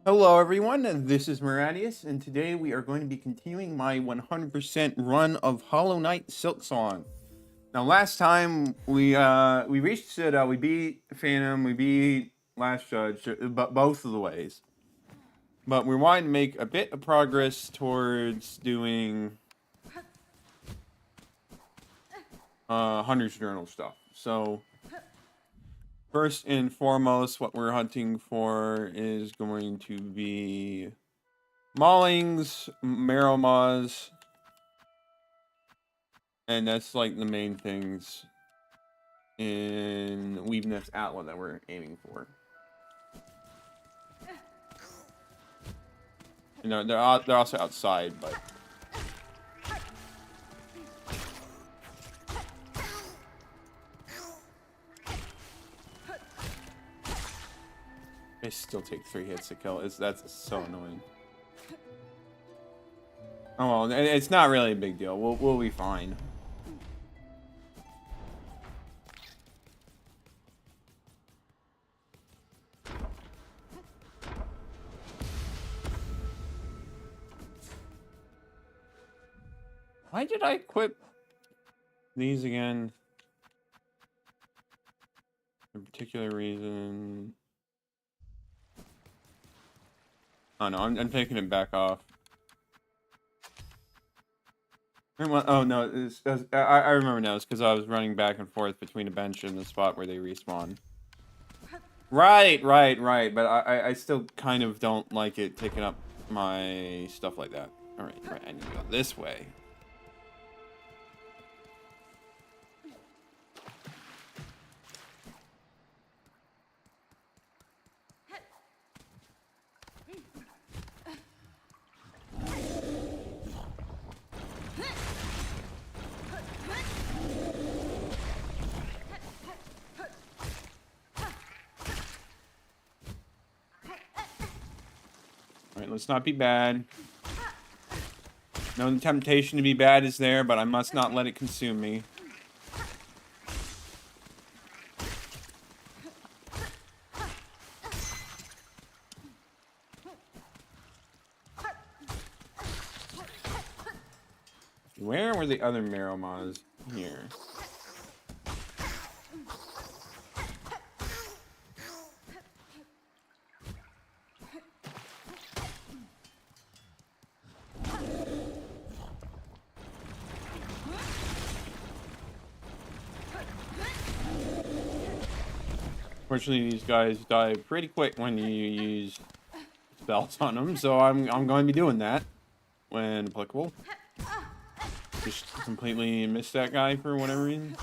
Hello, everyone, and this is Maradius, and today we are going to be continuing my 100% run of Hollow Knight Silksong. Now, last time we reached Citadel, we beat Phantom, we beat Last Judge, but both of the ways. But we wanted to make a bit of progress towards doing Hunter's Journal stuff. So, first and foremost, what we're hunting for is going to be Maulings, Marrow-Maws, and that's like the main things in Weaveness Outlaw that we're aiming for. You know, they're also outside, but they still take 3 hits to kill. That's so annoying. Oh well, it's not really a big deal. We'll be fine. Why did I equip these again? For a particular reason. Oh no, I'm taking it back off. Oh no, I remember now. It's because I was running back and forth between a bench and the spot where they respawn. Right. But I still kind of don't like it taking up my stuff like that. Right. I need to go this way. All right, let's not be bad. No temptation to be bad is there, but I must not let it consume me. Where were the other Marrow-Maws? Here. Fortunately, these guys die pretty quick when you use spells on them, so I'm going to be doing that when applicable. Just completely missed that guy for whatever reason.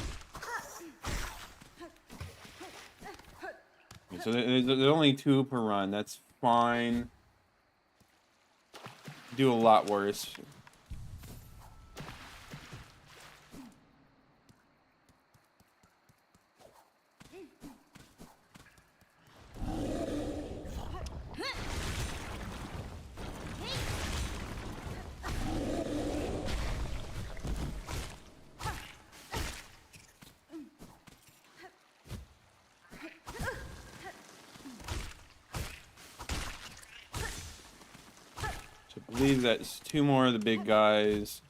Okay, so there's only 2 per run. That's fine. Do a lot worse. I believe that's 2 more of the big guys.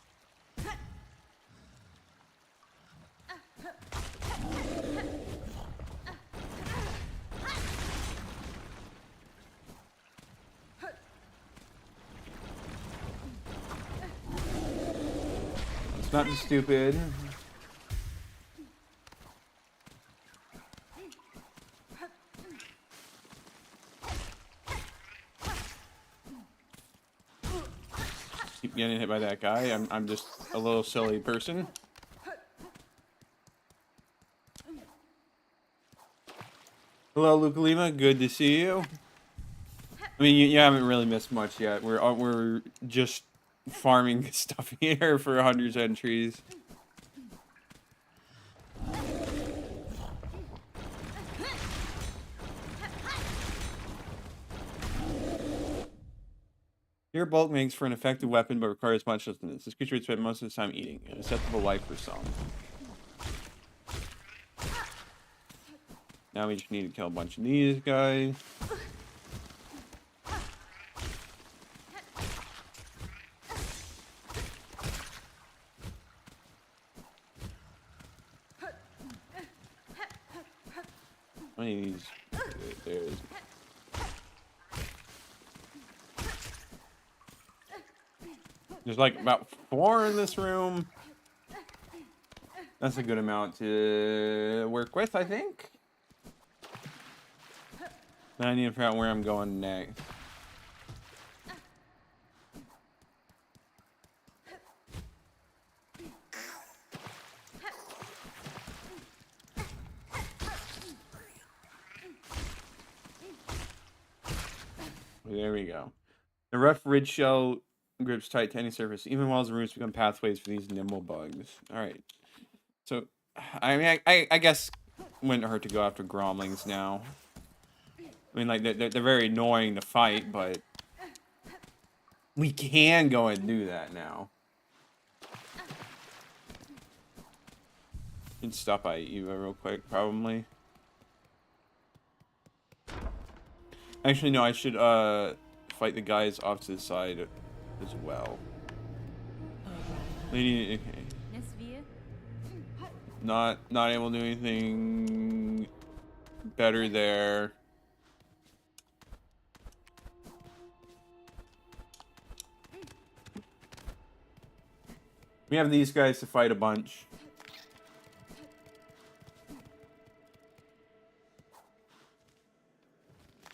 It's not stupid. Keep getting hit by that guy. I'm just a little silly person. Hello, Luca Lima. Good to see you. I mean, you haven't really missed much yet. We're just farming stuff here for 100 entries. Your bulk makes for an effective weapon, but requires much sustenance. This creature would spend most of its time eating. An acceptable life for some. Now we just need to kill a bunch of these guys. upstairs. There's like about 4 in this room. That's a good amount to work with, I think. Now I need to figure out where I'm going next. There we go. The rough ridge shell grips tight to any surface, even while the roots become pathways for these nimble bugs. All right. So, I mean, I guess wouldn't hurt to go after gromlings now. I mean, like, they're very annoying to fight, but we can go and do that now. Should stop by Eva real quick, probably. Actually, no, I should fight the guys off to the side as well. Lady, okay. Not able to do anything better there. We have these guys to fight a bunch.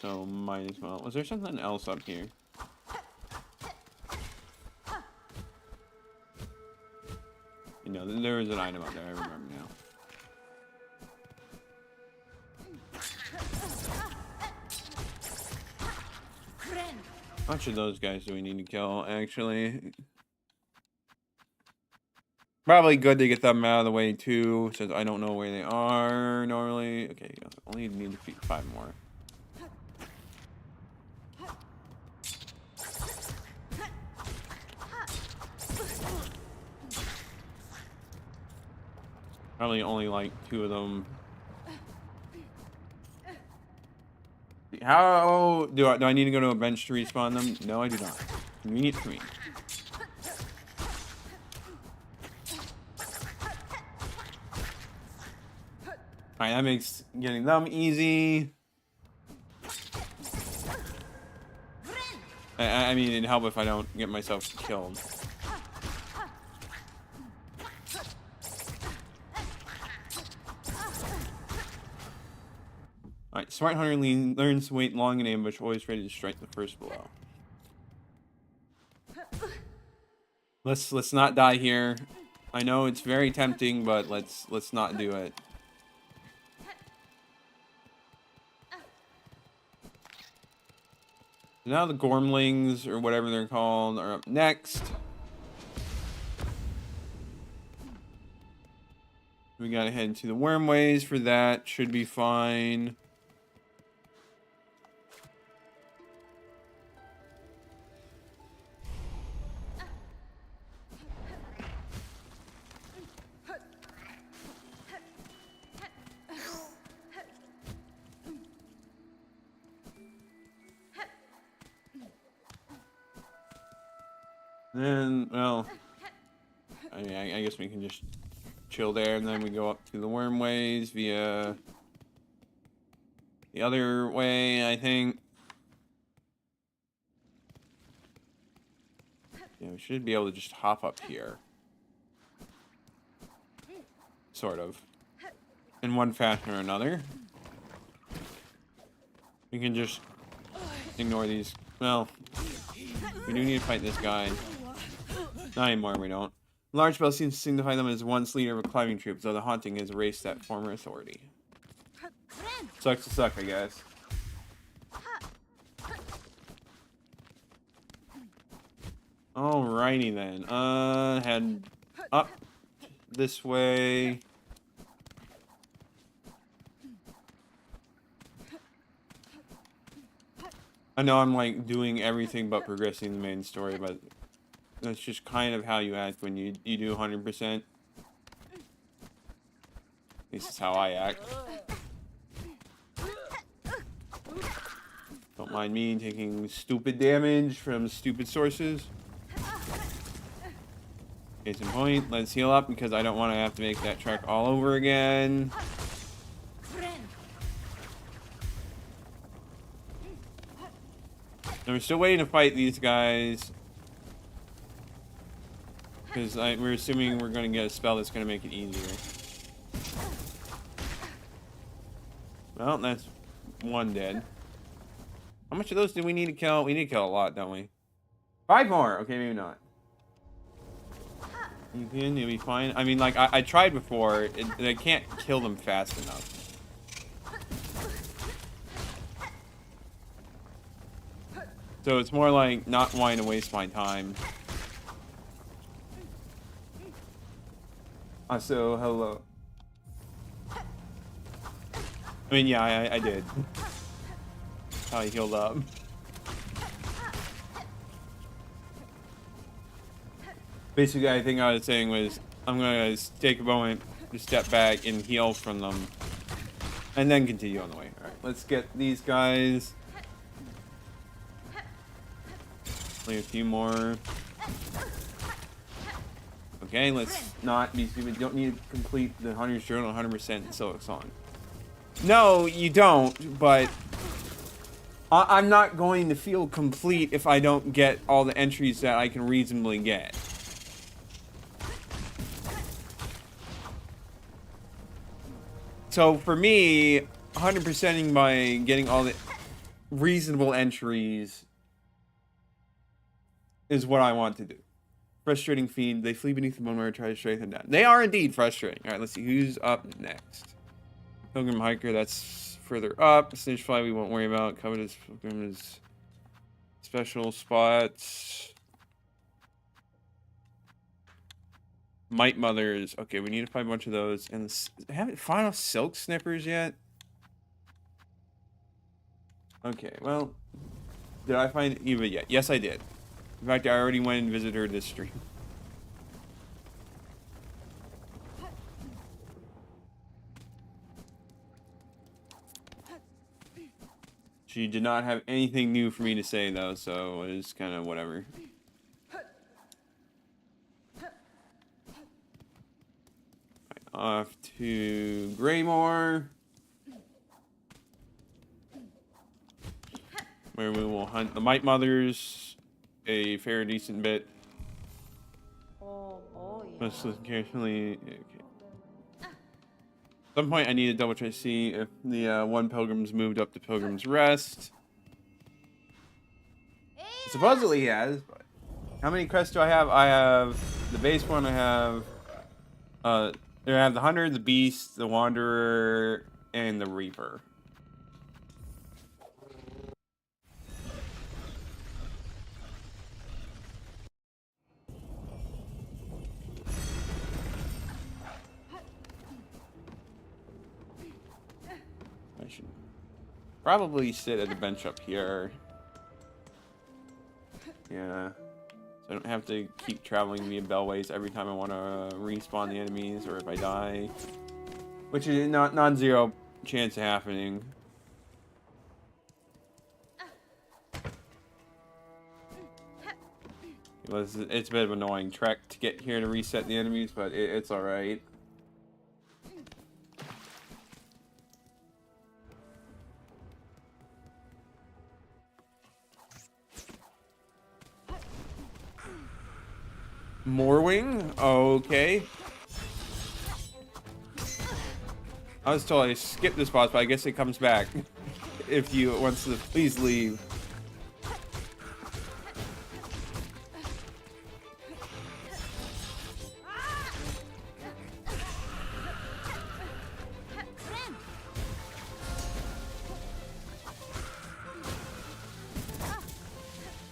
So might as well. Was there something else up here? You know, there was an item up there, I remember now. How much of those guys do we need to kill, actually? Probably good to get them out of the way, too, since I don't know where they are normally. Okay, only need to defeat 5 more. Probably only like 2 of them. How do I need to go to a bench to respawn them? No, I do not. Convenient for me. Alright, that makes getting them easy. I mean, it'd help if I don't get myself killed. Alright, Smart Hunter learns to wait long in ambush, always ready to strike the first blow. Let's not die here. I know it's very tempting, but let's not do it. Now the Gormlings, or whatever they're called, are up next. We gotta head to the Wormways for that. Should be fine. Then, well, I mean, I guess we can just chill there, and then we go up to the Wormways via the other way, I think. Yeah, we should be able to just hop up here. Sort of. In one fashion or another. We can just ignore these. Well, we do need to fight this guy. Not anymore, we don't. Large Bell seems to signify them as once leader of a climbing troop, though the haunting has erased that former authority. Sucks to suck, I guess. Alrighty then. Head up this way. I know I'm like doing everything but progressing the main story, but that's just kind of how you act when you do 100%. This is how I act. Don't mind me taking stupid damage from stupid sources. Case in point, let's heal up because I don't want to have to make that trek all over again. And we're still waiting to fight these guys. Because we're assuming we're going to get a spell that's going to make it easier. Well, that's one dead. How much of those do we need to kill? We need to kill a lot, don't we? 5 more. Okay, maybe not. You can, you'll be fine. I mean, like, I tried before. I can't kill them fast enough. So it's more like not wanting to waste my time. So, hello. I mean, yeah, I did. How he healed up. Basically, I think I was saying was, I'm going to take a moment to step back and heal from them. And then continue on the way. Alright, let's get these guys. Only a few more. Okay, let's not be stupid. You don't need to complete the Hunter's Journal 100% in Silksong. No, you don't, but I'm not going to feel complete if I don't get all the entries that I can reasonably get. So for me, 100%ing by getting all the reasonable entries is what I want to do. Frustrating feed. They flee beneath the bone where I try to strike them down. They are indeed frustrating. All right, let's see who's up next. Pilgrim Hiker, that's further up. Stage Fly, we won't worry about. Covetous Pilgrim is special spots. Might Mothers. Okay, we need to find a bunch of those. And haven't final Silk Snippers yet? Okay, well, did I find Eva yet? Yes, I did. In fact, I already went and visited her this stream. She did not have anything new for me to say, though, so it was kind of whatever. Off to Greymore, where we will hunt the Might Mothers a fair decent bit. Let's listen carefully. Okay. At some point, I need to double check to see if the one Pilgrim's moved up to Pilgrim's Rest. Supposedly he has, but how many crests do I have? I have the base one. I have I have the Hunter, the Beast, the Wanderer, and the Reaper. I should probably sit at the bench up here. Yeah. So I don't have to keep traveling via Bellways every time I want to respawn the enemies or if I die. Which is not non-zero chance of happening. It's a bit of an annoying trek to get here to reset the enemies, but it's alright. Morwing? Okay. I was told I skipped this boss, but I guess it comes back if you wants to please leave.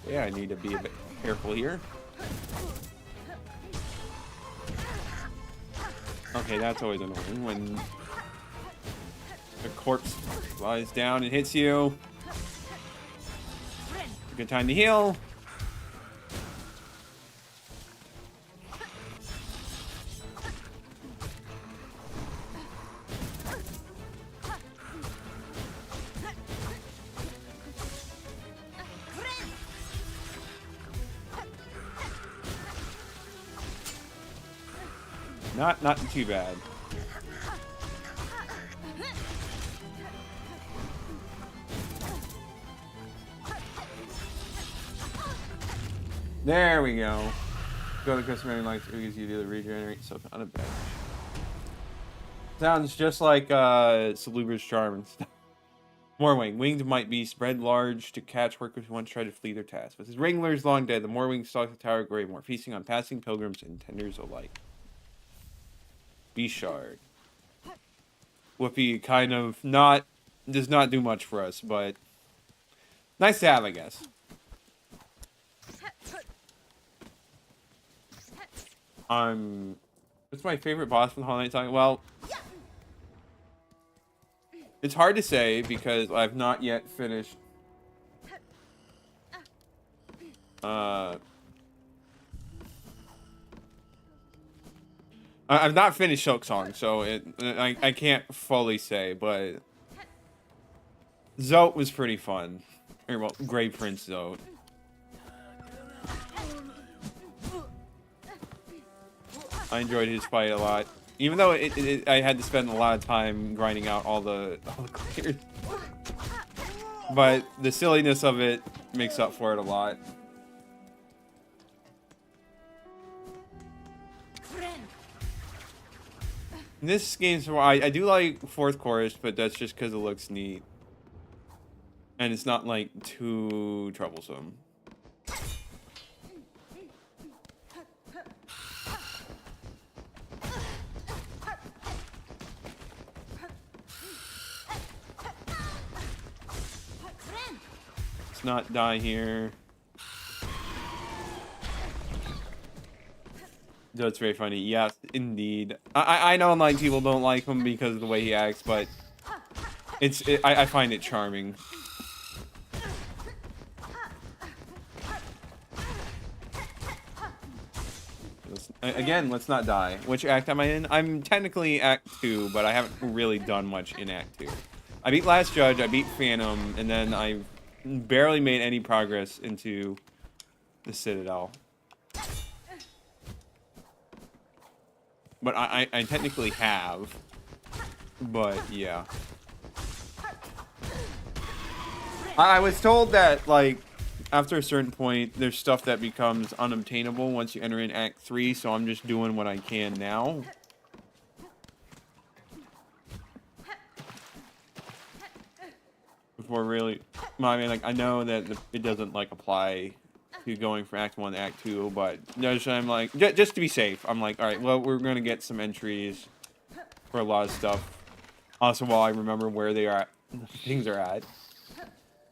Yeah, I need to be a bit careful here. Okay, that's always annoying when the corpse lies down and hits you. Good time to heal. Not too bad. There we go. Go to customary lights. It gives you to regenerate stuff on a bench. Sounds just like Salubra's charm and stuff. Morwing. Winged might be spread large to catch workers who once tried to flee their task. But his wrangler is long dead. The Morwing stalks the Tower of Greymore, feasting on passing pilgrims and tenders alike. Bishard. Whoopi kind of does not do much for us, but nice to have, I guess. What's my favorite boss from the Hollow Knight Saga? Well, it's hard to say because I've not yet finished. I've not finished Silksong, so I can't fully say, but Zote was pretty fun. Or, well, Grey Prince Zote. I enjoyed his fight a lot, even though I had to spend a lot of time grinding out all the clears. But the silliness of it makes up for it a lot. In this game, so I do like fourth chorus, but that's just because it looks neat. And it's not, like, too troublesome. Let's not die here. That's very funny. Yes, indeed. I know online people don't like him because of the way he acts, but I find it charming. Again, let's not die. Which act am I in? I'm technically Act 2, but I haven't really done much in Act 2. I beat Last Judge, I beat Phantom, and then I barely made any progress into the Citadel. But I technically have. But, yeah. I was told that, like, after a certain point, there's stuff that becomes unobtainable once you enter in Act 3, so I'm just doing what I can now. Before really... Well, I mean, like, I know that it doesn't, like, apply to going from Act 1 to Act 2, but I'm like, just to be safe, I'm like, alright, well, we're gonna get some entries for a lot of stuff. Also, while I remember where they are, things are at.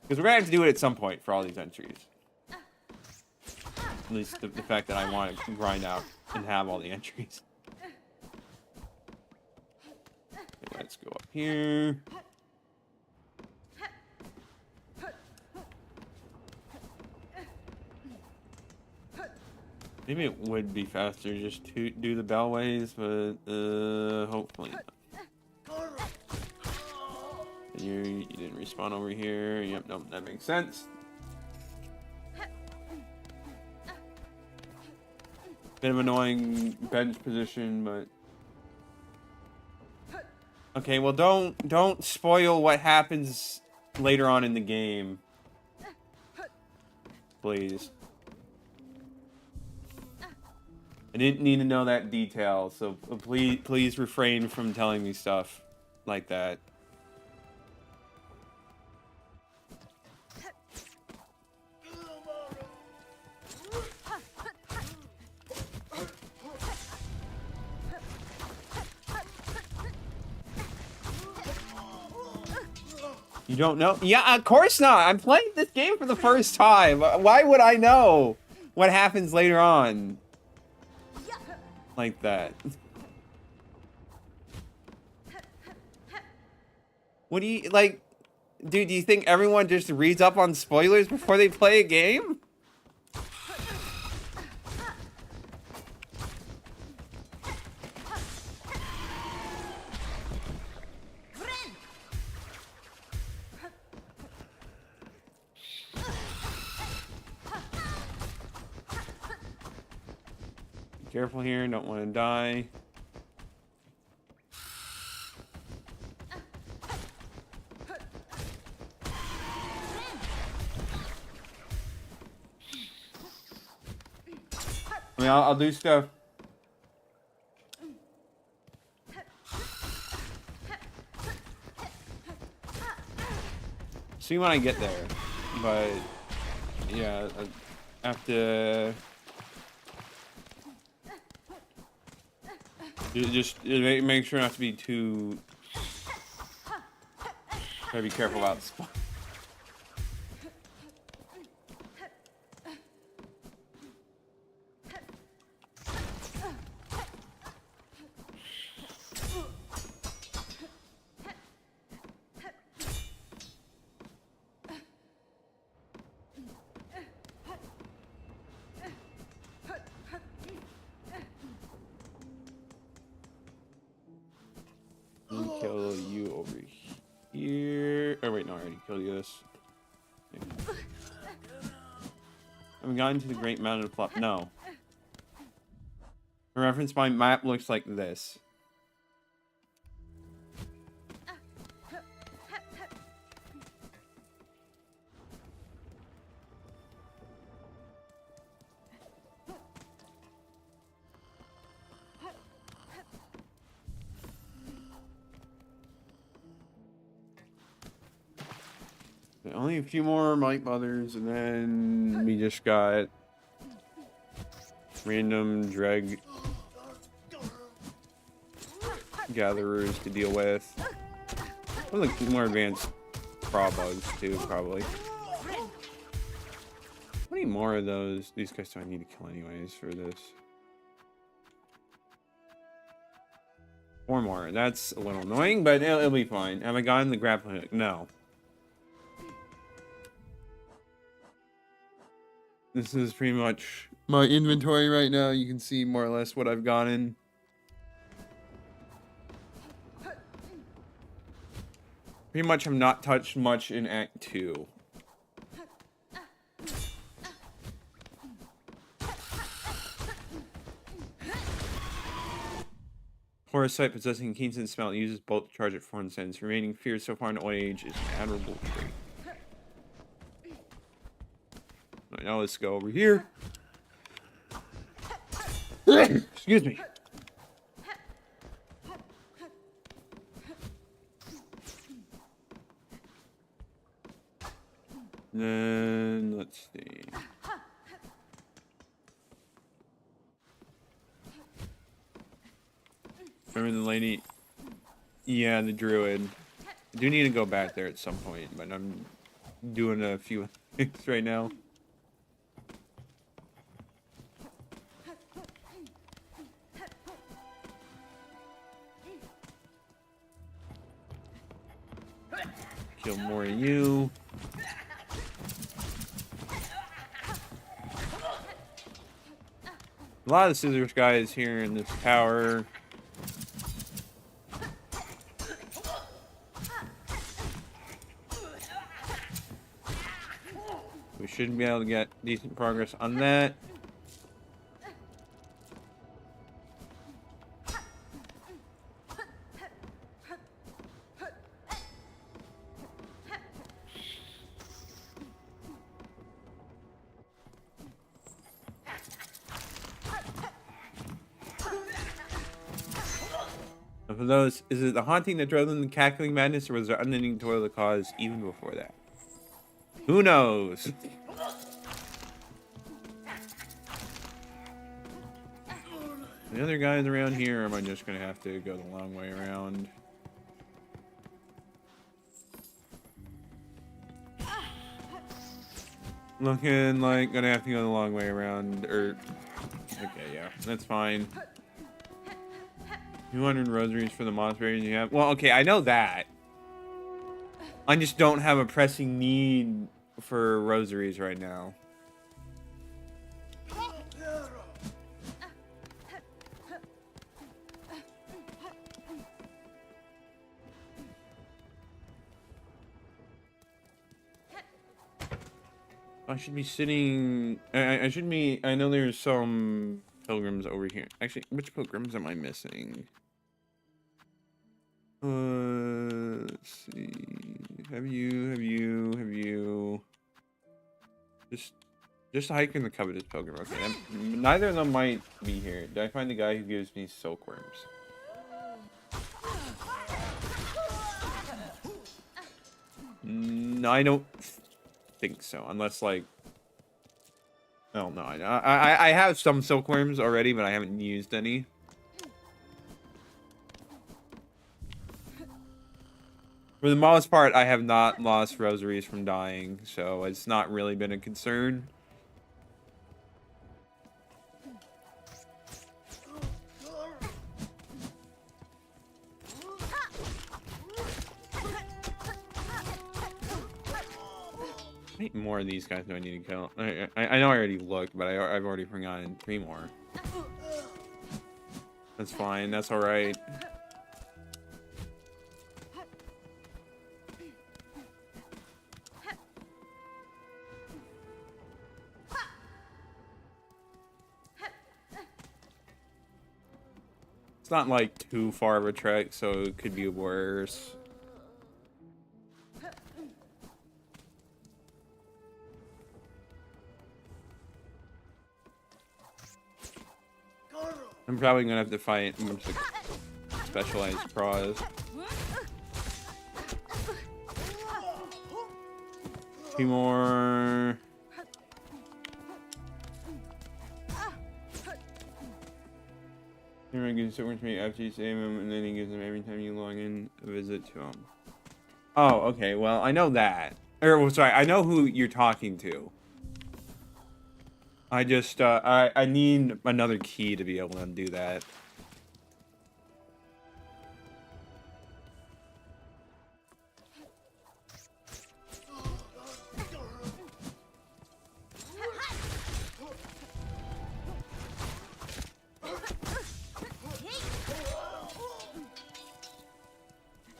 Because we're gonna have to do it at some point for all these entries. At least the fact that I want to grind out and have all the entries. Okay, let's go up here. Maybe it would be faster just to do the bellways, but hopefully not. You didn't respawn over here. Yep, nope, that makes sense. Bit of annoying bench position, but okay. Well, don't spoil what happens later on in the game, please. I didn't need to know that detail, so please refrain from telling me stuff like that. You don't know? Yeah, of course not. I'm playing this game for the first time. Why would I know what happens later on? Like that. What do you, like, dude, do you think everyone just reads up on spoilers before they play a game? Careful here, don't want to die. I mean, I'll do stuff. See when I get there, but yeah, I have to just make sure not to be too. Gotta be careful about spot. Kill you over here. Oh wait, no, I already killed you. This. Yeah. Have we gotten to the Great Mountain of Fluff? No. For reference, my map looks like this. Only a few more Might Mothers, and then we just got random dreg gatherers to deal with. Well, like more advanced craw bugs too, probably. How many more of those? These guys do I need to kill anyways for this? 4 more. That's a little annoying, but it'll be fine. Have I gotten the grappling hook? No. This is pretty much my inventory right now. You can see more or less what I've gotten. Pretty much have not touched much in Act 2. Horror sight possessing keen sense smell uses bolt to charge at 4 cents. Remaining fear so far in old age is an admirable trait. Right, now let's go over here. Excuse me. Then let's see. Remember the lady? Yeah, the druid. I do need to go back there at some point, but I'm doing a few things right now. Kill more of you. A lot of scissors guys here in this tower. We should be able to get decent progress on that. For those, is it the haunting that drove them to cackling madness, or was there unending toil the cause even before that? Who knows? The other guys around here, or am I just gonna have to go the long way around? Looking like gonna have to go the long way around, or... Okay, yeah, that's fine. 200 rosaries for the monasteries you have. Well, okay, I know that. I just don't have a pressing need for rosaries right now. I should be sitting... I should be... I know there's some pilgrims over here. Actually, which pilgrims am I missing? Let's see. Have you... Just Just hiking the covetous pilgrim. Okay, neither of them might be here. Did I find the guy who gives me silkworms? No, I don't think so. Unless, like... Oh, no. I have some silkworms already, but I haven't used any. For the most part, I have not lost rosaries from dying, so it's not really been a concern. How many more of these guys do I need to kill? I know I already looked, but I've already forgotten 3 more. That's fine. That's all right. It's not like too far of a trek, so it could be worse. I'm probably gonna have to fight a bunch of specialized pros. Two more. He gives silkworms to me after you save him, and then he gives them every time you log in a visit to him. Oh, okay. Well, I know that. Or, sorry, I know who you're talking to. I just, I need another key to be able to do that.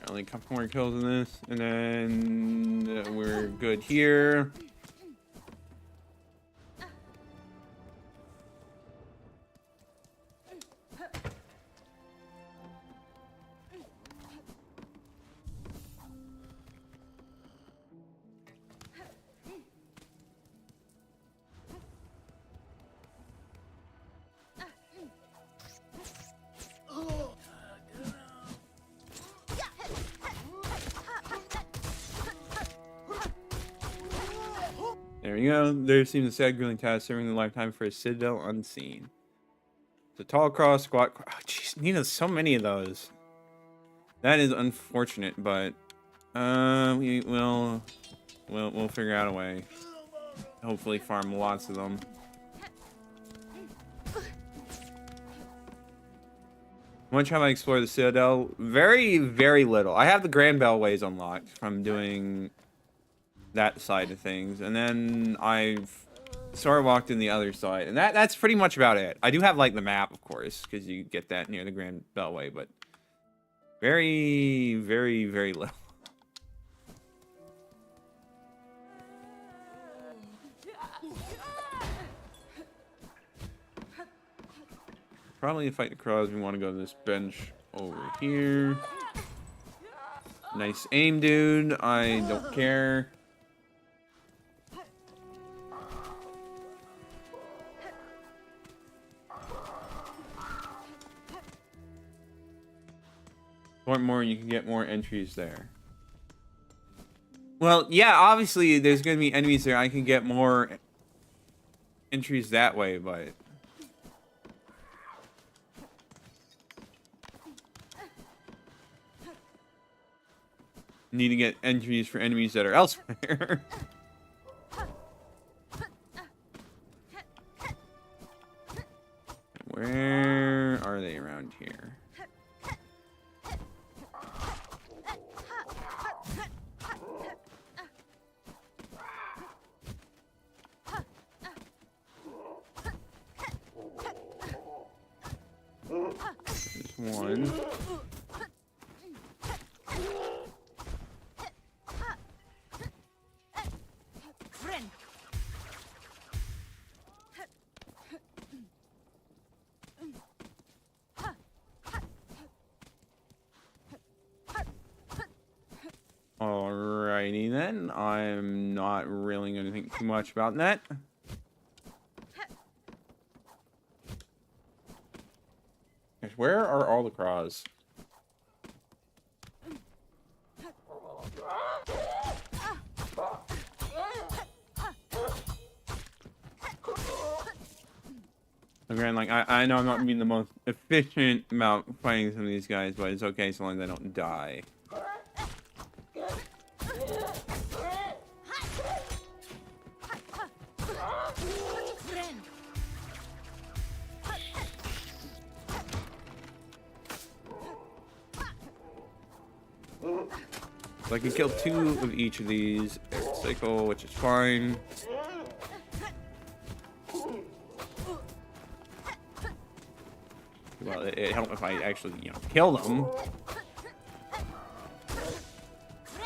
Only a couple more kills in this, and then we're good here. There you go. There seems a sad grueling task serving the lifetime for a citadel unseen. The tall cross, squat. Oh, jeez, need so many of those. That is unfortunate, but we'll figure out a way. Hopefully, farm lots of them. How much have I explored the citadel? Very, very little. I have the Grand Bellways unlocked from doing that side of things, and then I've sort of walked in the other side, and that's pretty much about it. I do have like the map, of course, because you get that near the Grand Bellway, but very, very, very little. Probably to fight the crows, we want to go to this bench over here. Nice aim, dude. I don't care. Want more, you can get more entries there. Well, yeah, obviously there's going to be enemies there. I can get more entries that way, but need to get entries for enemies that are elsewhere. Where are they around here? There's one. Alrighty then. I'm not really going to think too much about that. gosh, where are all the craws? Again, like, I know I'm not being the most efficient about fighting some of these guys, but it's okay so long as I don't die. So I can kill 2 of each of these every cycle, which is fine. Well, it helped if I actually, you know, kill them.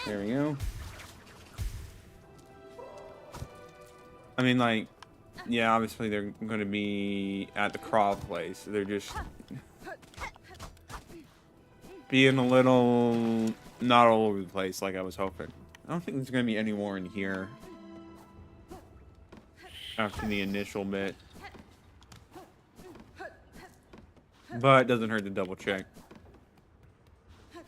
There we go. I mean, like, yeah, obviously they're going to be at the crawl place. They're just being a little not all over the place like I was hoping. I don't think there's going to be any more in here after the initial bit. But it doesn't hurt to double check.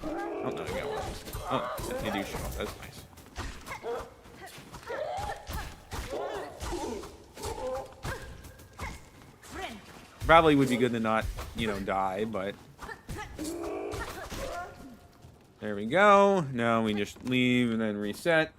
Oh, no, I got one. Oh, they do show up. That's nice. Probably would be good to not, you know, die, but... There we go. Now we just leave and then reset.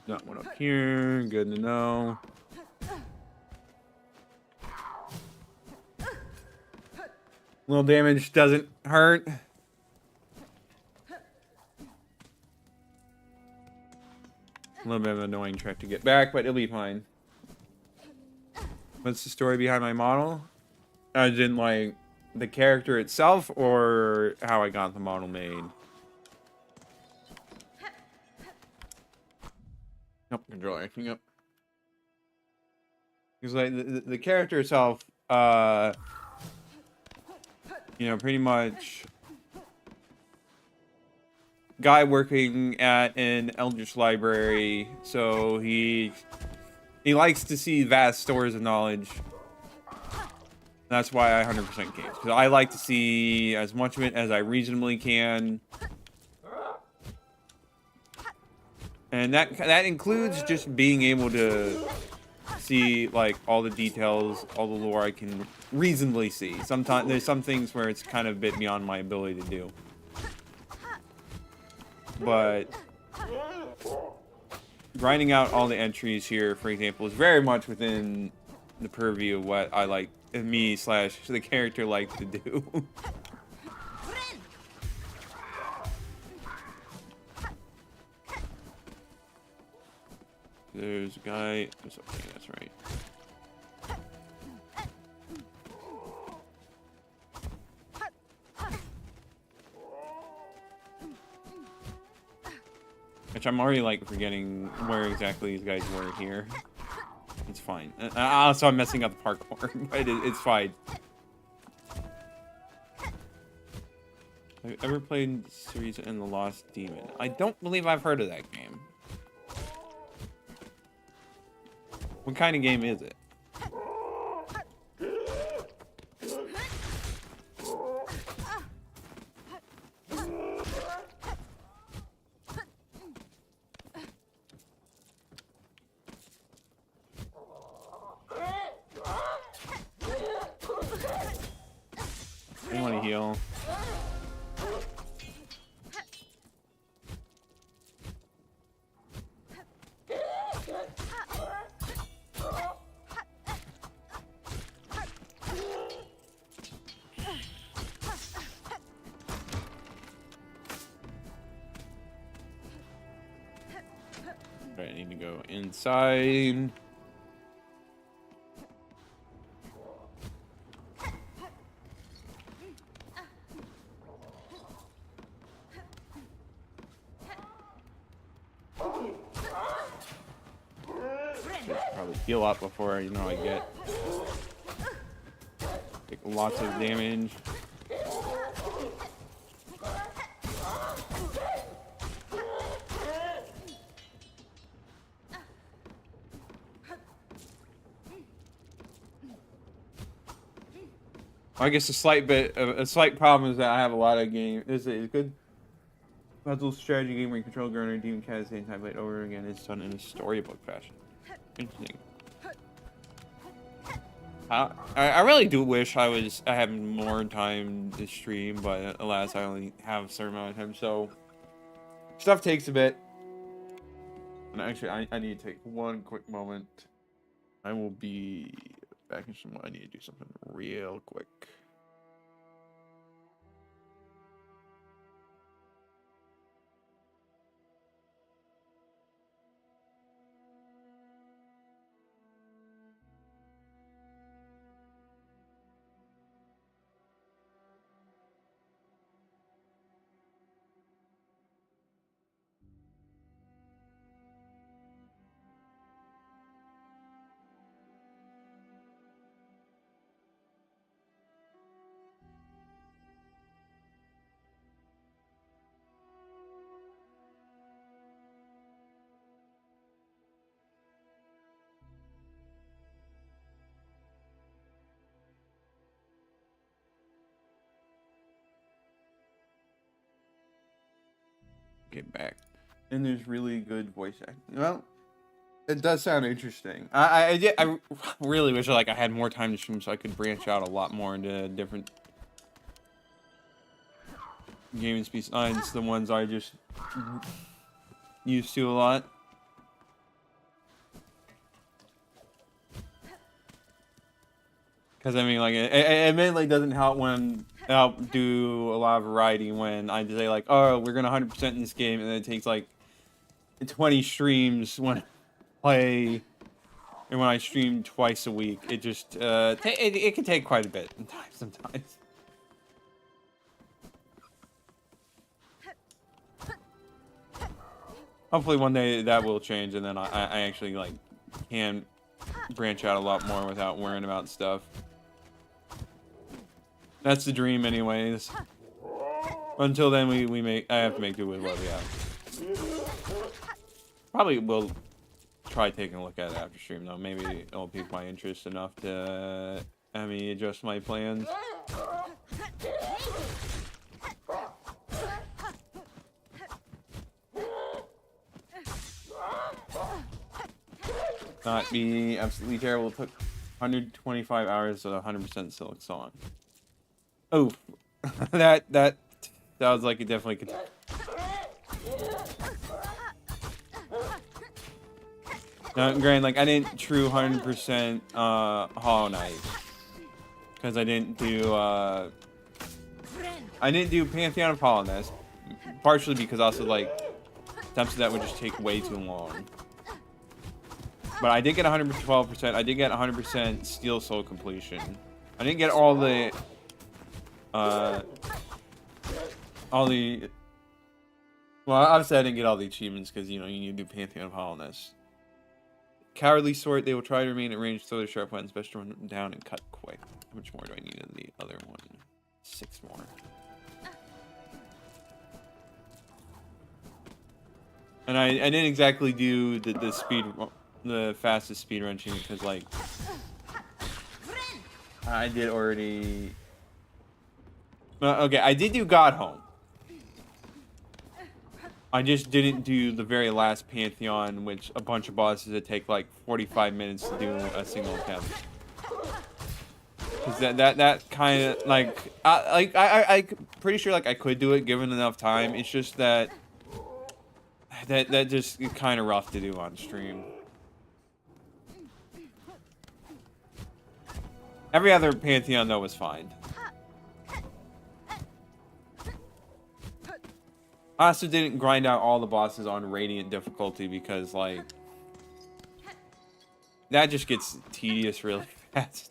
Got one up here. Good to know. Little damage doesn't hurt. A little bit of an annoying trick to get back, but it'll be fine. What's the story behind my model? As in, like, the character itself, or how I got the model made? Nope, controller. Yep. Because, like, the character itself, you know, pretty much guy working at an eldritch library, so he likes to see vast stores of knowledge. That's why I 100% games, because I like to see as much of it as I reasonably can. And that includes just being able to see, like, all the details, all the lore I can reasonably see. Sometimes there's some things where it's kind of a bit beyond my ability to do. But grinding out all the entries here, for example, is very much within the purview of what I like, me / the character likes to do. There's a guy. There's okay, that's right. Which I'm already like forgetting where exactly these guys were here. It's fine. Also, I'm messing up the parkour, but it's fine. Have you ever played Series and the Lost Demon? I don't believe I've heard of that game. What kind of game is it? I want to heal. Right, I need to go inside. should probably heal up before I take lots of damage. I guess a slight problem is that I have a lot of games. It's a good puzzle strategy game where you control Garner and Demon Cat at the same time, but over again, it's done in a storybook fashion. Interesting. I really do wish I had more time to stream, but alas, I only have a certain amount of time, so stuff takes a bit. And actually, I need to take one quick moment. I will be back in some. I need to do something real quick. Get back. And there's really good voice acting. Well, it does sound interesting. I really wish I had more time to stream so I could branch out a lot more into different gaming besides the ones I just used to a lot. Because I mean, it mainly doesn't help do a lot of variety when I say oh, we're gonna 100% in this game, and then it takes 20 streams when I play, and when I stream twice a week, it just it can take quite a bit sometimes. Hopefully one day that will change, and then I actually can branch out a lot more without worrying about stuff. That's the dream, anyways. Until then, I have to make do with what we have. Probably will try taking a look at it after stream, though. Maybe it'll pique my interest enough to have me adjust my plans. Not be absolutely terrible. It took 125 hours of 100% Silksong. Oh, that sounds like it definitely could. Now, granted, I didn't true 100% Hollow Knight because I didn't do Pantheon of Hollowness, partially because also attempts that would just take way too long. But I did get 112%. I did get 100% Steel Soul completion. I didn't get all the well, obviously I didn't get all the achievements because you need to do Pantheon of Hollowness. Cowardly Sword, they will try to remain at range, throw their sharp weapons, best to run them down and cut quick. How much more do I need in the other one? 6 more. And I didn't exactly do the fastest speed run because I did already. Okay, I did do God Home. I just didn't do the very last Pantheon, which a bunch of bosses that take 45 minutes to do a single attempt. Cause that kind of I'm pretty sure I could do it given enough time. It's just that just kind of rough to do on stream. Every other Pantheon though was fine. I also didn't grind out all the bosses on Radiant difficulty because, that just gets tedious really fast.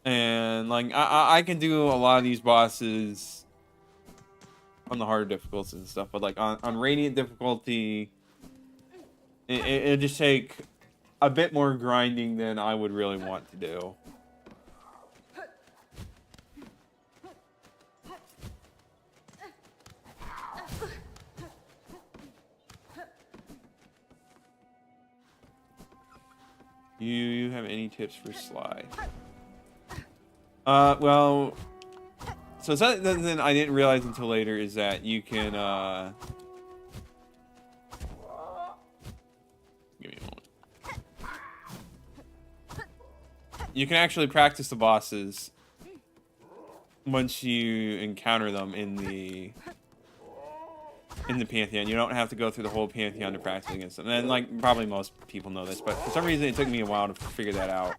And, I can do a lot of these bosses on the harder difficulties and stuff, but, on Radiant difficulty, it'll just take a bit more grinding than I would really want to do. You have any tips for Sly? Well, so something I didn't realize until later is that you can, give me a moment. You can actually practice the bosses once you encounter them in the Pantheon. You don't have to go through the whole Pantheon to practice against them. And, like, probably most people know this, but for some reason it took me a while to figure that out.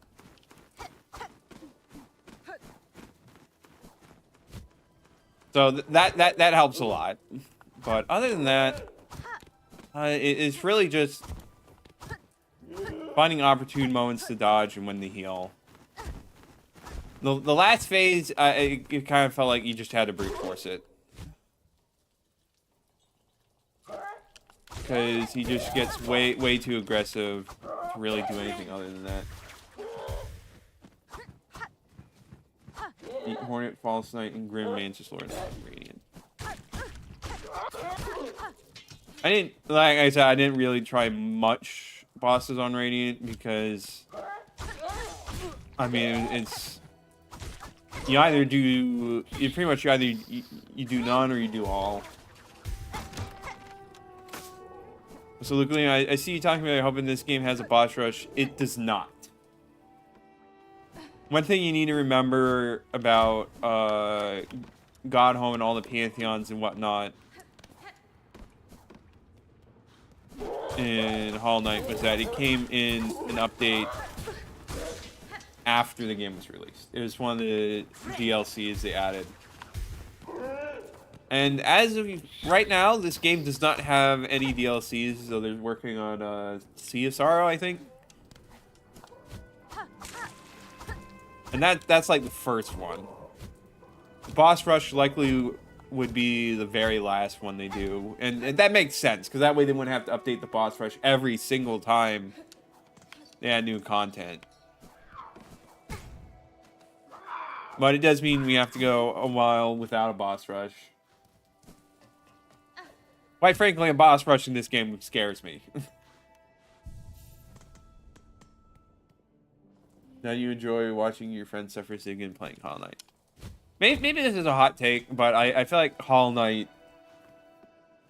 So that helps a lot. But other than that, it's really just finding opportune moments to dodge and when to heal. The last phase, it kind of felt like you just had to brute force it. Because he just gets way too aggressive to really do anything other than that. Eat Hornet, False Knight, and Grim Mantis Lord Radiant. I didn't, like I said, I didn't really try much bosses on Radiant because, I mean, it's, you either do, you pretty much either you do none or you do all. So, Lukeling, I see you talking about hoping this game has a boss rush. It does not. One thing you need to remember about Godhome and all the Pantheons and whatnot in Hollow Knight was that it came in an update after the game was released. It was one of the DLCs they added. And as of right now, this game does not have any DLCs, so they're working on Sea of Sorrow, I think. And that's like the first one. The boss rush likely would be the very last one they do. And that makes sense, because that way they wouldn't have to update the boss rush every single time they add new content. But it does mean we have to go a while without a boss rush. Quite frankly, a boss rush in this game scares me. Now you enjoy watching your friends suffer again playing Hollow Knight. Maybe this is a hot take, but I feel like Hollow Knight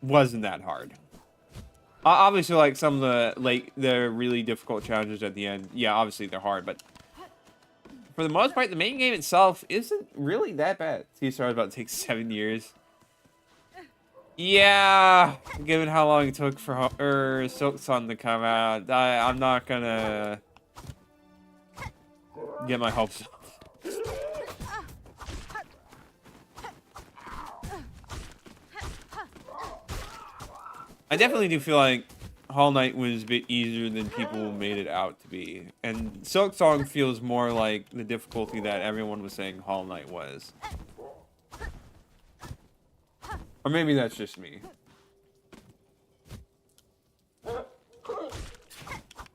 wasn't that hard. Obviously, like some of the really difficult challenges at the end, yeah, obviously they're hard, but for the most part, the main game itself isn't really that bad. See, sorry, about to take 7 years. Yeah, given how long it took for Silksong to come out, I'm not gonna get my hopes up. I definitely do feel like Hollow Knight was a bit easier than people made it out to be. And Silksong feels more like the difficulty that everyone was saying Hollow Knight was. Or maybe that's just me.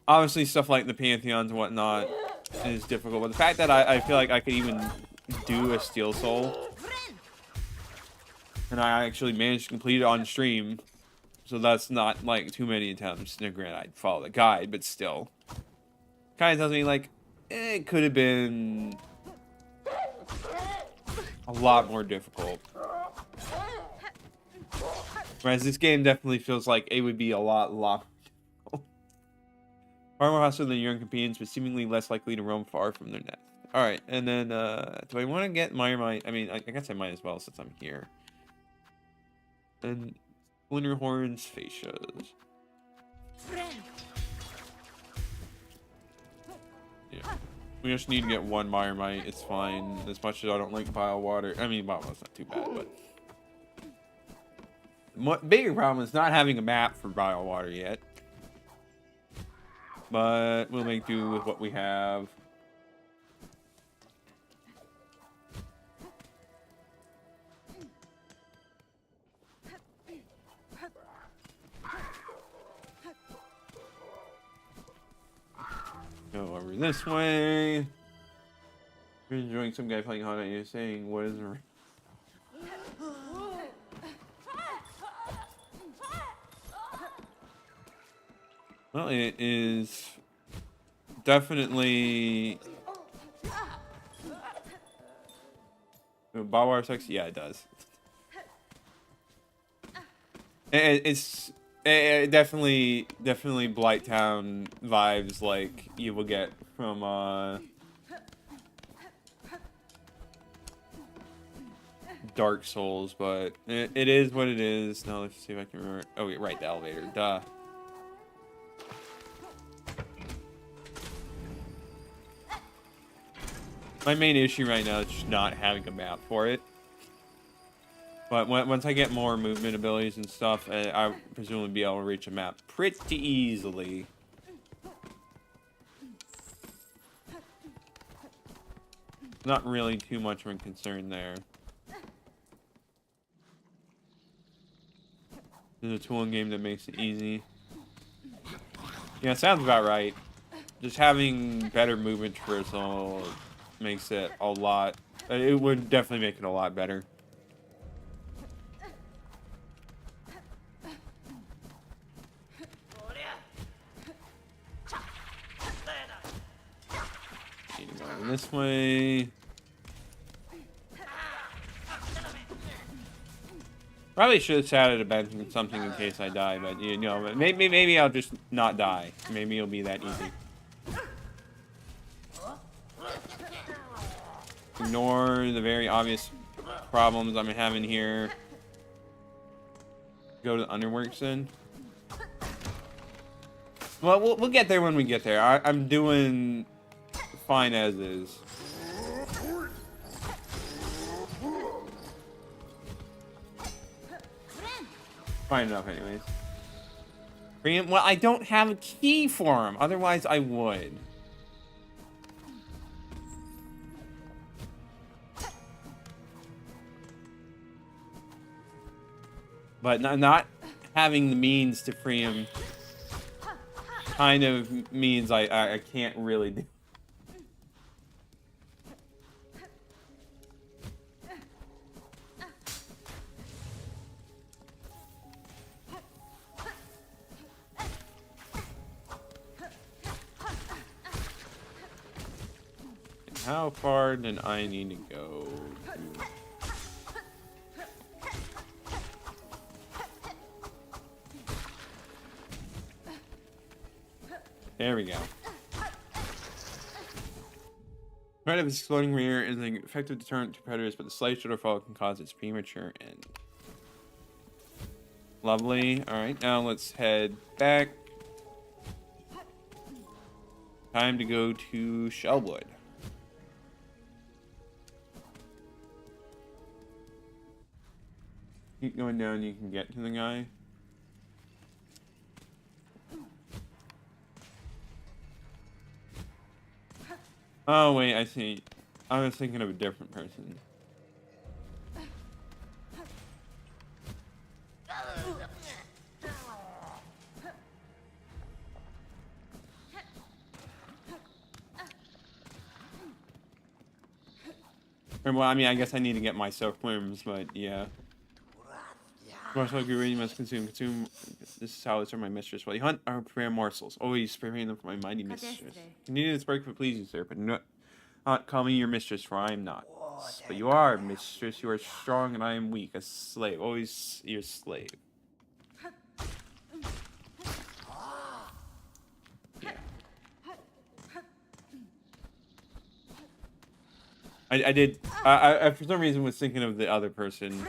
Obviously, stuff like the Pantheons and whatnot is difficult, but the fact that I feel like I could even do a Steel Soul, and I actually managed to complete it on stream, so that's not like too many attempts. Now, granted, I'd follow the guide, but still, kind of tells me like it could have been a lot more difficult. Whereas this game definitely feels like it would be a lot far more hostile than your young companions, but seemingly less likely to roam far from their nest. Alright, and then, do I want to get my I mean, I guess I might as well since I'm here. And Winter Horns Fascias. Yeah. We just need to get one Myrmite, it's fine. As much as I don't like Bile Water. I mean, Bile Water's not too bad, but bigger problem is not having a map for Bile Water yet. But we'll make do with what we have. Go over this way. You're enjoying some guy playing Hollow Knight. You're saying, what is the... Well, it is definitely... Barbed wire sucks? Yeah, it does. It's definitely Blighttown vibes like you will get from Dark Souls, but it is what it is. Now let's see if I can remember. Oh, wait, right, the elevator. Duh. My main issue right now is just not having a map for it. But once I get more movement abilities and stuff, I'll presumably be able to reach a map pretty easily. Not really too much of a concern there. There's a tooling game that makes it easy. Yeah, it sounds about right. Just having better movement traversal makes it a lot... It would definitely make it a lot better. Need to go this way. Probably should have sat at a bench and something in case I die, but you know, maybe I'll just not die. Maybe it'll be that easy. Ignore the very obvious problems I'm having here. Go to the Underworks then. Well, we'll get there when we get there. I'm doing fine as is. Fine enough, anyways. Bring him. Well, I don't have a key for him. Otherwise, I would. But not having the means to free him kind of means I can't really do. How far did I need to go? There we go. Threat of its exploding rear is an effective deterrent to predators, but the slight shortfall can cause its premature end. Lovely. Alright, now let's head back. Time to go to Shellwood. Keep going down, you can get to the guy. Oh, wait, I see. I was thinking of a different person. Well, I mean, I guess I need to get my silkworms, but yeah. Much like you really must consume. This is how I serve my mistress. While you hunt, I prepare morsels. Always preparing them for my mighty mistress. Continue this work if it pleases, sir, but not call me your mistress, for I am not. But you are, mistress. You are strong, and I am weak. A slave. Always your slave. Yeah. I did. I for some reason was thinking of the other person.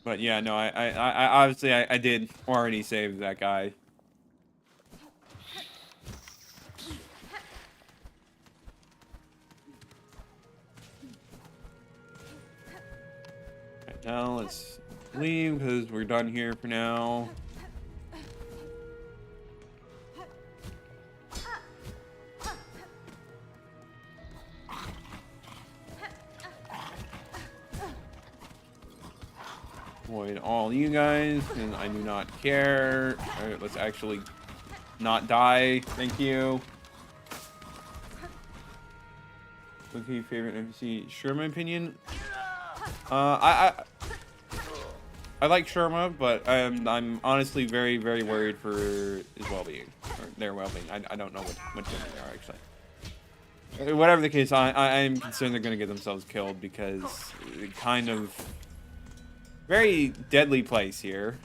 But yeah, no, I obviously I did already save that guy. Right, now let's leave because we're done here for now. Avoid all you guys, and I do not care. All right, let's actually not die. Thank you. Okay, favorite NPC? Sure, my opinion. I like Sherma, but I'm honestly very worried for his well-being or their well-being. I don't know what they are actually. Whatever the case, I'm concerned they're gonna get themselves killed because it kind of very deadly place here.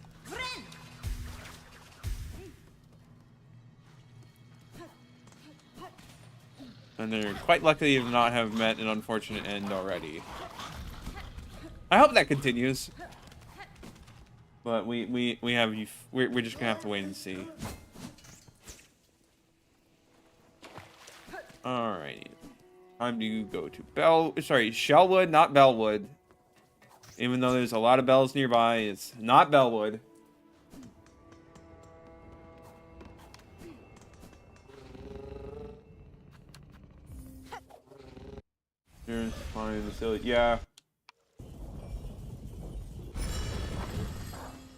And they're quite lucky to not have met an unfortunate end already. I hope that continues. But we're just gonna have to wait and see. Alrighty. Time to go to Shellwood, not Bellwood. Even though there's a lot of bells nearby, it's not Bellwood. Here's fine facility. Yeah.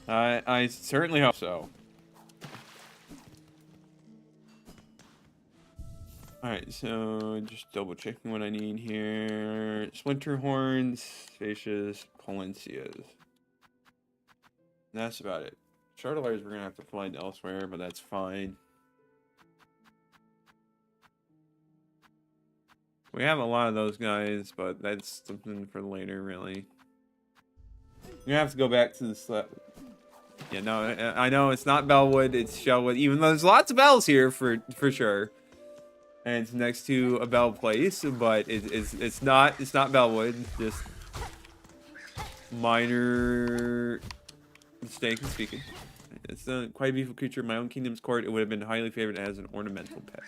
I certainly hope so. Alright, so just double checking what I need here. Splinter horns, spacious, Palencias. That's about it. Chardelars we're gonna have to find elsewhere, but that's fine. We have a lot of those guys, but that's something for later, really. You're gonna have to go back to the Yeah, no, I know it's not Bellwood, it's Shellwood. Even though there's lots of bells here for sure, and it's next to a bell place, but it's not Bellwood. Just minor mistake in speaking. It's quite a beautiful creature. In my own kingdom's court, it would have been highly favored as an ornamental pet.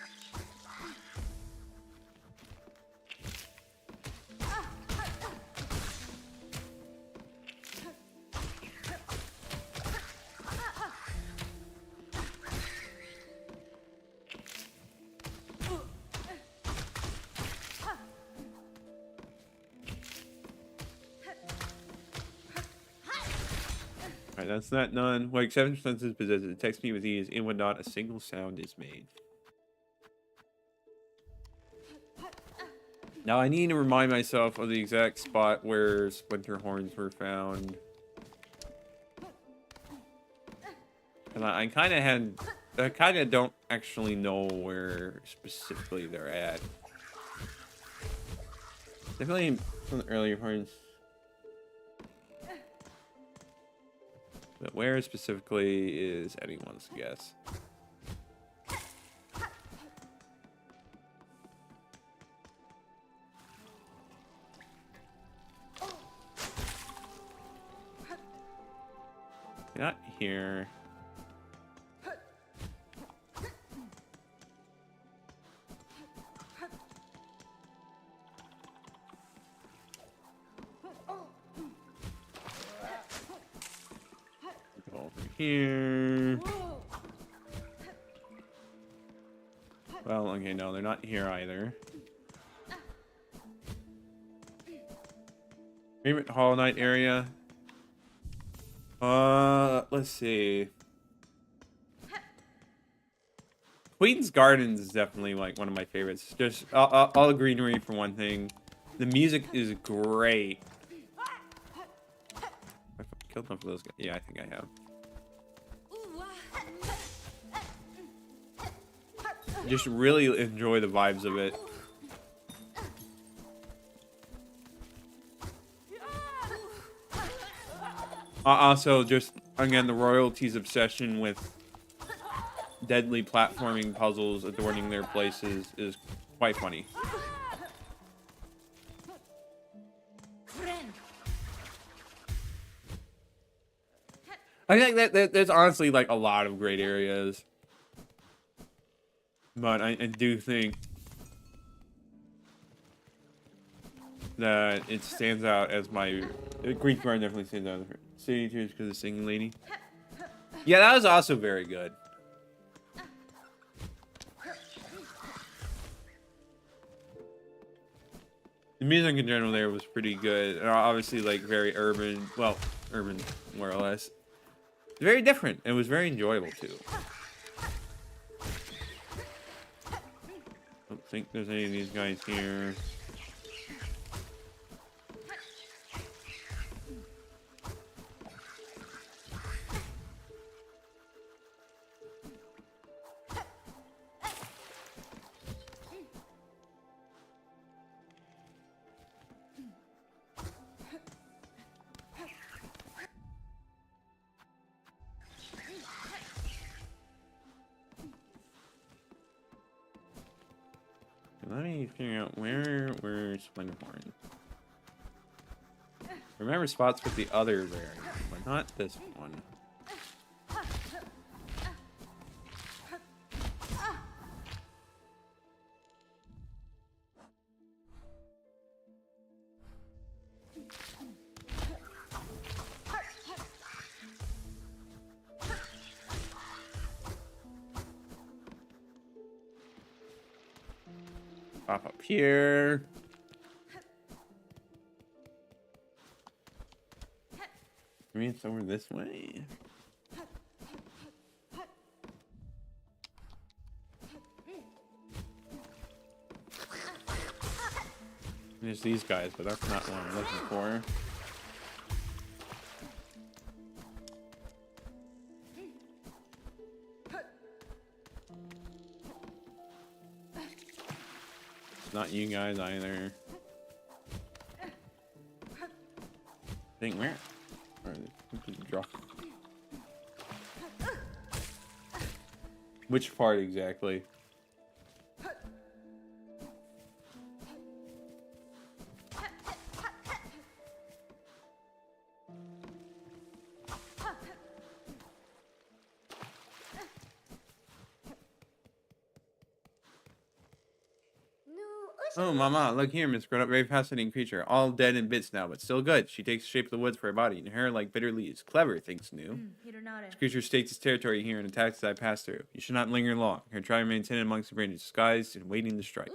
Alright, that's that none. What exception senses possesses it text me with ease, in when not a single sound is made. Now I need to remind myself of the exact spot where splinter horns were found. And I kind of don't actually know where specifically they're at. Definitely from the earlier horns. But where specifically is anyone's guess. Not here. Go over here. Well, okay, no, they're not here either. Favorite Hollow Knight area? Let's see. Queen's Gardens is definitely like one of my favorites. Just all the greenery for one thing. The music is great. I've killed enough of those guys. Yeah, I think I have. Just really enjoy the vibes of it. Also, just again, the royalties' obsession with deadly platforming puzzles adorning their places is quite funny. I think that there's honestly like a lot of great areas, but I do think that it stands out as my Greek Garden definitely stands out. City Tears because of the singing lady. Yeah, that was also very good. The music in general there was pretty good. Obviously, like very urban. Well, urban, more or less. Very different. It was very enjoyable too. Don't think there's any of these guys here. Let me figure out where's Splinterhorn. Remember spots with the other variant, but not this one. Pop up here. I mean, it's over this way. There's these guys, but that's not what I'm looking for. It's not you guys either. Dang, where? Drop. Which part exactly? Oh, Mama, look here, Miss Grown-Up, very fascinating creature. All dead in bits now, but still good. She takes the shape of the woods for her body, and her hair like bitter leaves. Clever, thinks New. This creature stakes its territory here and attacks as I pass through. You should not linger long. Her try to maintain amongst the branches, disguised and waiting to strike.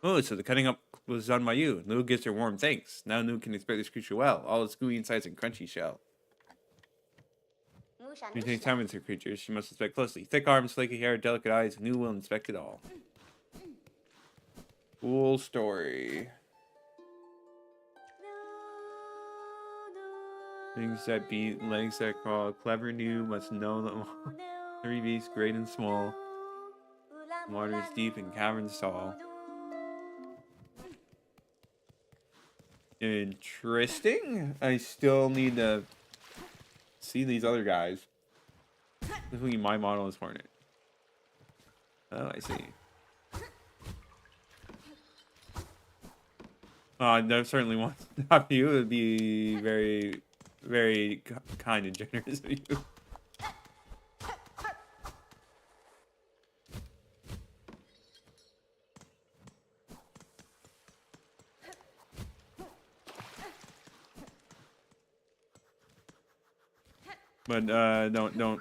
Oh, so the cutting up was done by you. New gives her warm thanks. Now New can expect this creature well. All its gooey insides and crunchy shell. You take time with her creatures. She must inspect closely. Thick arms, flaky hair, delicate eyes. New will inspect it all. Cool story. Things that beat, legs that crawl. Clever New must know them all. 3 beasts, great and small. Waters deep and caverns tall. Interesting. I still need to see these other guys. Including my model is Hornet. Oh, I see. I certainly want to stop you. It would be very, very kind and generous of you. But don't.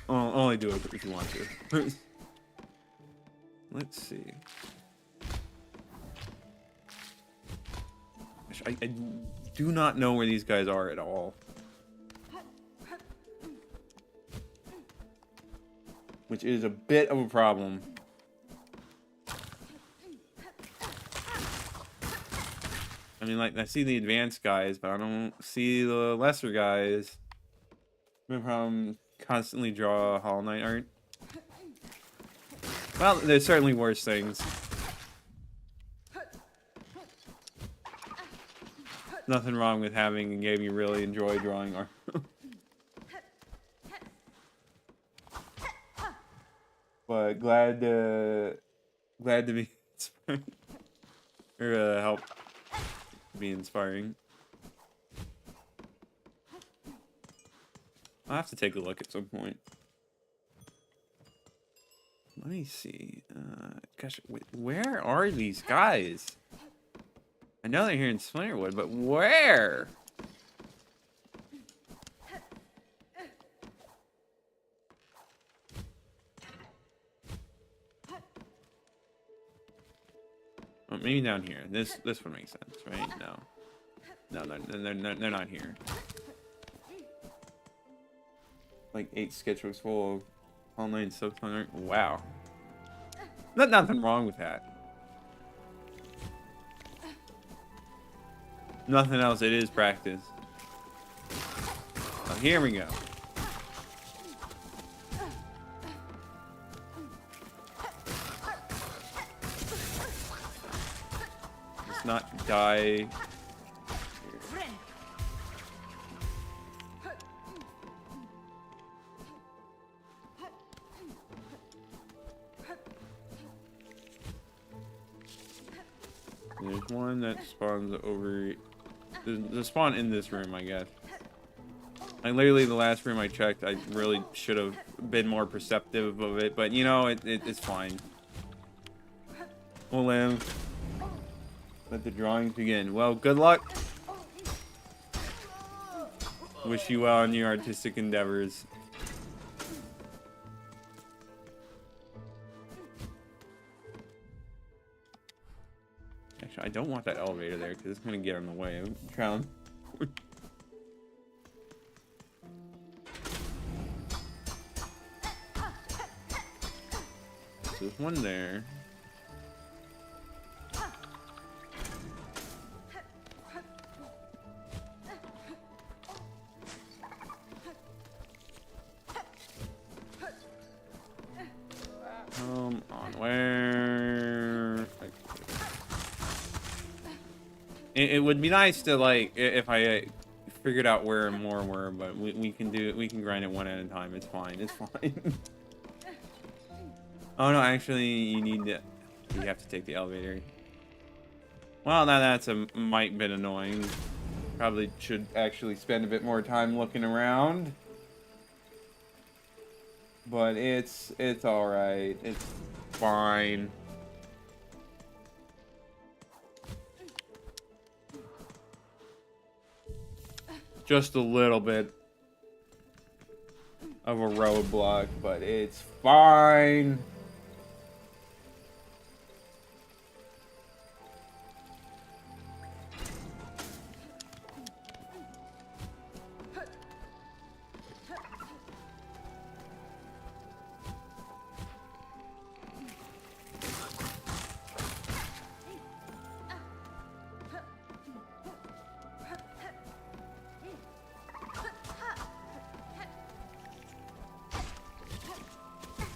Only do it if you want to. Let's see. I do not know where these guys are at all. Which is a bit of a problem. I mean, like, I see the advanced guys, but I don't see the lesser guys. My problem, constantly draw Hollow Knight art. Well, there's certainly worse things. Nothing wrong with having a game you really enjoy drawing art. But glad to be inspiring. Or help be inspiring. I'll have to take a look at some point. Let me see. Gosh, where are these guys? I know they're here in Splinterwood, but where? Well, maybe down here. This one makes sense, right? No. No, they're not here. Like 8 sketchbooks full of online Silksong. Wow. Nothing wrong with that. Nothing else. It is practice. Oh, here we go. Let's not die. There's one that spawns over. The spawn in this room, I guess. Like literally the last room I checked, I really should have been more perceptive of it, but you know, it's fine. We'll live. Let the drawings begin. Well, good luck. Wish you well in your artistic endeavors. Actually, I don't want that elevator there because it's going to get in the way. I'm trying. There's one there. Come on, where? It would be nice to, like, if I figured out where more were, but we can do it. We can grind it one at a time. It's fine. It's fine. Oh no, actually, you have to take the elevator. Well, now that's might been annoying. Probably should actually spend a bit more time looking around. But it's all right. It's fine. Just a little bit of a roadblock, but it's fine.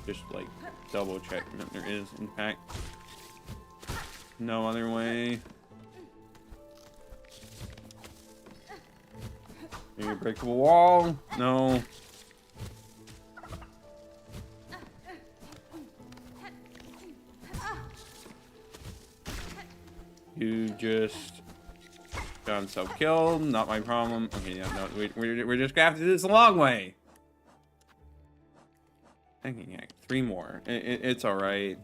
Just like double check that there is in fact no other way. Maybe a breakable wall? No. You just got himself killed. Not my problem. Okay, yeah, no, we're just gonna have to do this a long way. Yeah, 3 more. It's all right.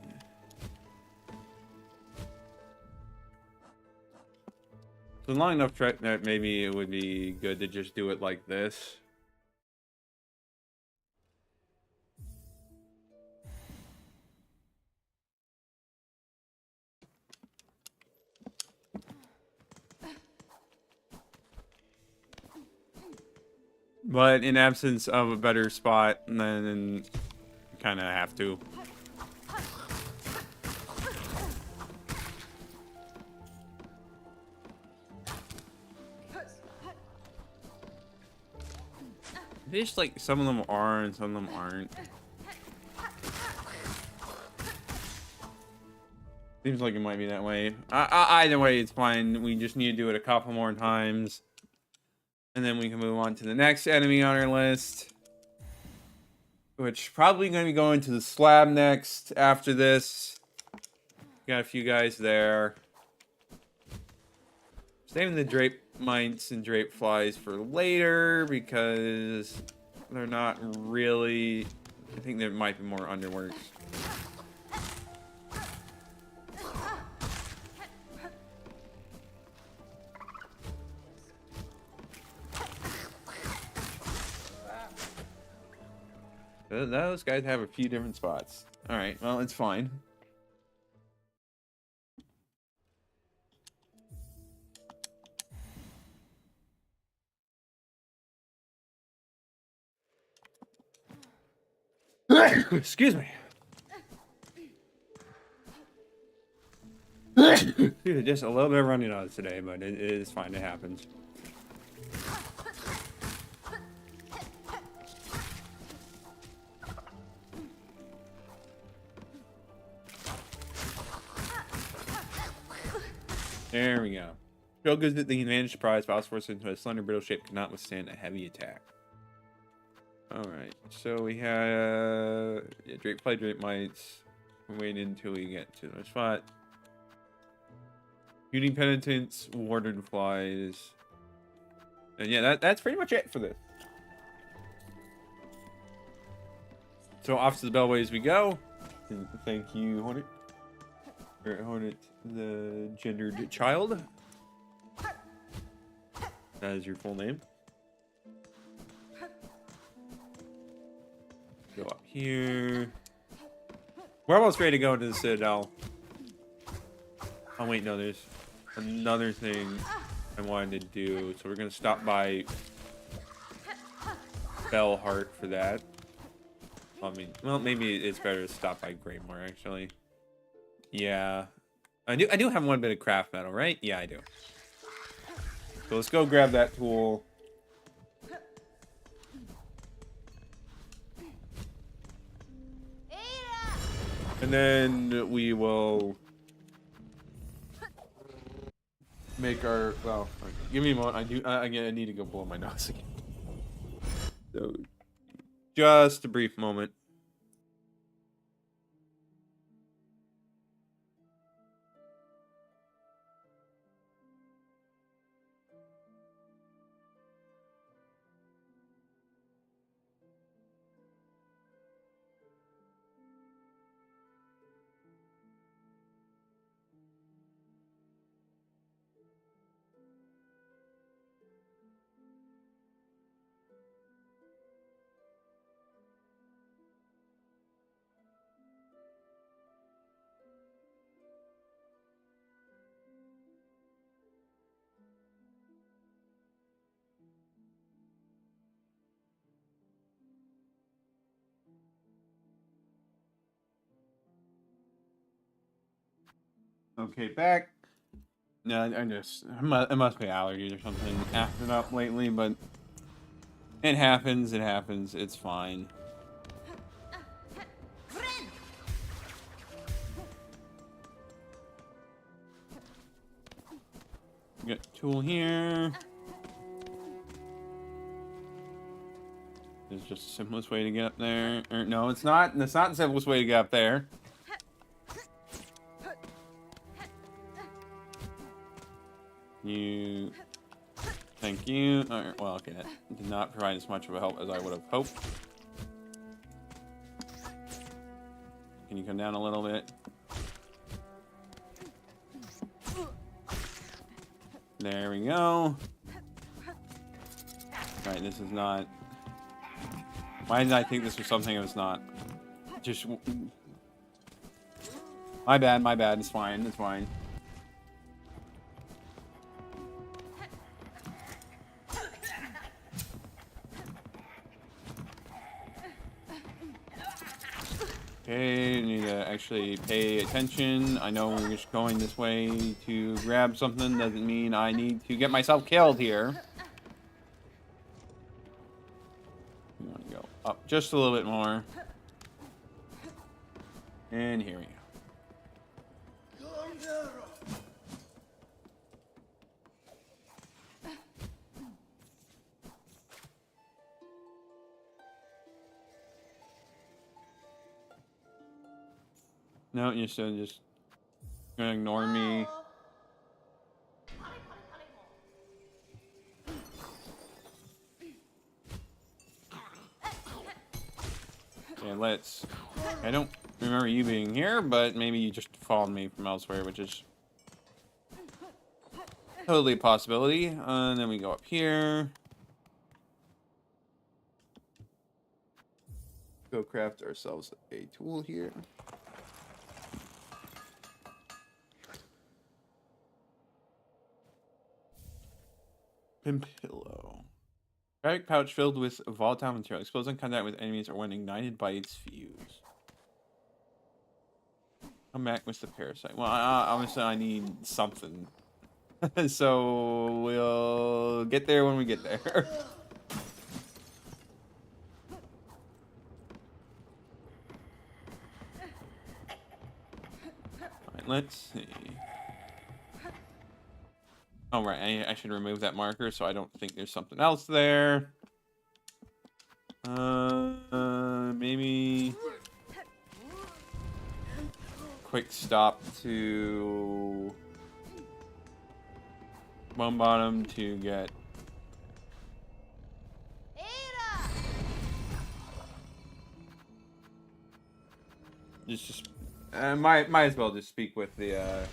It's a long enough trek that maybe it would be good to just do it like this. But in absence of a better spot, then kind of have to. Just like some of them are and some of them aren't. Seems like it might be that way. Either way, it's fine. We just need to do it a couple more times. And then we can move on to the next enemy on our list. Which probably going to be going to the slab next after this. Got a few guys there. Saving the drape mites and drape flies for later because they're not really. I think there might be more underworks. Those guys have a few different spots. All right, well, it's fine. Excuse me. Just a little bit of running nose today, but it is fine. It happens. There we go. Show gives it the advantage to prize, but forced into a slender, brittle shape cannot withstand a heavy attack. Alright, so we have Drape Fly, Drape Mites. We're waiting until we get to the spot. Shooting Penitents, Warden Flies. And yeah, that's pretty much it for this. So off to the Bellways we go. And thank you, Hornet. Or Hornet, the gendered child. That is your full name. Go up here. We're almost ready to go into the Citadel. Oh wait, no, there's another thing I wanted to do. So we're gonna stop by Bellheart for that. I mean, well, maybe it's better to stop by Greymore actually. Yeah, I do have one bit of craft metal, right? Yeah, I do. So let's go grab that tool. And then we will make our, well, okay. Give me a moment. I need to go blow my nose again. So, just a brief moment. Okay, back. No, it must be allergies or something acting up lately, but it happens, it's fine. Got a tool here. It's just the simplest way to get up there. Or, no, it's not. It's not the simplest way to get up there. You... Thank you. Right, well, okay, that did not provide as much of a help as I would have hoped. Can you come down a little bit? There we go. Right, this is not... Why did I think this was something it was not? Just... My bad. It's fine, it's fine. Okay, need to actually pay attention. I know we're just going this way to grab something. Doesn't mean I need to get myself killed here. We want to go up just a little bit more. And here we go. No, you're still just gonna ignore me. Yeah, let's... I don't remember you being here, but maybe you just followed me from elsewhere, which is totally a possibility. And then we go up here. Go craft ourselves a tool here. Pimpillow. Fabric pouch filled with volatile material. Explodes in contact with enemies or when ignited by its fuse. Come back with the parasite. Well, obviously I need something. So we'll get there when we get there. Alright, let's see. Oh, right. I should remove that marker so I don't think there's something else there. Maybe... Quick stop to... Bone bottom to get... Just might as well just speak with the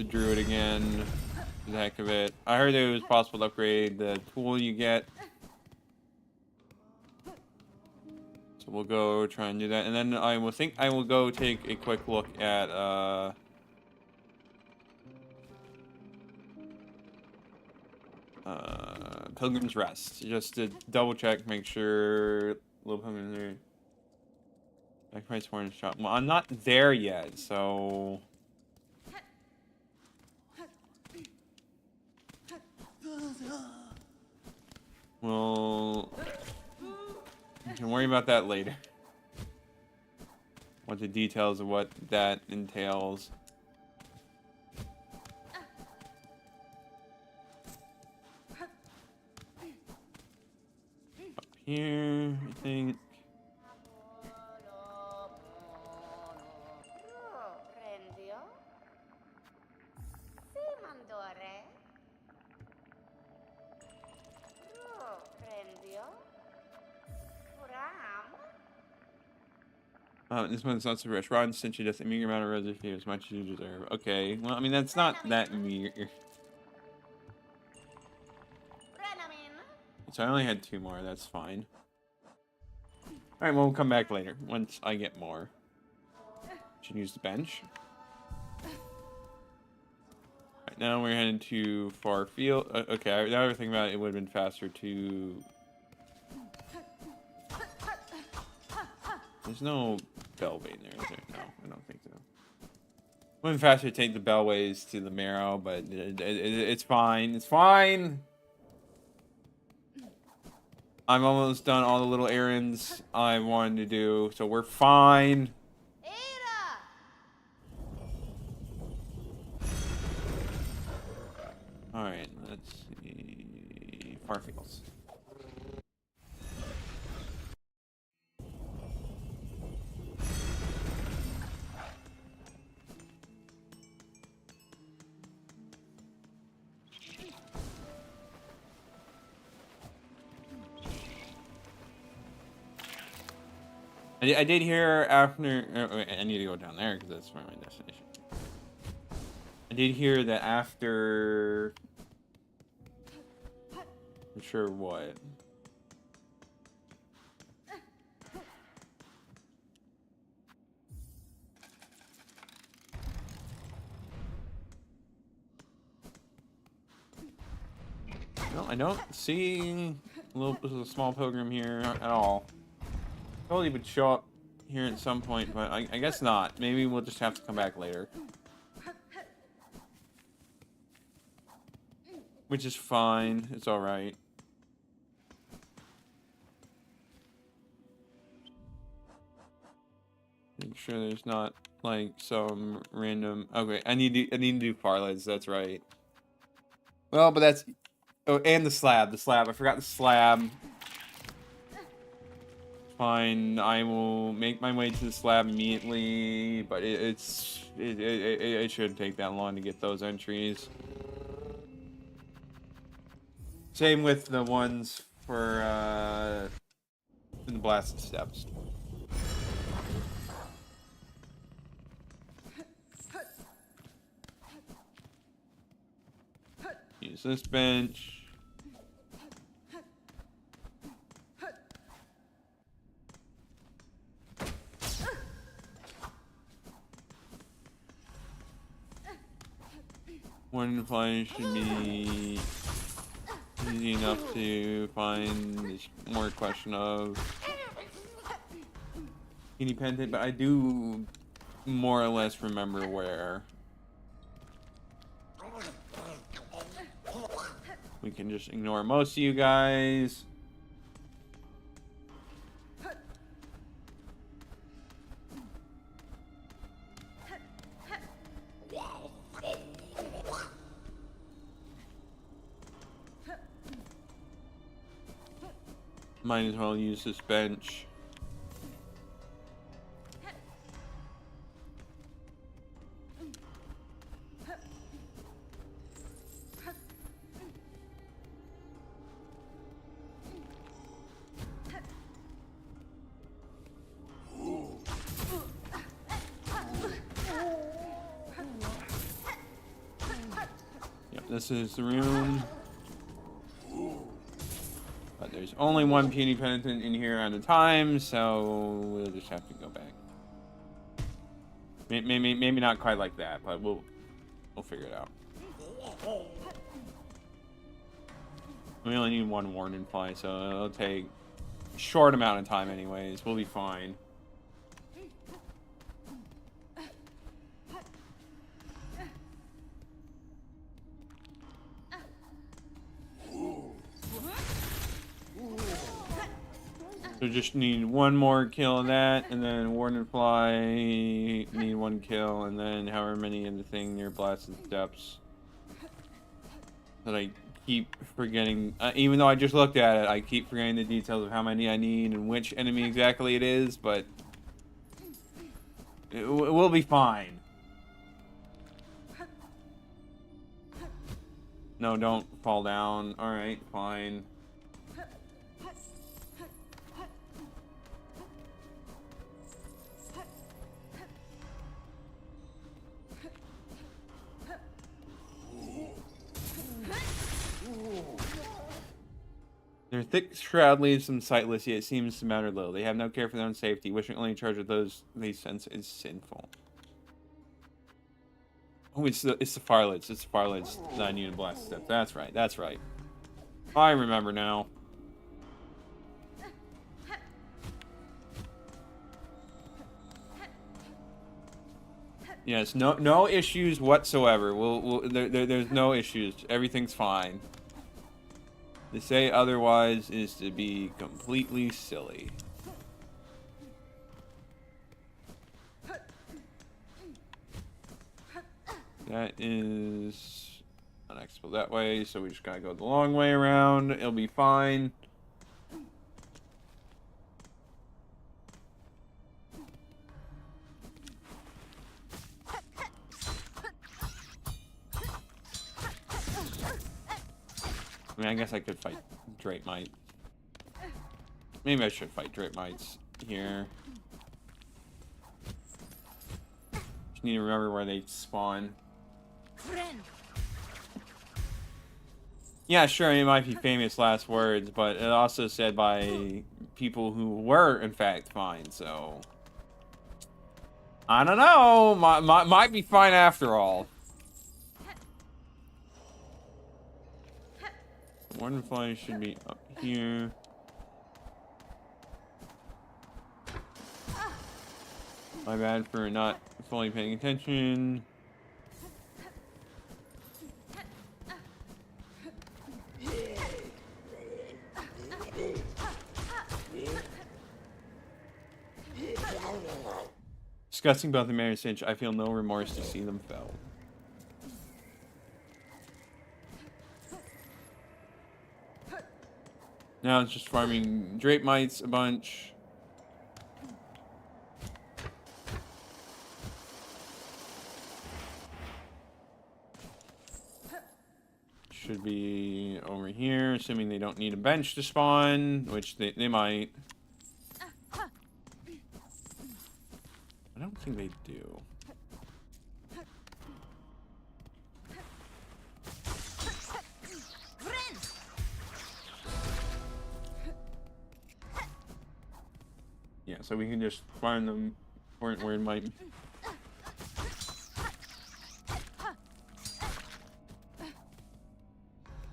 druid again for the heck of it. I heard it was possible to upgrade the tool you get. So we'll go try and do that. And then I will go take a quick look at Pilgrim's Rest. Just to double check, make sure little Pilgrim's there. Sacrifice orange shop. Well, I'm not there yet, so well, we can worry about that later. What the details of what that entails. Up here, I think. This one's not so rich. Ron sent you just a meager amount of roses for you, as much as you deserve. Okay, well, I mean, that's not that meager. So I only had 2 more, that's fine. Alright, well, we'll come back later, once I get more. Should use the bench. Alright, now we're heading to Far Field. Okay, now everything about it would have been faster to... There's no bellway in there, is there? No, I don't think so. It would have been faster to take the bellways to the marrow, but it's fine. It's fine! I'm almost done all the little errands I wanted to do, so we're fine. Alright, let's see... Farfields. I did hear after... I need to go down there because that's my destination. I did hear that after... I'm sure what. No, I don't see a small pilgrim here at all. Probably would show up here at some point, but I guess not. Maybe we'll just have to come back later. Which is fine. It's alright. Make sure there's not, like, some random... Okay, I need to do parlays, that's right. Well, but that's... Oh, and the slab. I forgot the slab. Fine, I will make my way to the slab immediately, but it shouldn't take that long to get those entries. Same with the ones for the blasted steps. Use this bench. One fly should be easy enough to find. It's more a question of independent, but I do more or less remember where. We can just ignore most of you guys. Might as well use this bench. Yep, this is the room. But there's only one puny penitent in here at a time, so we'll just have to go back. Maybe not quite like that, but we'll figure it out. We only need one warden fly, so it'll take a short amount of time anyways. We'll be fine. So just need one more kill of that, and then Warden Fly, need one kill, and then however many in the thing near Blasted Steps. That I keep forgetting, even though I just looked at it, I keep forgetting the details of how many I need and which enemy exactly it is, but we'll be fine. No, don't fall down. Alright, fine. Their thick shroud leaves them sightless, yet it seems to matter little. They have no care for their own safety, wishing only in charge of those they sense is sinful. Oh, it's the firelights. It's the firelights that I need to blast step. That's right. That's right. I remember now. Yes, no issues whatsoever. There's no issues. Everything's fine. To say otherwise is to be completely silly. That is unexpel that way, so we just gotta go the long way around. It'll be fine. I mean, I guess I could fight Drape Might. Maybe I should fight Drape Mites here. Just need to remember where they spawn. Yeah, sure, it might be famous last words, but it also said by people who were, in fact, fine, so... I don't know! Might be fine after all. Warden Fly should be up here. My bad for not fully paying attention. Discussing both the marriage cinch, I feel no remorse to see them fell. Now it's just farming Drape Mites a bunch. Should be over here, assuming they don't need a bench to spawn, which they might. I don't think they do. Yeah, so we can just find them where it might be.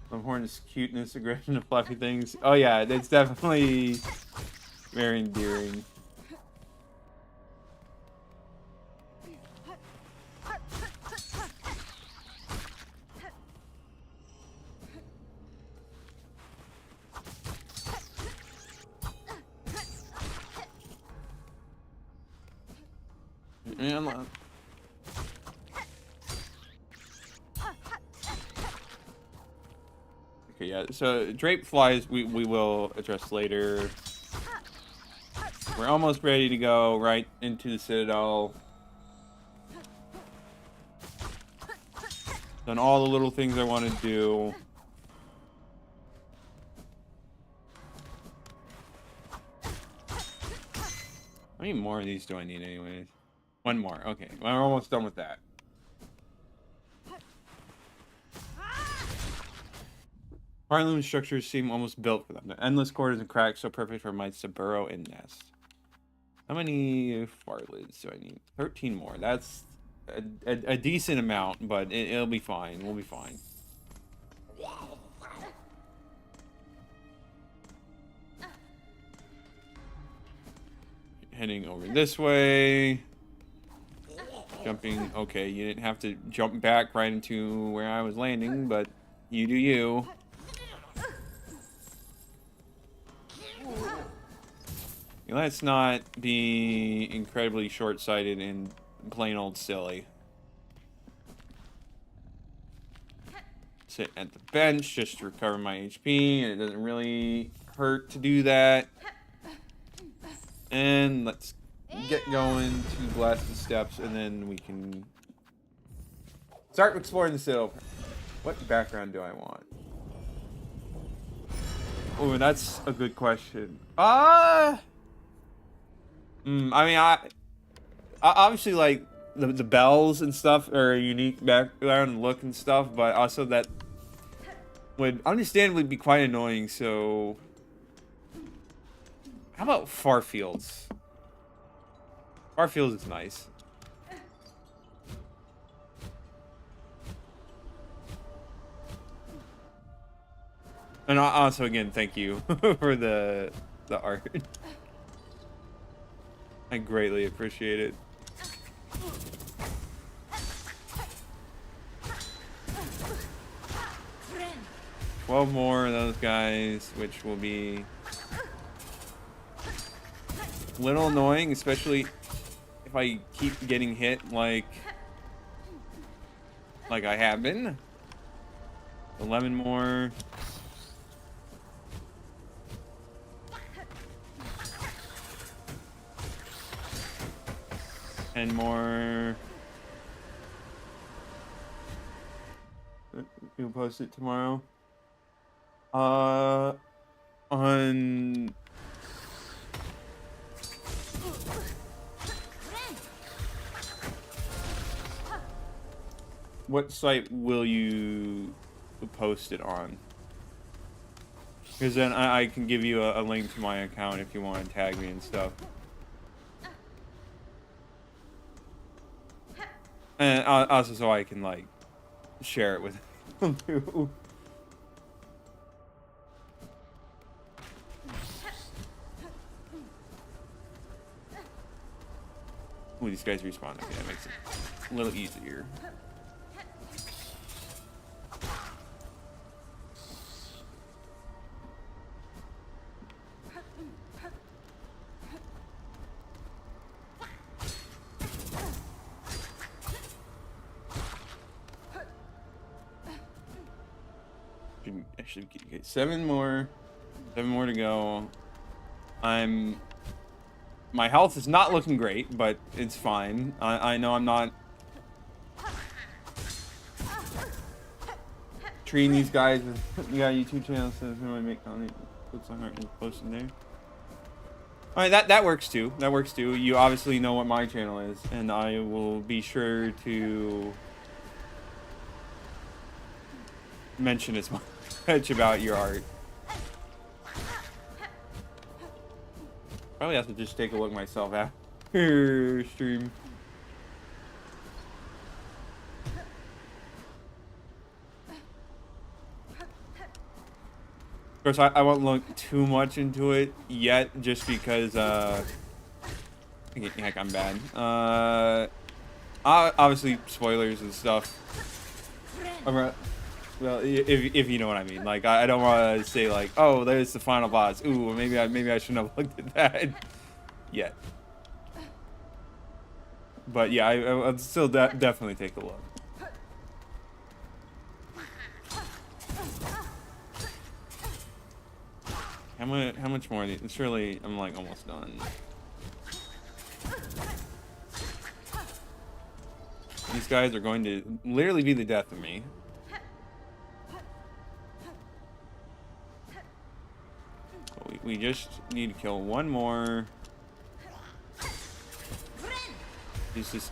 Horn's cuteness, aggression, and fluffy things. Oh yeah, it's definitely very endearing. And okay, yeah. So drape flies we will address later. We're almost ready to go right into the Citadel. Done all the little things I want to do. How many more of these do I need anyways? One more. Okay, we're almost done with that. Heartloom structures seem almost built for them. The endless corridors and cracks so perfect for mites to burrow and nest. How many fartlets do I need? 13 more. That's a decent amount, but it'll be fine. We'll be fine. Heading over this way. Jumping. Okay, you didn't have to jump back right into where I was landing, but you do you. Let's not be incredibly short-sighted and plain old silly. Sit at the bench just to recover my HP, and it doesn't really hurt to do that. And let's get going to blast the steps, and then we can start exploring the citadel. What background do I want? Oh, that's a good question. I mean, I obviously like the bells and stuff are a unique background and look and stuff, but also that would understandably be quite annoying. So, how about Farfields? Farfields is nice. And also, again, thank you for the art. I greatly appreciate it. Twelve more of those guys, which will be a little annoying, especially if I keep getting hit like I have been. 11 more. And more. You'll post it tomorrow. On what site will you post it on? Because then I can give you a link to my account if you want to tag me and stuff. And also so I can, like, share it with them too. Ooh, these guys respawn. Okay, that makes it a little easier. Actually, okay, 7 more to go. My health is not looking great, but it's fine. I know I'm not treating these guys with, you got a YouTube channel, so who I make content, Silksong art and post in there. Alright, that works too. That works too. You obviously know what my channel is, and I will be sure to mention as much about your art. Probably have to just take a look myself after stream. course, I won't look too much into it yet, just because, heck, I'm bad. Obviously, spoilers and stuff. Well, if you know what I mean. Like, I don't want to say, like, oh, there's the final boss. Ooh, maybe I shouldn't have looked at that yet. But yeah, I'll still definitely take a look. How much more? Surely I'm like almost done. These guys are going to literally be the death of me. We just need to kill one more. Use this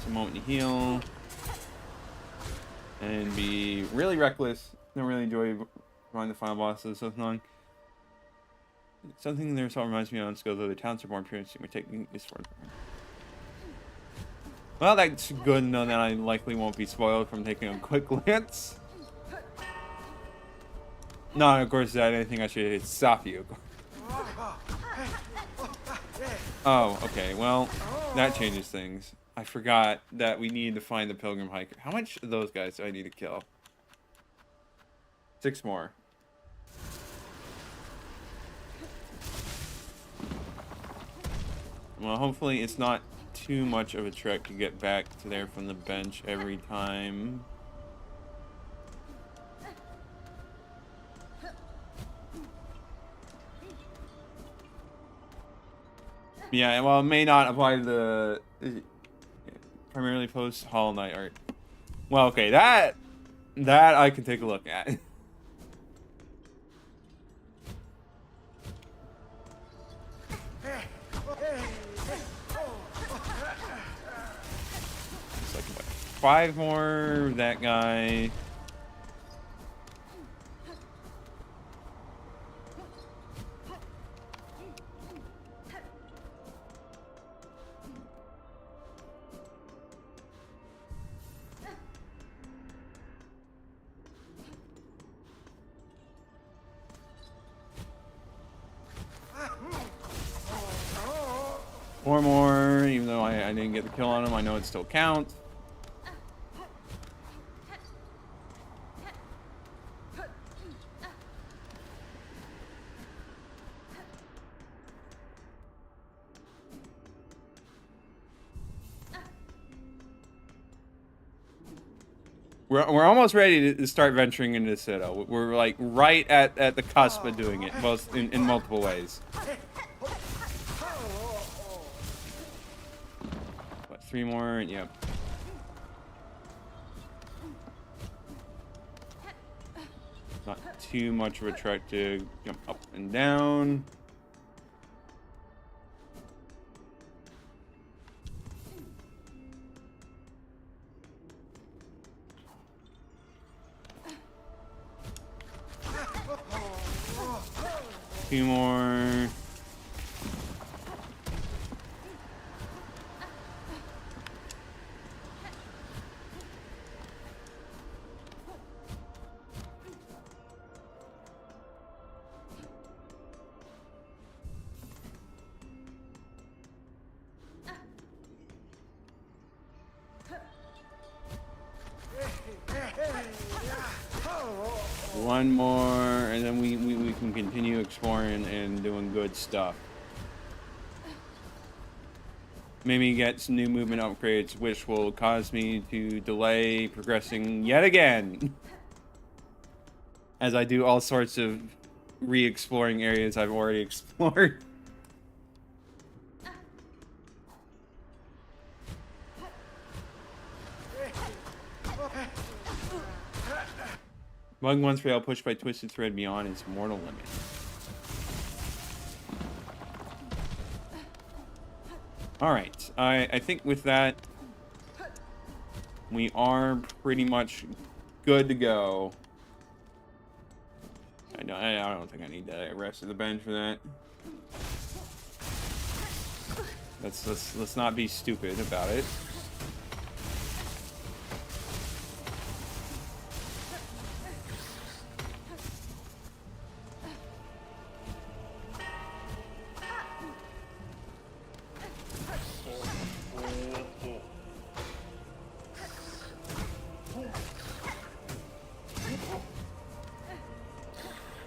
a moment to heal. And be really reckless. Don't really enjoy running the final boss of Silksong. Something there reminds me of skills of the towns are more pure. We're taking this for. Well, that's good to know that I likely won't be spoiled from taking a quick glance. No, of course, that anything I should stop you. Oh, okay. Well, that changes things. I forgot that we need to find the pilgrim hiker. How much of those guys do I need to kill? 6 more. Well, hopefully it's not too much of a trek to get back to there from the bench every time. Yeah, well, it may not apply to the primarily post Hollow Knight art. Well, okay, that I can take a look at. It's like what, 5 more. That guy. Four more, even though I didn't get the kill on him, I know it still counts. We're almost ready to start venturing into the Citadel. We're like right at the cusp of doing it, both in multiple ways. What, 3 more? Yep. Not too much of a trek to jump up and down. Two more. One more, and then we can continue exploring and doing good stuff. Maybe get some new movement upgrades, which will cause me to delay progressing yet again. As I do all sorts of re-exploring areas I've already explored. Bug once failed, pushed by Twisted Thread beyond its mortal limit. Alright, I think with that, we are pretty much good to go. I don't think I need the rest of the bench for that. Let's not be stupid about it.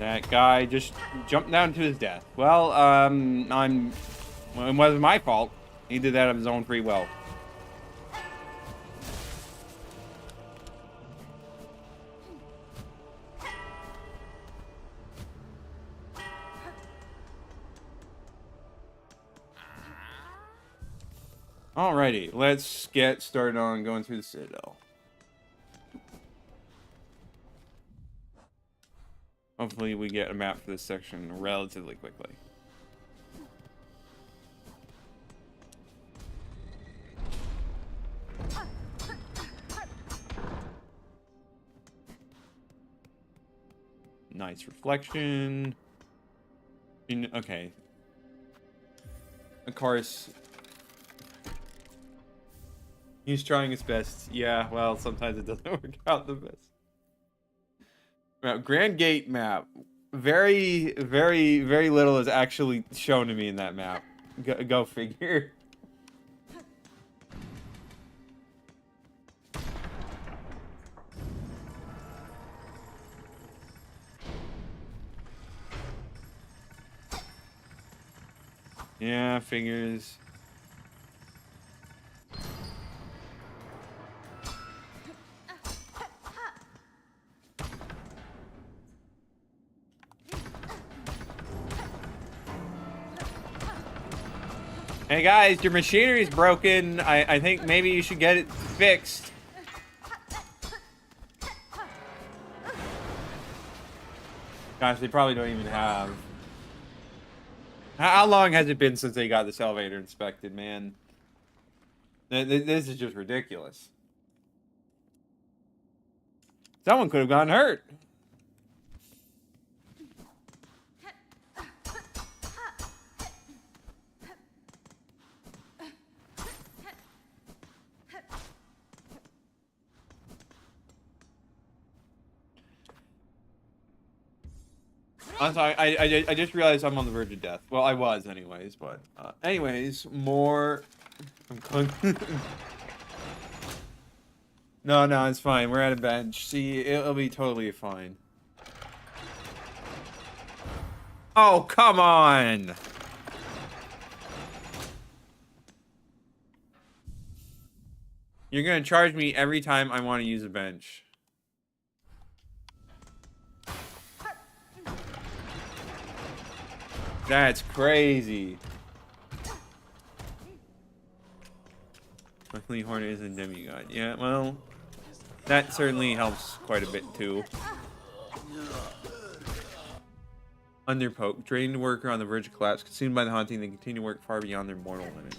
That guy just jumped down to his death. Well, it wasn't my fault. He did that of his own free will. Alrighty, let's get started on going through the Citadel. Hopefully we get a map for this section relatively quickly. Nice reflection. Okay. Of course. He's trying his best. Yeah, well, sometimes it doesn't work out the best. Well, Grand Gate map. Very, very, very little is actually shown to me in that map. Go figure. Yeah, figures. Hey guys, your machinery's broken. I think maybe you should get it fixed. Gosh, they probably don't even have. How long has it been since they got this elevator inspected, man? This is just ridiculous. Someone could have gotten hurt. I'm sorry, I just realized I'm on the verge of death. Well, I was anyways, but... anyways, more... No, it's fine. We're at a bench. See, it'll be totally fine. Oh, come on! You're gonna charge me every time I want to use a bench. That's crazy. Luckily, Hornet is a demigod. Yeah, well, that certainly helps quite a bit too. Underpoke. Drained worker on the verge of collapse. Consumed by the haunting, they continue to work far beyond their mortal limit.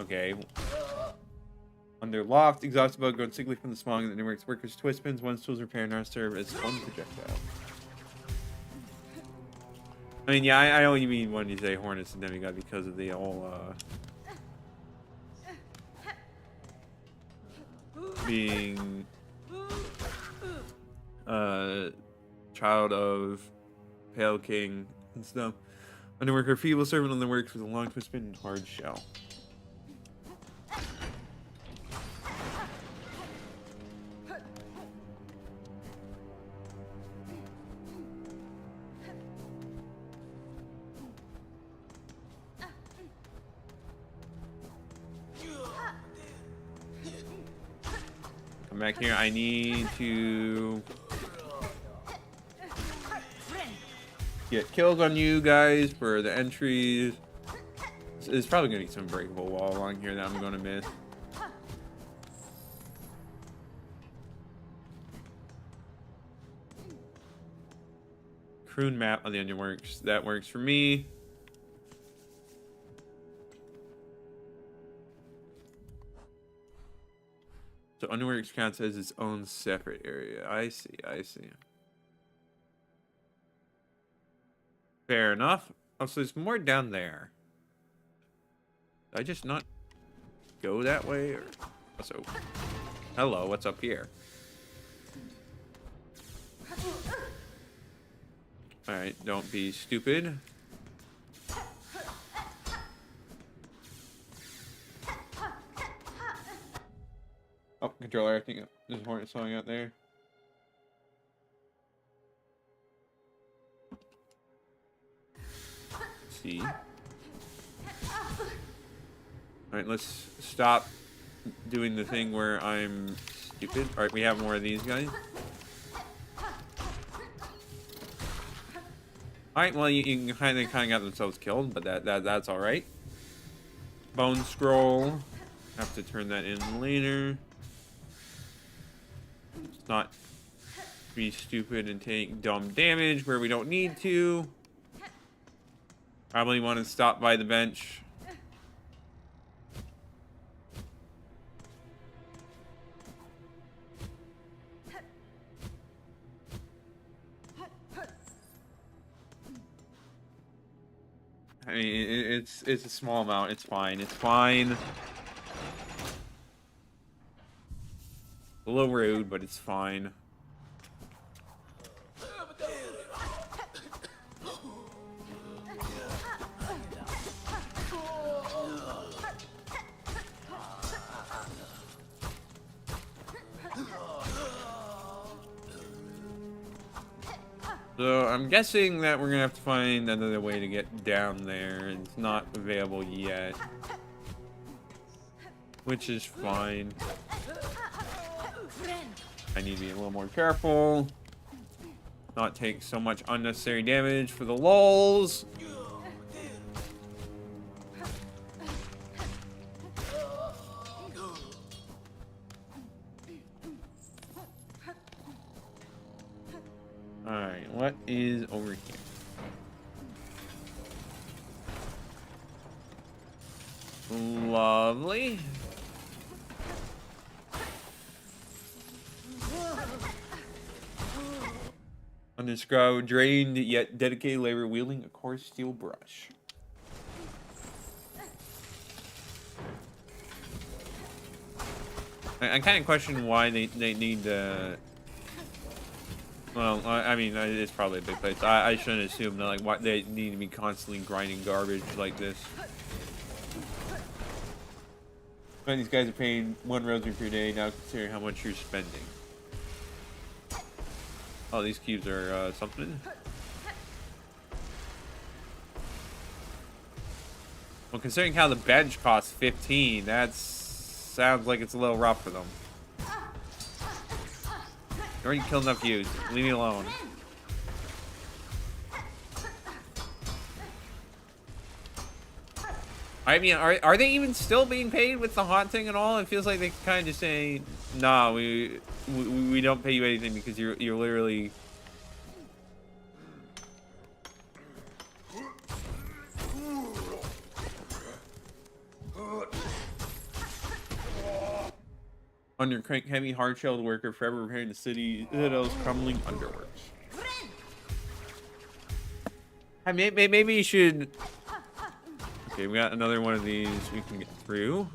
Okay. Under loft, exhausted bug going sickly from the smog and the network's workers twist spins. One's tools repair and serve as one projectile. I mean, yeah, I only mean when you say Hornets and demigod because of the whole being child of Pale King and stuff. Underworker, feeble servant on the works with a long twist spin and hard shell. Come back here. I need to get kills on you guys for the entries. There's probably going to be some breakable wall along here that I'm going to miss. Croon map on the onion works. That works for me. So Underworks counts as its own separate area. I see, I see. Fair enough. Oh, so there's more down there. Did I just not go that way? Or so, hello, what's up here? Alright, don't be stupid. Oh, controller, I think. There's hornet song out there. Let's see. Alright, let's stop doing the thing where I'm stupid. Alright, we have more of these guys. Alright, well, you kind of got themselves killed, but that's alright. Bone scroll. Have to turn that in later. Let's not be stupid and take dumb damage where we don't need to. Probably want to stop by the bench. I mean, it's a small amount. It's fine. It's fine. A little rude, but it's fine. So I'm guessing that we're gonna have to find another way to get down there. It's not available yet, which is fine. I need to be a little more careful, not take so much unnecessary damage for the lulz. Alright, what is over here? Lovely. Undescribed, drained yet dedicated labor wielding a coarse steel brush. I kind of question why they need the. Well, I mean, it's probably a big place. I shouldn't assume that, like, why they need to be constantly grinding garbage like this. But these guys are paying 1 rosary per day, now considering how much you're spending. Oh, these cubes are something. Well, considering how the bench costs 15, that sounds like it's a little rough for them. You already killed enough views. Leave me alone. I mean, are they even still being paid with the haunt thing and all? It feels like they kind of just say, "Nah, we don't pay you anything because you're literally." Under crank heavy hard-shelled worker forever repairing the citadel's crumbling underworks. I mean, maybe you should. Okay, we got another one of these we can get through.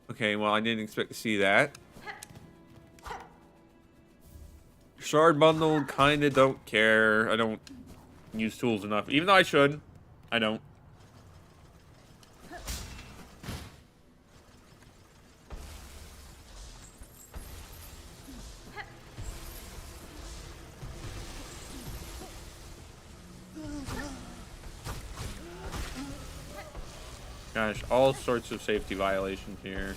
Okay, well, I didn't expect to see that. Shard bundle, kinda don't care. I don't use tools enough, even though I should. I don't. Gosh, all sorts of safety violations here.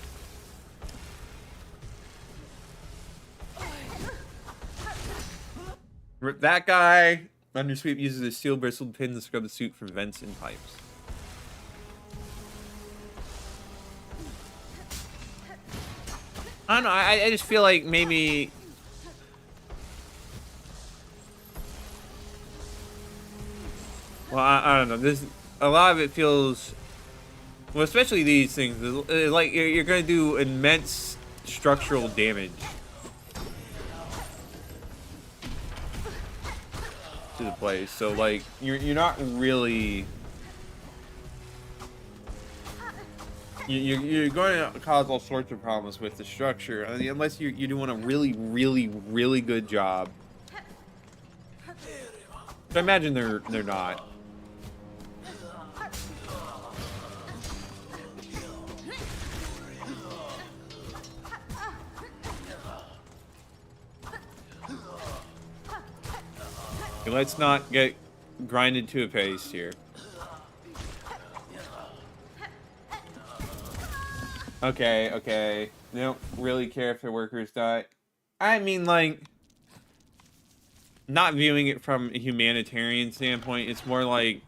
Rip that guy. Undersweep uses a steel bristled pin to scrub the suit from vents and pipes. I don't know, I just feel like maybe. Well, I don't know. A lot of it feels. Well, especially these things, like you're going to do immense structural damage to the place. So, like, you're not really. You're going to cause all sorts of problems with the structure, I mean, unless you're doing a really good job. So I imagine they're not. Okay, let's not get grinded to a paste here. Okay, okay. They don't really care if their workers die. I mean, like, not viewing it from a humanitarian standpoint, it's more like...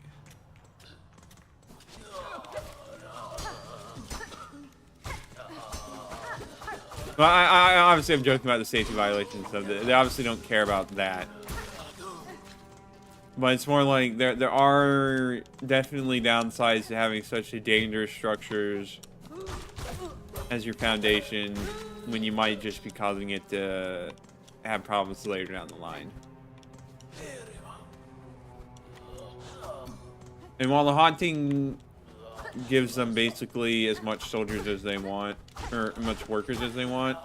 Well, I obviously I'm joking about the safety violations stuff. They obviously don't care about that. But it's more like there are definitely downsides to having such a dangerous structures as your foundation when you might just be causing it to have problems later down the line. And while the haunting gives them basically as much soldiers as they want, or much workers as they want,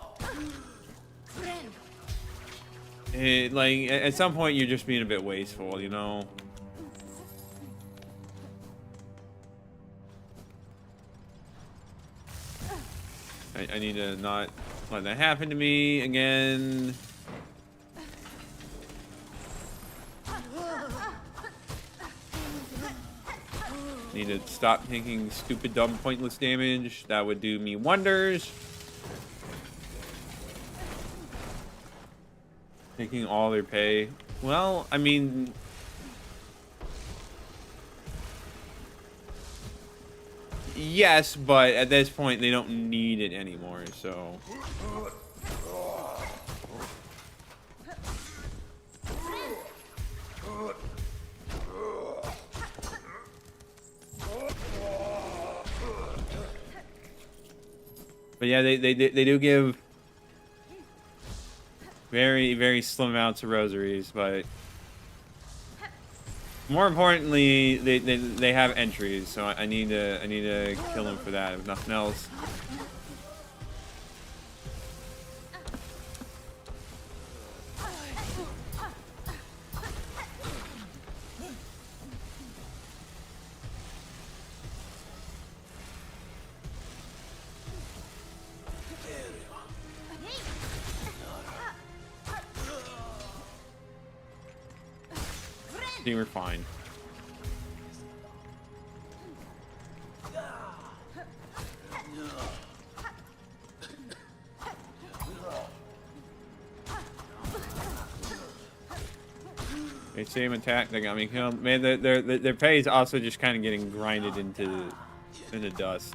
like at some point you're just being a bit wasteful, you know. I need to not let that happen to me again. Need to stop taking stupid, dumb, pointless damage. That would do me wonders. Taking all their pay. Well, I mean... Yes, but at this point, they don't need it anymore, so... But yeah, they do give very, very slim amounts of rosaries, but more importantly, they have entries, so I need to kill them for that, if nothing else. I think we're fine. Okay, same attack. They got me killed. Man, their pay is also just kind of getting grinded into dust.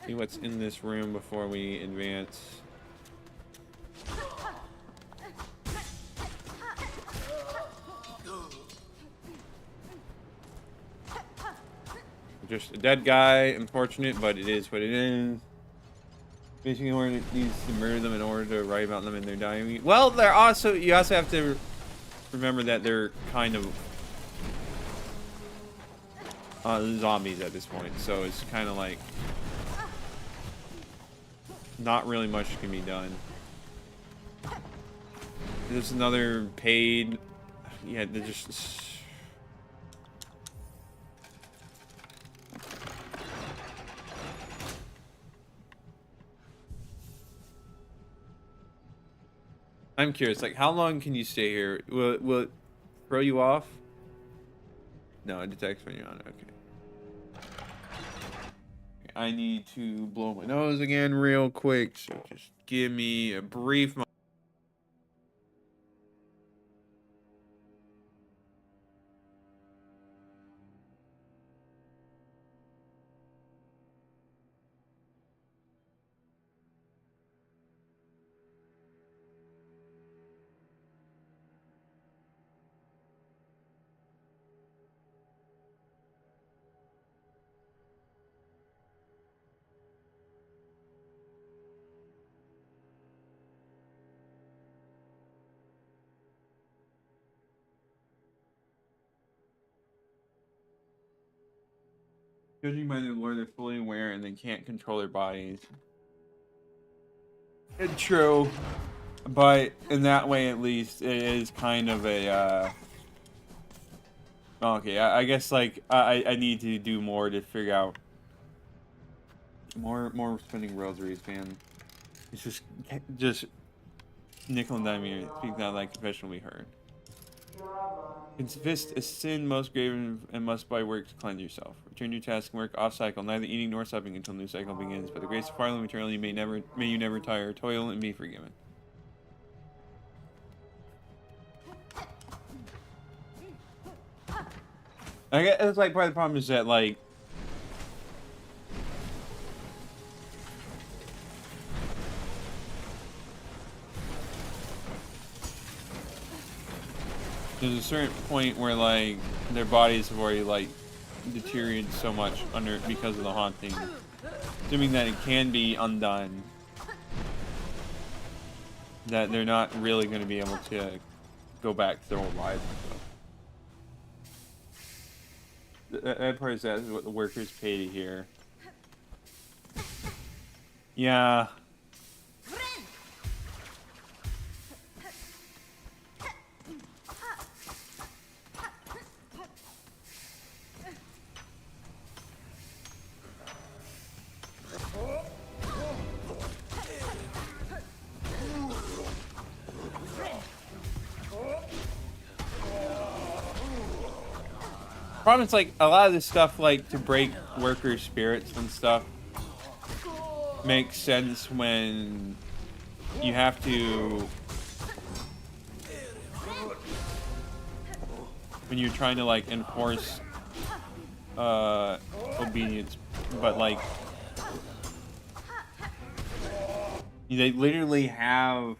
See what's in this room before we advance. Just a dead guy, unfortunate, but it is what it is. Basically, order needs to murder them in order to write about them in their diary. Well, you also have to remember that they're kind of zombies at this point, so it's kind of like not really much can be done. There's another paid. Yeah, they're just. I'm curious, like, how long can you stay here? Will it throw you off? No, it detects when you're on it. Okay. I need to blow my nose again real quick, so just give me a brief moment. Judging by their lore, they're fully aware and they can't control their bodies. It's true, but in that way, at least, it is kind of a Okay, I guess like I need to do more to figure out more spinning rosaries, man. It's just nickel and dime you. Speak not like confession we heard. Confess a sin most grave and must by works cleanse yourself. Return your task and work off cycle, neither eating nor supping until new cycle begins. By the grace of Father eternally, may you never tire, toil and be forgiven. I guess it's like part of the problem is that like there's a certain point where like their bodies have already like deteriorated so much because of the haunting. Assuming that it can be undone, that they're not really going to be able to go back to their old lives and stuff. That part is what the workers pay to hear. Yeah. Problem is, like, a lot of this stuff, like, to break workers' spirits and stuff makes sense when you have to... when you're trying to, like, enforce obedience, but, like... they literally have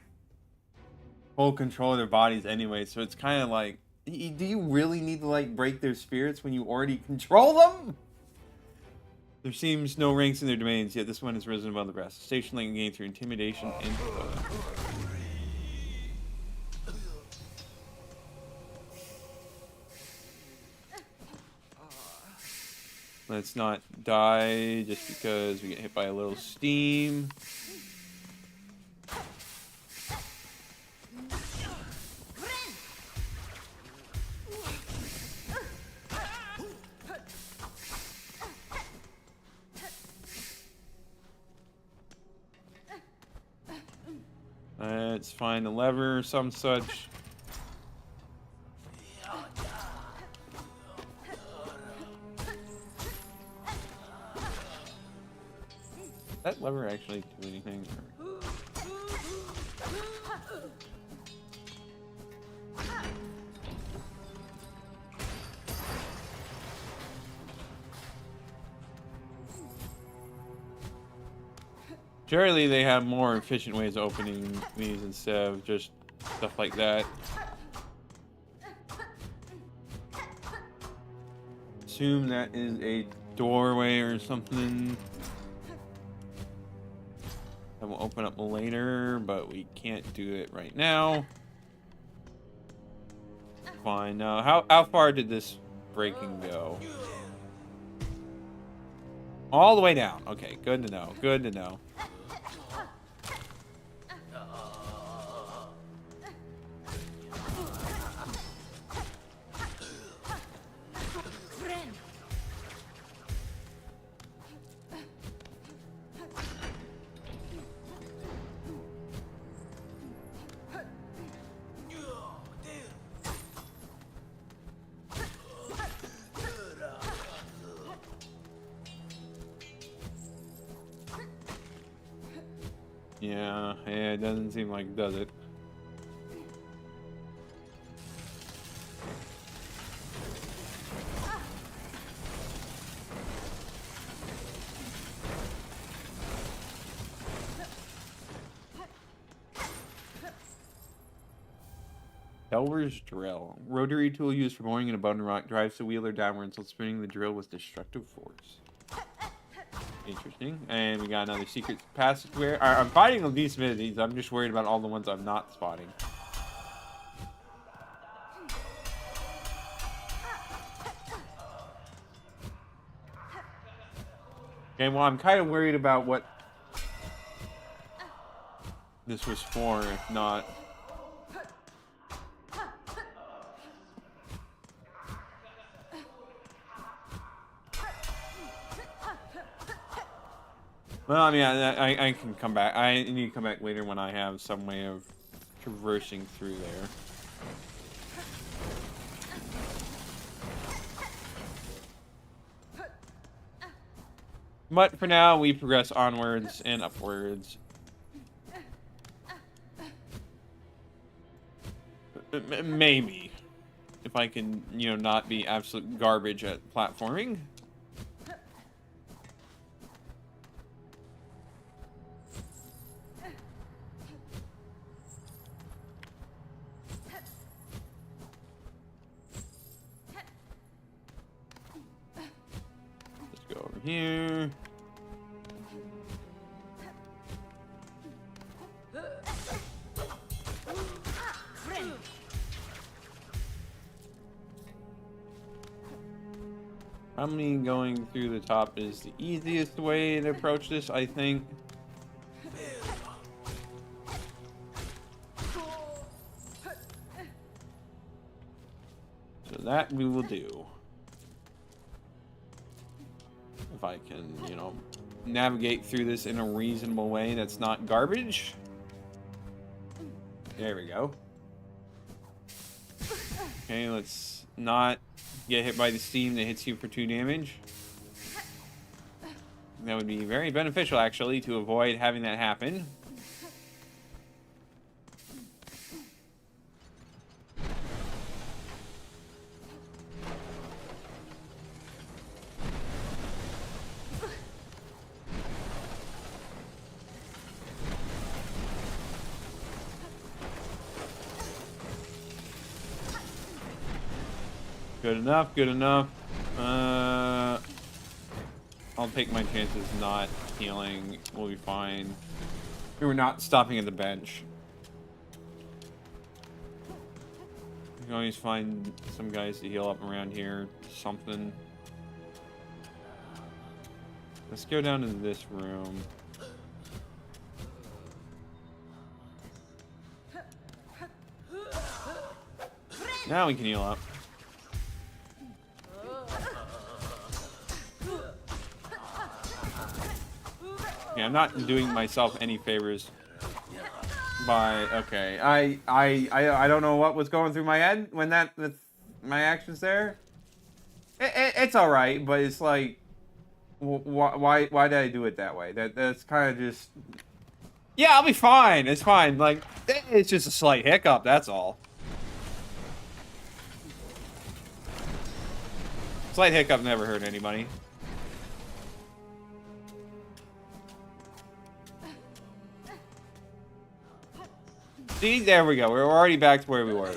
full control of their bodies anyway, so it's kind of like... do you really need to, like, break their spirits when you already control them? There seems no ranks in their domains, yet this one has risen above the rest. Station link gained through intimidation and let's not die just because we get hit by a little steam. Let's find a lever or some such. That lever actually do anything? Or... surely they have more efficient ways of opening these instead of just stuff like that. Assume that is a doorway or something. That will open up later, but we can't do it right now. Fine. How far did this breaking go? All the way down. Okay, good to know. Good to know. Yeah, it doesn't seem like it does it. Delver's drill. Rotary tool used for boring an abundant rock drives the wheeler downward until spinning the drill with destructive force. Interesting. And we got another secret passageway. I'm fighting these abilities. I'm just worried about all the ones I'm not spotting. Okay, well, I'm kind of worried about what this was for, if not. Well, I mean, I can come back. I need to come back later when I have some way of traversing through there. But for now, we progress onwards and upwards. Maybe. If I can, you know, not be absolute garbage at platforming. Let's go over here. Probably going through the top is the easiest way to approach this, I think. So that we will do. If I can, you know, navigate through this in a reasonable way that's not garbage. There we go. Okay, let's not get hit by the steam that hits you for 2 damage. That would be very beneficial, actually, to avoid having that happen. Good enough, good enough. I'll take my chances not healing. We'll be fine. We were not stopping at the bench. You can always find some guys to heal up around here. Something. Let's go down to this room. Now we can heal up. Yeah, I'm not doing myself any favors by, okay, I don't know what was going through my head when my actions there. It's all right, but it's like, why did I do it that way? That's kind of just, yeah, I'll be fine. It's fine. Like, it's just a slight hiccup. That's all. Slight hiccup never hurt anybody. See, there we go. We're already back to where we were.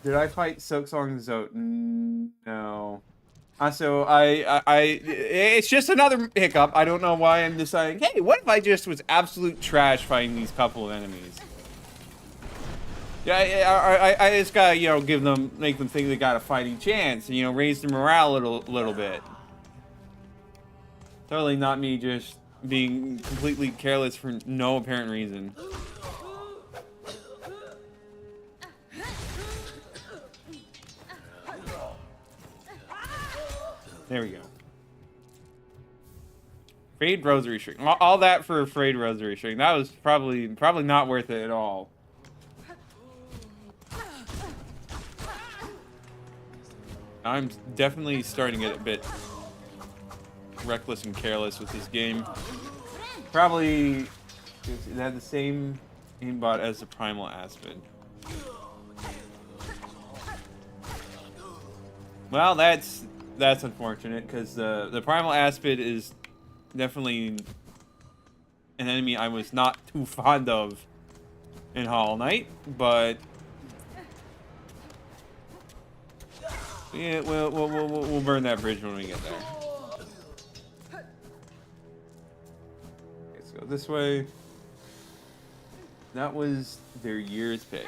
Did I fight Silksong Zote? No. So it's just another hiccup. I don't know why I'm deciding, hey, what if I just was absolute trash fighting these couple of enemies? Yeah, I just gotta, you know, make them think they got a fighting chance, and, you know, raise the morale a little bit. Totally not me just being completely careless for no apparent reason. There we go. Frayed Rosary String. All that for a Frayed Rosary String. That was probably not worth it at all. I'm definitely starting to get a bit reckless and careless with this game. Probably it had the same aimbot as the Primal Aspid. Well, that's unfortunate, because the Primal Aspid is definitely an enemy I was not too fond of in Hollow Knight, but yeah, we'll burn that bridge when we get there. Let's go this way. That was their year's pay.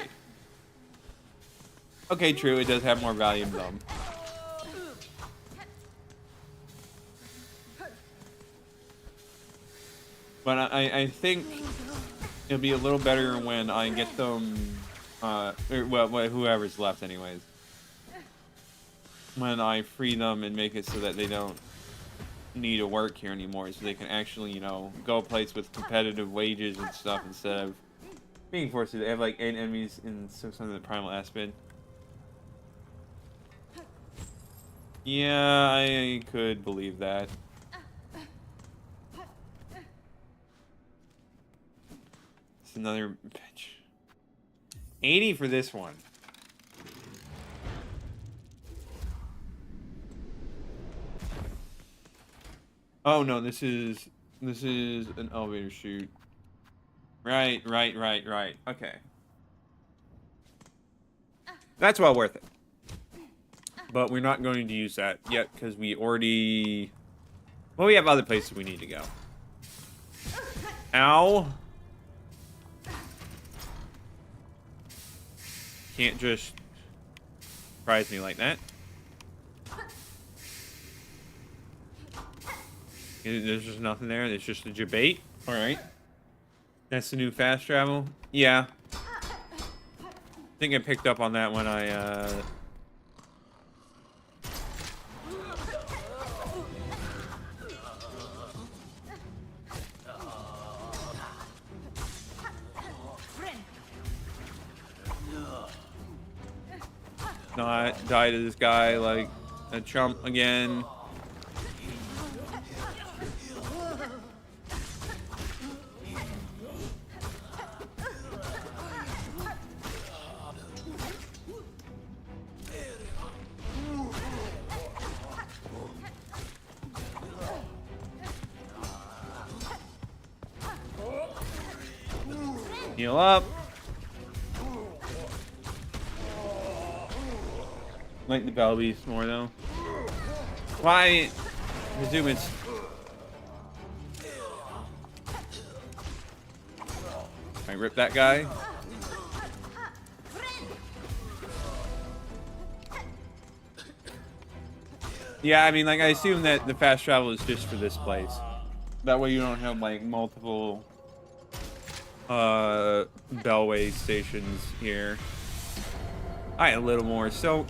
Okay, true, it does have more value than them. But I think it'll be a little better when I get them, or well, whoever's left anyways. When I free them and make it so that they don't need to work here anymore, so they can actually, you know, go place with competitive wages and stuff instead of being forced to. They have like 8 enemies in Silksong of the Primal Aspen. Yeah, I could believe that. It's another bitch. 80 for this one. Oh no, this is an elevator chute. Right. Okay. That's well worth it. But we're not going to use that yet because we already... Well, we have other places we need to go. Ow. Can't just surprise me like that. There's just nothing there. There's just a debate. All right. That's the new fast travel. Yeah. I think I picked up on that when I, not die to this guy like a chump again. Heal up. Like the Bell Beast more though. Why? Presume it's. I rip that guy. Yeah, I mean, like, I assume that the fast travel is just for this place. That way you don't have, like, multiple Bellway stations here. Alright, a little more. So,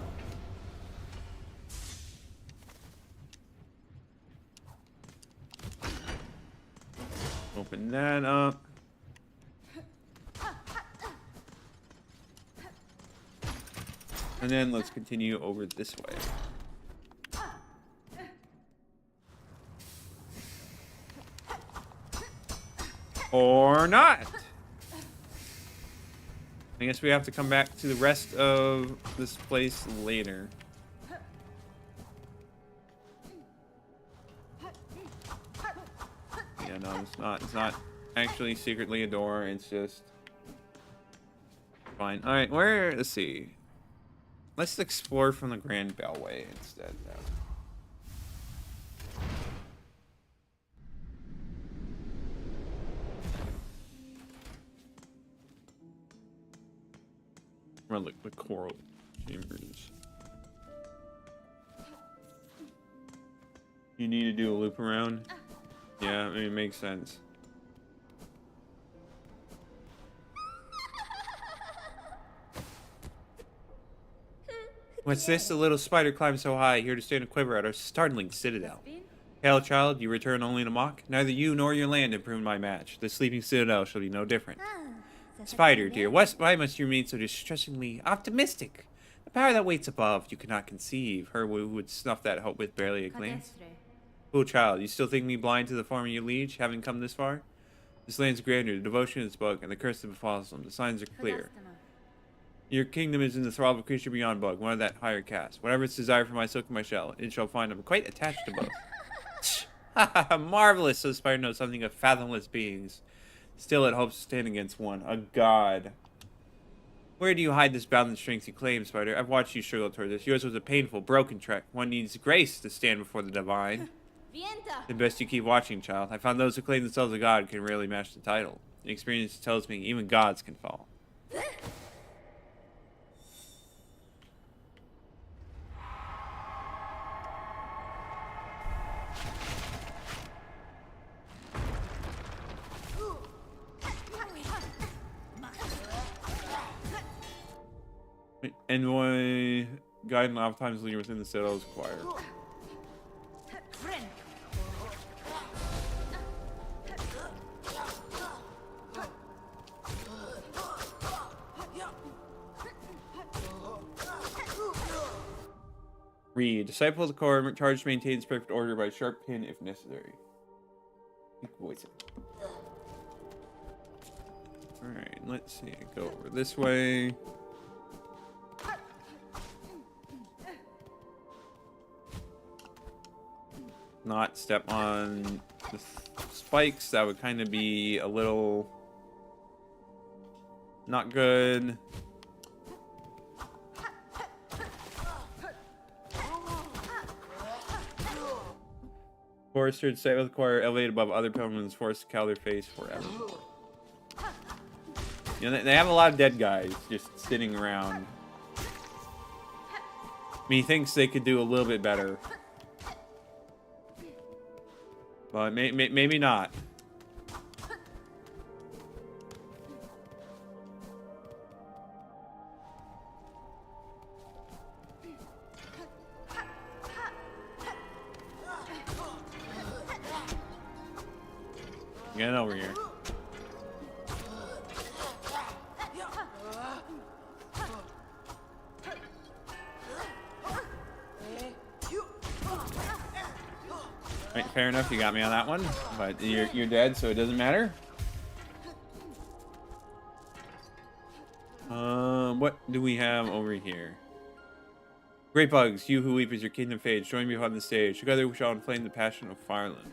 open that up. And then let's continue over this way. Or not. I guess we have to come back to the rest of this place later. Yeah, no, it's not actually secretly a door, it's just fine. Alright, let's see. Let's explore from the Grand Bellway instead, though. Relic the coral chambers. You need to do a loop around? Yeah, I mean, it makes sense. What's this? The little spider climbs so high, here to stand a quiver at our startling citadel. Hail, child, you return only to mock? Neither you nor your land have proven my match. The sleeping citadel shall be no different. Spider, dear, why must you remain so distressingly optimistic? The power that waits above, you cannot conceive. Her who would snuff that hope with barely a glance. Fool child, you still think me blind to the form of your liege, having come this far? This land's grandeur, the devotion of its book, and the curse that befalls them. The signs are clear. Your kingdom is in the thrall of a creature beyond bug, one of that higher caste. Whatever its desire for my silk and my shell, it shall find I'm quite attached to both. Ha! Marvelous, so the spider knows something of fathomless beings. Still it hopes to stand against one, a god. Where do you hide this boundless strength you claim, Spider? I've watched you struggle toward this. Yours was a painful, broken trek. One needs grace to stand before the divine. The best you keep watching, child. I found those who claim themselves a god can rarely match the title. Experience tells me even gods can fall. Envoy, guide and oftentimes leader within the Citadel's choir. Read. Disciple of the core, charged to maintain perfect order by sharp pin if necessary. Voice it. Alright, let's see. Go over this way. Not step on the spikes. That would kind of be a little not good. Forester, disciple of the choir, elevated above other pilgrims, forced to cow their face forevermore. You know, they have a lot of dead guys just sitting around. I mean, he thinks they could do a little bit better. But maybe not. Get over here. Right, fair enough, you got me on that one, but you're dead, so it doesn't matter. What do we have over here? Great bugs, you who weep as your kingdom fades, join me upon the stage. Together we shall inflame the passion of Fireland.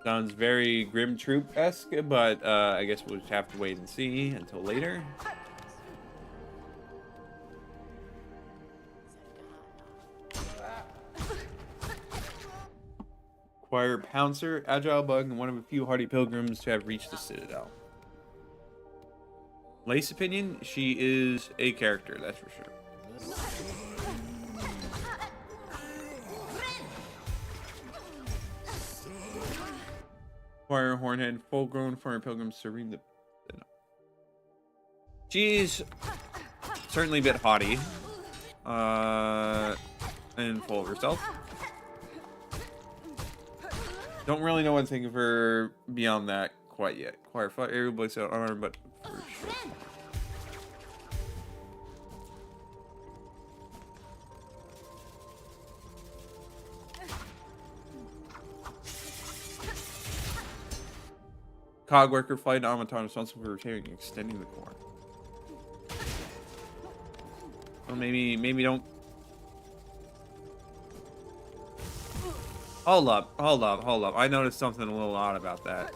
Sounds very Grim Troop-esque, but I guess we'll just have to wait and see until later. Choir Pouncer, agile bug, and one of a few hardy pilgrims to have reached the Citadel. Lace opinion, she is a character, that's for sure. Choir Hornhead, full-grown former pilgrims serving the... She's certainly a bit haughty. And full of herself. Don't really know what to think of her beyond that quite yet. Choir fire, aerial blades out armor, but for sure. Cog worker, flight automaton responsible for retaining and extending the core. Well, maybe don't. Hold up. I noticed something a little odd about that.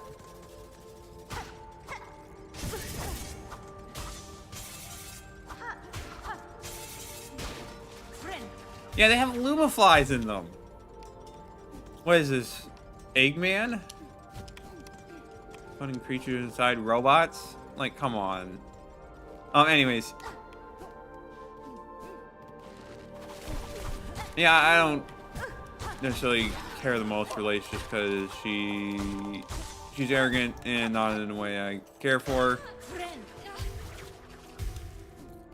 Yeah, they have Lumaflies in them. What is this? Eggman? Putting creatures inside robots? Like, come on. Anyways. Yeah, I don't necessarily care the most for Lace just because she's arrogant and not in a way I care for.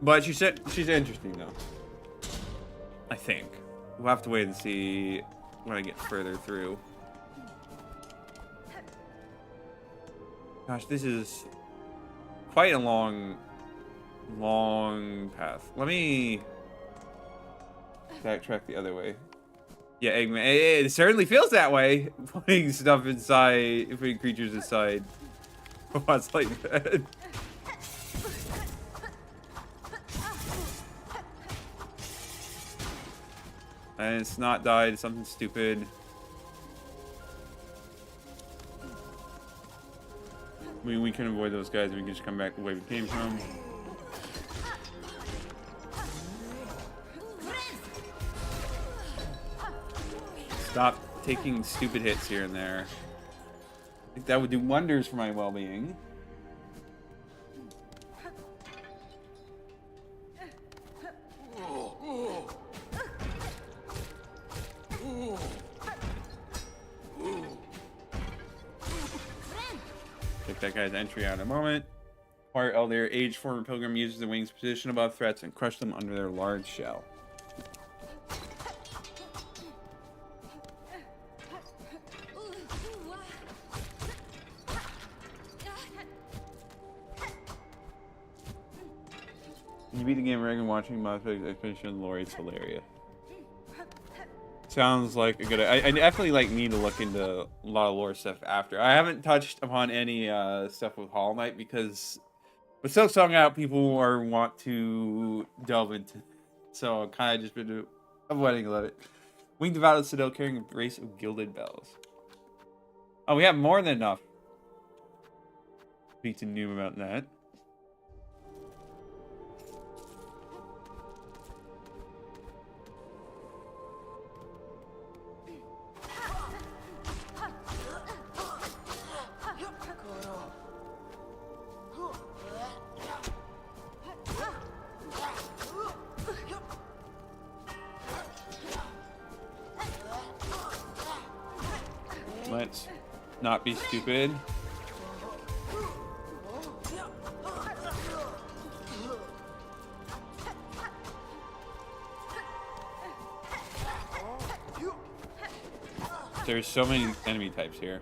But she's interesting though. I think. We'll have to wait and see when I get further through. Gosh, this is quite a long path. Let me backtrack the other way. Yeah, Eggman. It certainly feels that way. Putting stuff inside, putting creatures inside robots like that. And it's not died. It's something stupid. We can avoid those guys. We can just come back the way we came from. Stop taking stupid hits here and there. I think that would do wonders for my well-being. check that guy's entry out in a moment. Our elder aged former pilgrim uses the wings position above threats and crush them under their large shell. When you beat the game Reagan watching Mossberg's expedition of the lore, it's hilarious. Sounds like a good... I definitely like need to look into a lot of lore stuff after. I haven't touched upon any stuff with Hollow Knight because with Silksong out, people want to delve into. So I kind of just been avoiding a little bit. Winged Devout Citadel carrying a brace of gilded bells. Oh, we have more than enough. Speak to Noom about that. Let's not be stupid. There's so many enemy types here.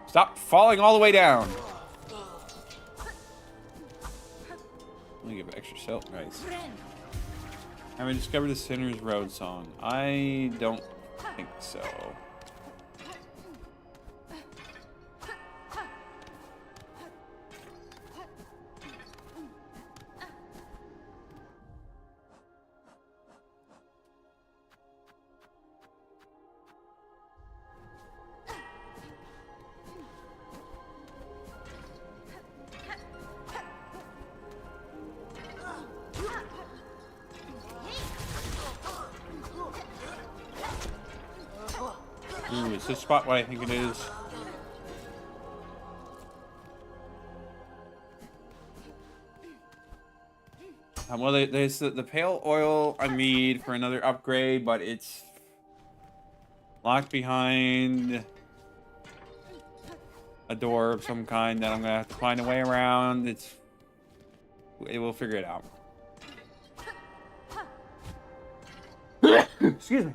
Stop falling all the way down. Let me give extra silk. Nice. Haven't discovered the Sinner's Road song. I don't think so. Ooh, is this spot what I think it is? Well, there's the pale oil I need for another upgrade, but it's locked behind a door of some kind that I'm gonna have to find a way around. We'll figure it out. Excuse me.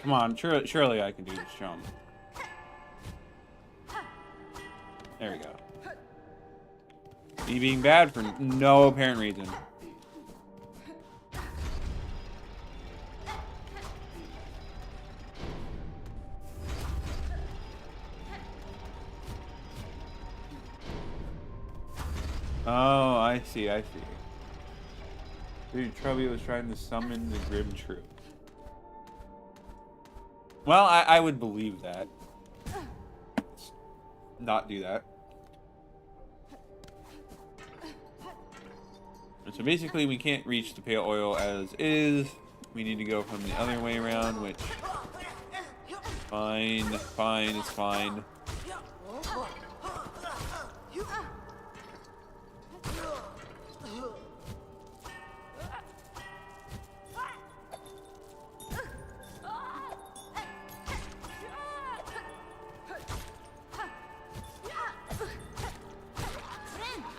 Come on, surely I can do this jump. There we go. Me being bad for no apparent reason. Oh, I see. Dude, Trubby was trying to summon the Grim Troop. Well, I would believe that. Let's not do that. And so basically, we can't reach the pale oil as is. We need to go from the other way around, which... Fine, it's fine.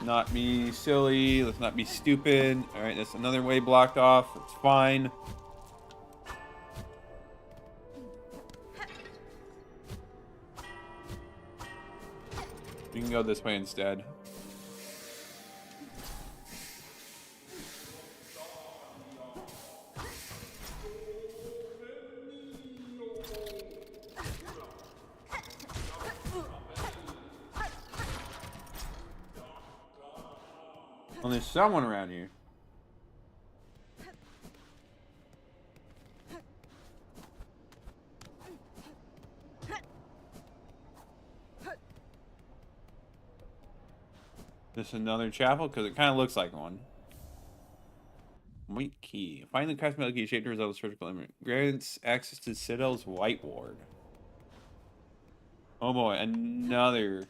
Not be silly. Let's not be stupid. Alright, that's another way blocked off. It's fine. We can go this way instead. Well, there's someone around here. This another chapel? Because it kind of looks like one. White key. Find the custom metal key shaped to resolve the surgical element. Grants access to Citadel's White Ward. Oh boy, another...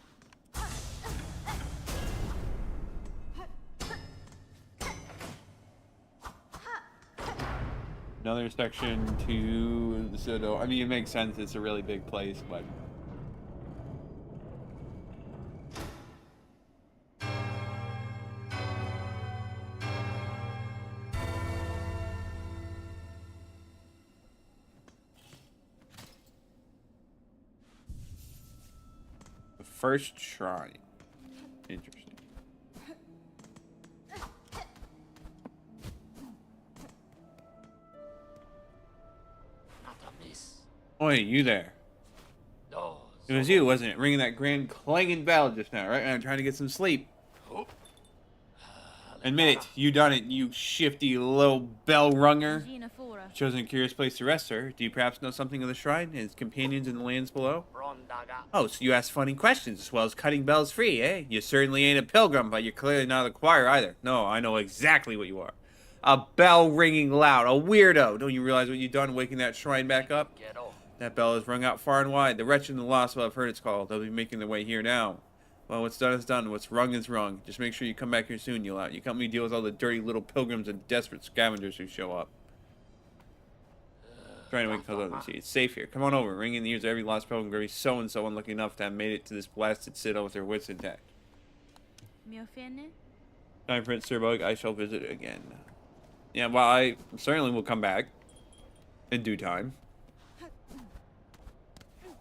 Another section to the Citadel. I mean, it makes sense. It's a really big place, but... The first shrine. Interesting. Oi, you there. It was you, wasn't it? Ringing that grand clanging bell just now, right? I'm trying to get some sleep. Admit it, you done it, you shifty little bell runger. Chosen a curious place to rest, sir. Do you perhaps know something of the shrine and its companions in the lands below? Oh, so you ask funny questions as well as cutting bells free, eh? You certainly ain't a pilgrim, but you're clearly not a choir either. No, I know exactly what you are. A bell ringing loud, a weirdo. Don't you realize what you've done waking that shrine back up? That bell is rung out far and wide. The wretched and the lost will have heard its call. They'll be making their way here now. Well, what's done is done. What's rung is rung. Just make sure you come back here soon, you lot. Your company deals with all the dirty little pilgrims and desperate scavengers who show up. Trying to wake up and see. It's safe here. Come on over. Ring in the ears of every lost pilgrim, every so-and-so unlucky enough to have made it to this blasted citadel with their wits intact. Time, Prince Sir Bug. I shall visit again. Yeah, well, I certainly will come back in due time.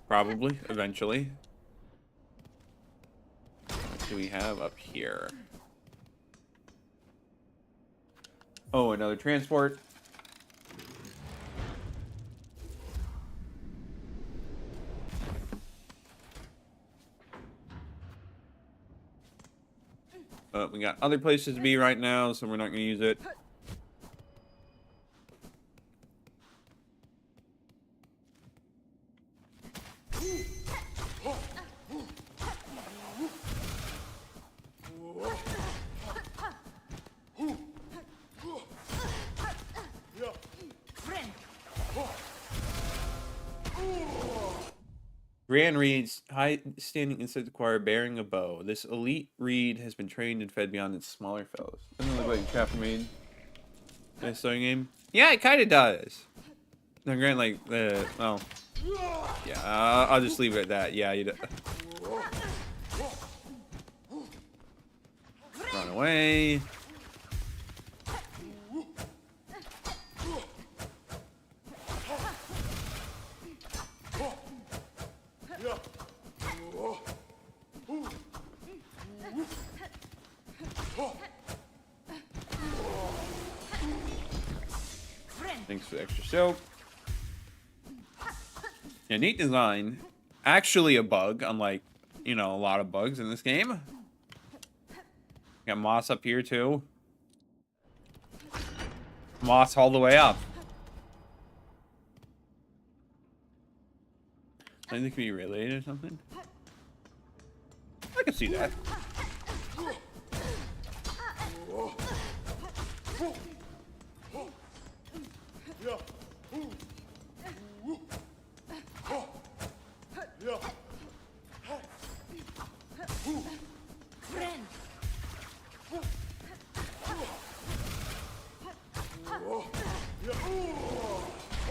Probably, eventually. What do we have up here? Oh, another transport. We got other places to be right now, so we're not going to use it. Grand Reed's high standing inside the choir bearing a bow. This elite reed has been trained and fed beyond its smaller fellows. Doesn't look like a chapter made in a sewing game. Yeah, it kind of does. No, Grant, like, well, yeah, I'll just leave it at that. Yeah, you do. Run away. Thanks for the extra soap. Yeah, neat design. Actually a bug, unlike, you know, a lot of bugs in this game. Got moss up here, too. Moss all the way up. I think they can be related or something. I can see that.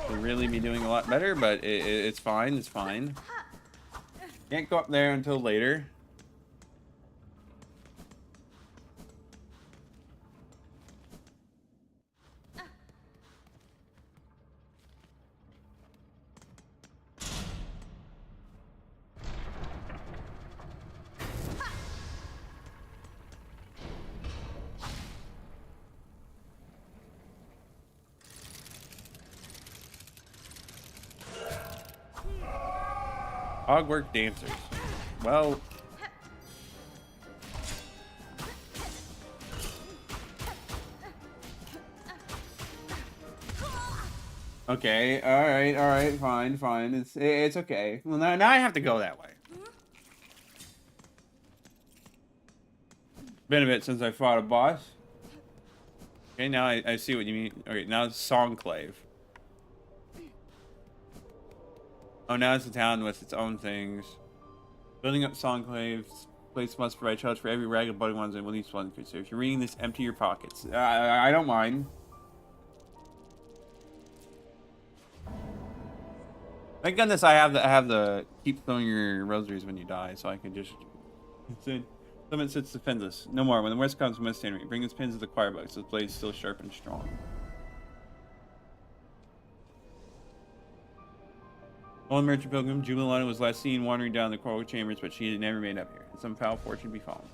Could really be doing a lot better, but it's fine. It's fine. Can't go up there until later. Hogwork dancers. Well, okay, all right, fine. It's okay. Well, now I have to go that way. Been a bit since I fought a boss. Okay, now I see what you mean. Okay, now it's Songclave. Oh, now it's a town with its own things. Building up Songclaves. Place must provide shelter for every rag of budding ones and will each one consider. If you're reading this, empty your pockets. I don't mind. Thank goodness I have the keep throwing your rosaries when you die, so I can just. Summon sits defenseless. No more. When the worst comes, we must stand ready. Bring his pins to the choir box. His blade is still sharp and strong. Old merchant pilgrim, Jubilana was last seen wandering down the coral chambers, but she had never made up here. Some foul fortune befallen.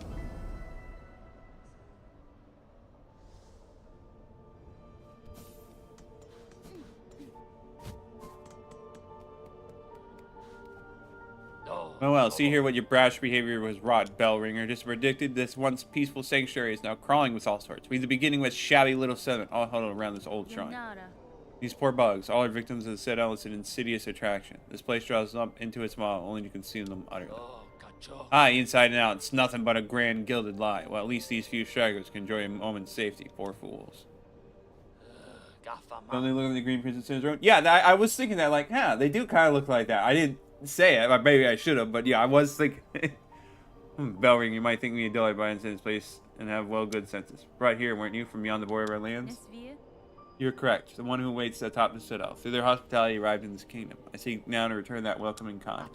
Oh well, see here what your brash behavior was wrought, bell ringer. Just predicted this once peaceful sanctuary is now crawling with all sorts. We the beginning with shabby little settlement all huddled around this old shrine. These poor bugs, all are victims of the said an insidious attraction. This place draws them up into its maw, only to consume them utterly. Aye, inside and out, it's nothing but a grand gilded lie. Well, at least these few stragglers can enjoy a moment's safety, poor fools. Don't they look like the Green Prince of Syndrome? Yeah, I was thinking that, like, yeah, they do kind of look like that. I didn't say it, maybe I should have, but yeah, I was thinking. Bell ring, you might think me a delight by in this place and have well good senses. Right here, weren't you, from beyond the border of our lands? You're correct. The one who waits atop the citadel. Through their hospitality arrived in this kingdom. I seek now to return that welcoming kind.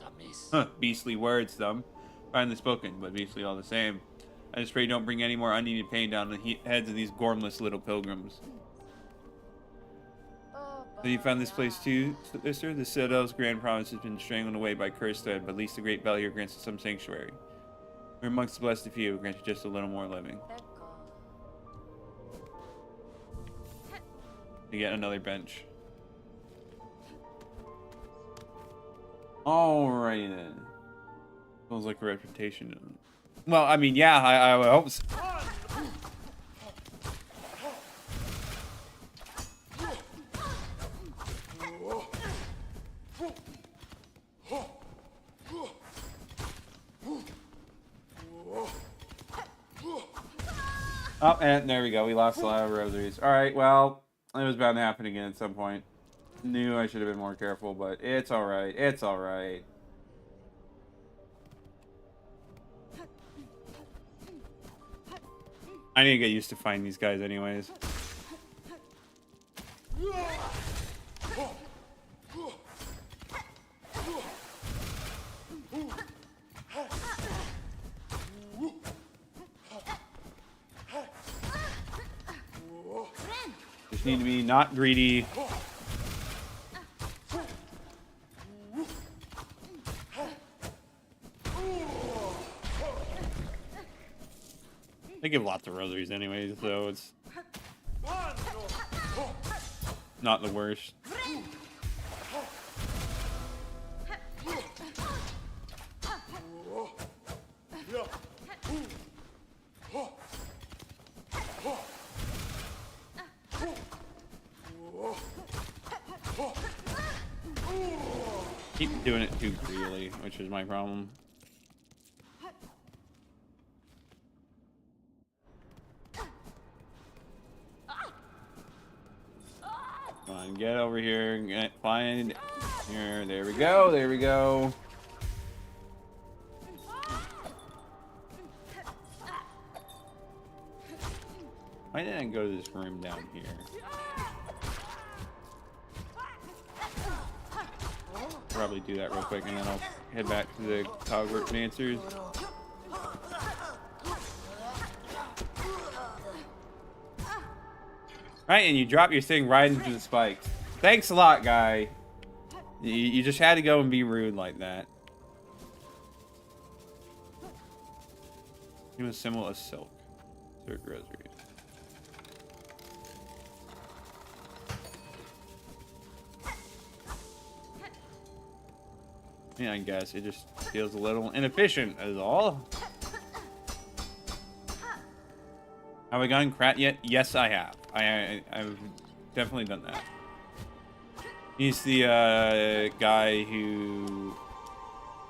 Huh, beastly words, thumb. Finally spoken, but beastly all the same. I just pray you don't bring any more unneeded pain down the heads of these gormless little pilgrims. So you found this place too, sister? The citadel's grand promise has been strangled away by cursed thread, but at least the great bell here grants us some sanctuary. We're amongst the blessed few, grants you just a little more living. To get another bench. Alrighty then. Feels like a reputation. Well, I mean, yeah, I would hope so. Oh, and there we go. We lost a lot of rosaries. Alright, well, it was bound to happen again at some point. Knew I should have been more careful, but it's alright. It's alright. I need to get used to fighting these guys anyways. Just need to be not greedy. They give lots of rosaries anyways, so it's not the worst. Keep doing it too greedily, which is my problem. Come on, get over here, find here. There we go. There we go. Why didn't I go to this room down here? Probably do that real quick, and then I'll head back to the Cogwort Dancers. Right, and you drop your thing right into the spikes. Thanks a lot, guy. You just had to go and be rude like that. He was similar to Silk. Silk Rosary. Yeah, I guess it just feels a little inefficient, is all. Have I gotten Krat yet? Yes, I have. I've definitely done that. He's the guy who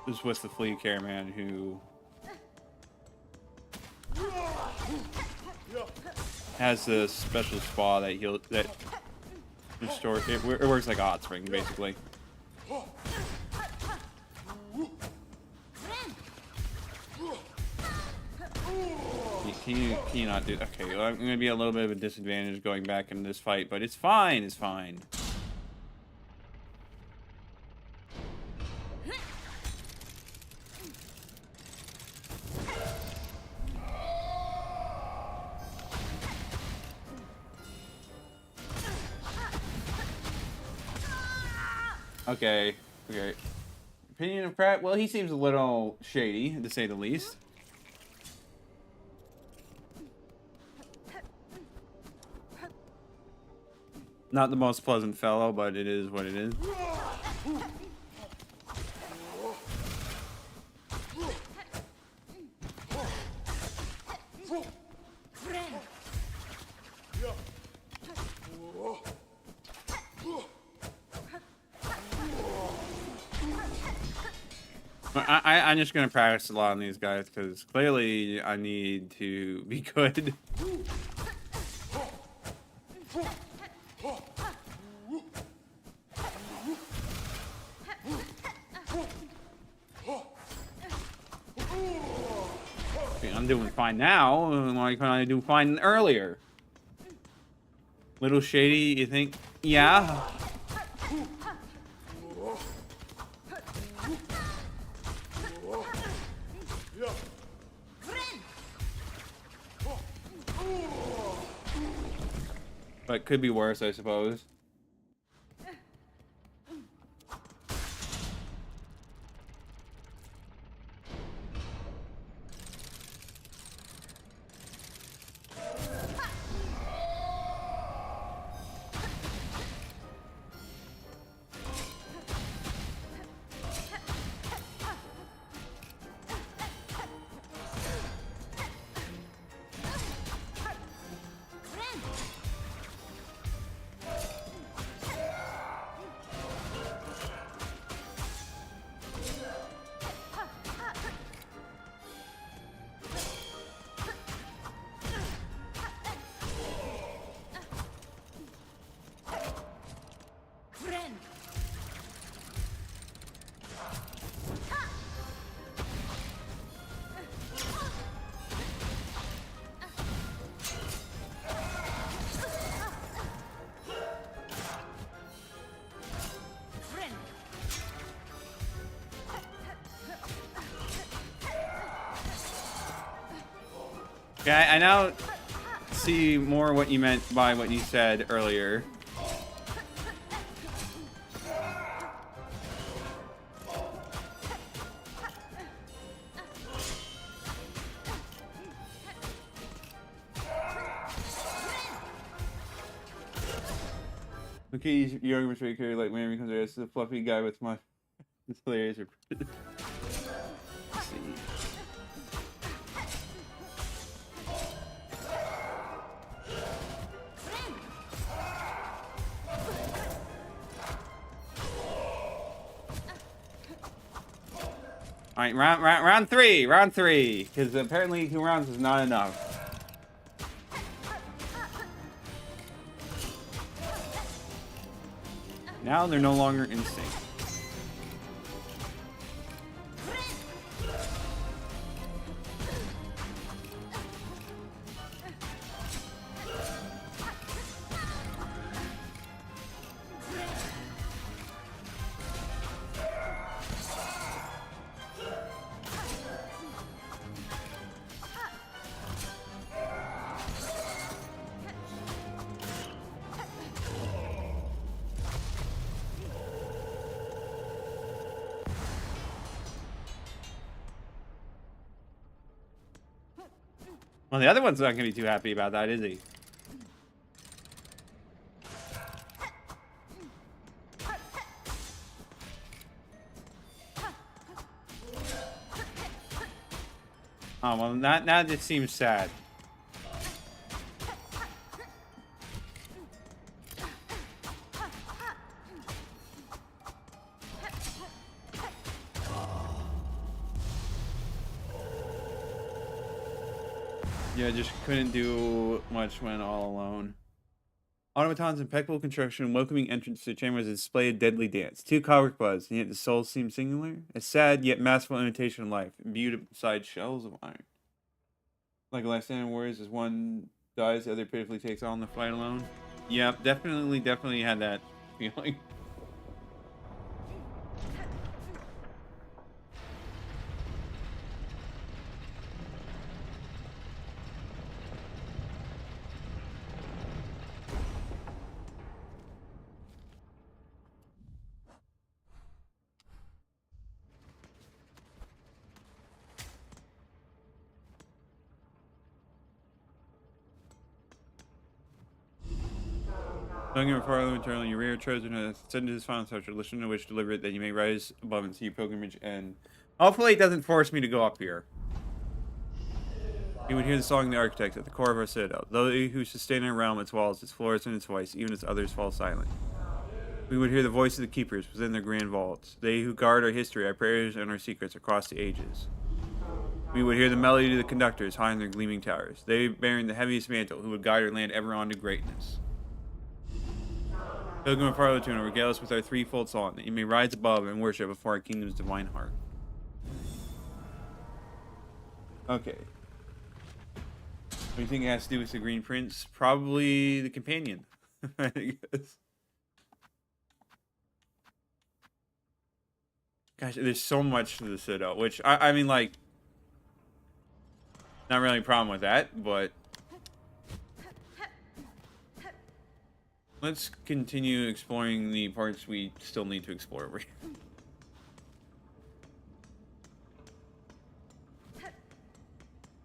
was with the flea caravan who has the special spa that restores. It works like a hot spring, basically. Can you not do? Okay, well, I'm gonna be a little bit of a disadvantage going back in this fight, but it's fine. It's fine. Okay. Okay. Opinion of Pratt? Well, he seems a little shady, to say the least. Not the most pleasant fellow, but it is what it is. I'm just gonna practice a lot on these guys because clearly I need to be good. Okay, I'm doing fine now. Why couldn't I do fine earlier? Little shady, you think? Yeah. But could be worse, I suppose. Okay, I now see more what you meant by what you said earlier. Okay, your argument's very clear. Like, man becomes this is a fluffy guy with my. It's hilarious. Let's see. All right, round three, because apparently 2 rounds is not enough. Now they're no longer in sync. Well, the other one's not going to be too happy about that, is he? Oh, well, now it seems sad. Yeah, just couldn't do much when all alone. Automaton's impeccable construction and welcoming entrance to the chambers display a deadly dance. 2 coward buds, and yet the souls seem singular. A sad yet masterful imitation of life, imbued beside shells of iron. Like a last stand of warriors, as one dies, the other pitifully takes on the fight alone. Yep, definitely had that feeling. Knowing your father eternally, your rear chosen to send to his final touch, listen to which deliver it, that you may rise above and see your pilgrimage end. Hopefully it doesn't force me to go up here. You would hear the song of the architects at the core of our citadel. They who sustain our realm, its walls, its floors, and its voice, even as others fall silent. We would hear the voice of the keepers within their grand vaults. They who guard our history, our prayers, and our secrets across the ages. We would hear the melody of the conductors high in their gleaming towers. They bearing the heaviest mantle, who would guide our land ever on to greatness. Pilgrim of Farlotuna, regale us with our threefold song, that you may rise above and worship before our kingdom's divine heart. Okay. What do you think it has to do with the Green Prince? Probably the companion, I guess. Gosh, there's so much to the Citadel, which, I mean, like, not really a problem with that, but let's continue exploring the parts we still need to explore over here.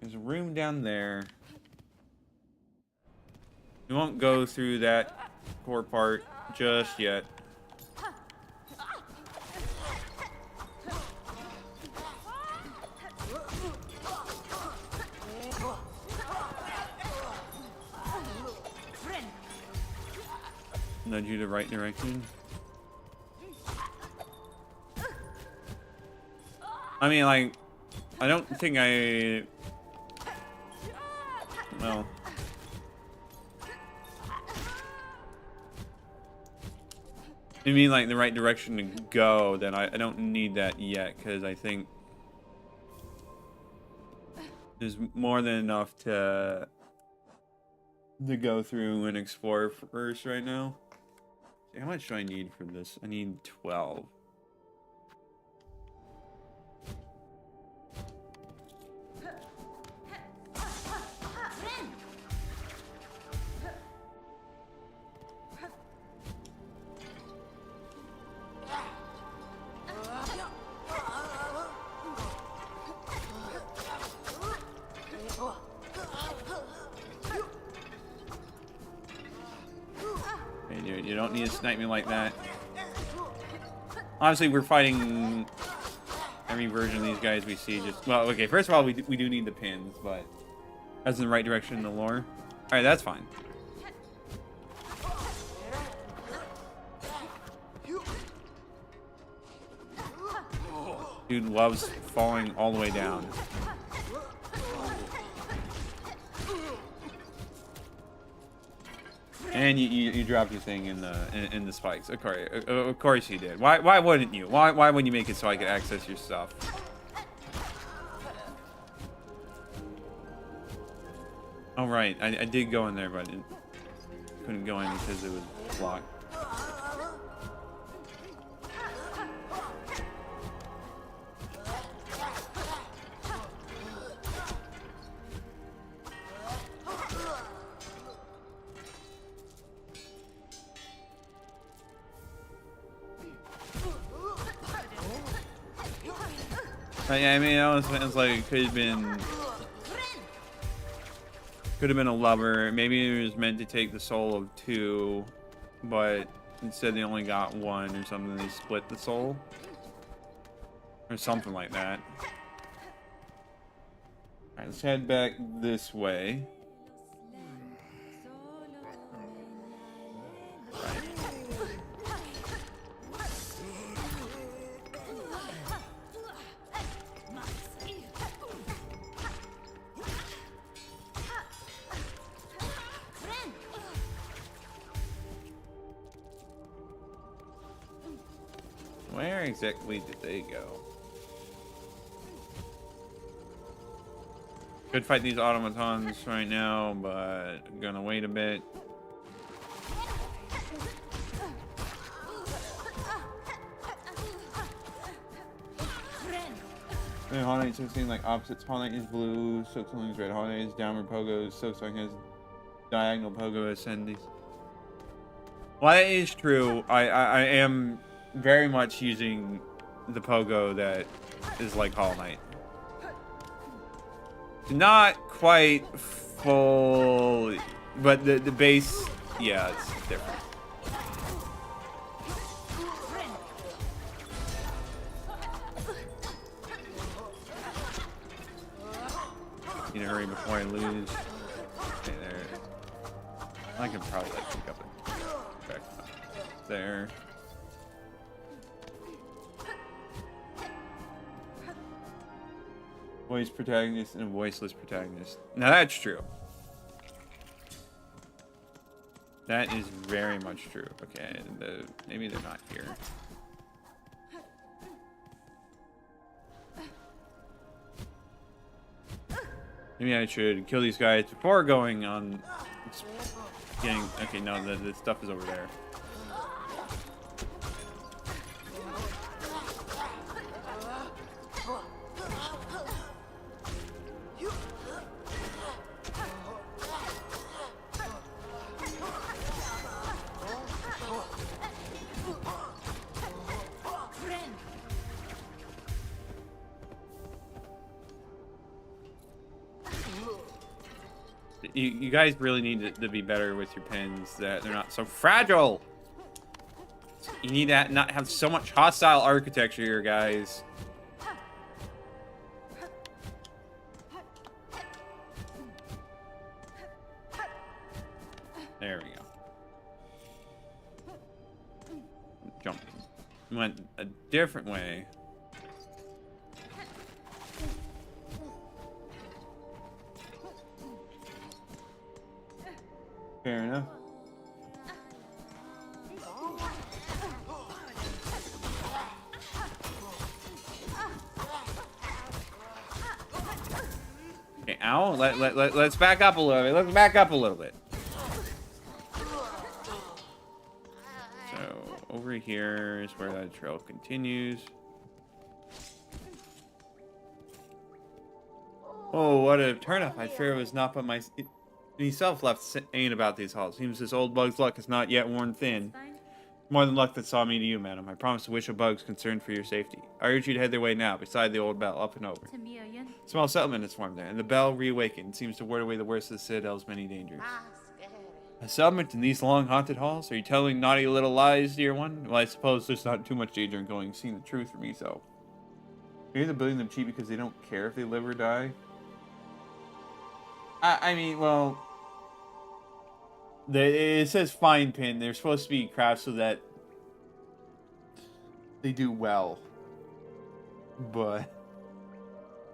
There's a room down there. We won't go through that core part just yet. Nudge you the right direction. I mean, like, I don't think well, you mean like the right direction to go, then I don't need that yet, because I think there's more than enough to go through and explore first right now. How much do I need for this? I need 12. You don't need to snipe me like that. Honestly, we're fighting every version of these guys we see. Just, well, okay, first of all, we do need the pins, but that's in the right direction in the lore. Alright, that's fine. Dude loves falling all the way down. And you dropped your thing in the spikes. Of course you did. Why wouldn't you? Why wouldn't you make it so I could access your stuff? Oh right, I did go in there, but I couldn't go in because it was blocked. Yeah, I mean, it almost sounds like it could have been a lover. Maybe it was meant to take the soul of two, but instead they only got one or something. They split the soul or something like that. All right, let's head back this way. Where exactly did they go? Could fight these automatons right now, but I'm gonna wait a bit. Hollow Knight 16 like opposites. Hollow Knight is blue, Silksong is red. Hollow Knight is downward pogo, Silksong has diagonal pogo ascending. Well, that is true. I am very much using the pogo that is like Hollow Knight. Not quite full, but the base, yeah, it's different. Need to hurry before I lose. Okay, there. I can probably like pick up a back there. Voice protagonist and a voiceless protagonist. Now that's true. That is very much true. Okay, maybe they're not here. Maybe I should kill these guys before going on getting... Okay, no, the stuff is over there. You guys really need to be better with your pins, that they're not so fragile. You need to not have so much hostile architecture here, guys. There we go. Jumping. Went a different way. Fair enough. Okay, ow. Let's back up a little bit. Let's back up a little bit. So, over here is where that trail continues. Oh, what a turnup. I fear it was not but myself left saying about these halls. Seems this old bug's luck is not yet worn thin. More than luck that saw me to you, madam. I promise to wish a bug's concerned for your safety. I urge you to head their way now, beside the old bell, up and over. Small settlement is formed there, and the bell, reawakened, seems to ward away the worst of the Citadel's many dangers. A settlement in these long haunted halls? Are you telling naughty little lies, dear one? Well, I suppose there's not too much danger in going seeing the truth for me, so. Maybe they're building them cheap because they don't care if they live or die. I mean, well, it says fine pin. They're supposed to be crafted so that they do well. But,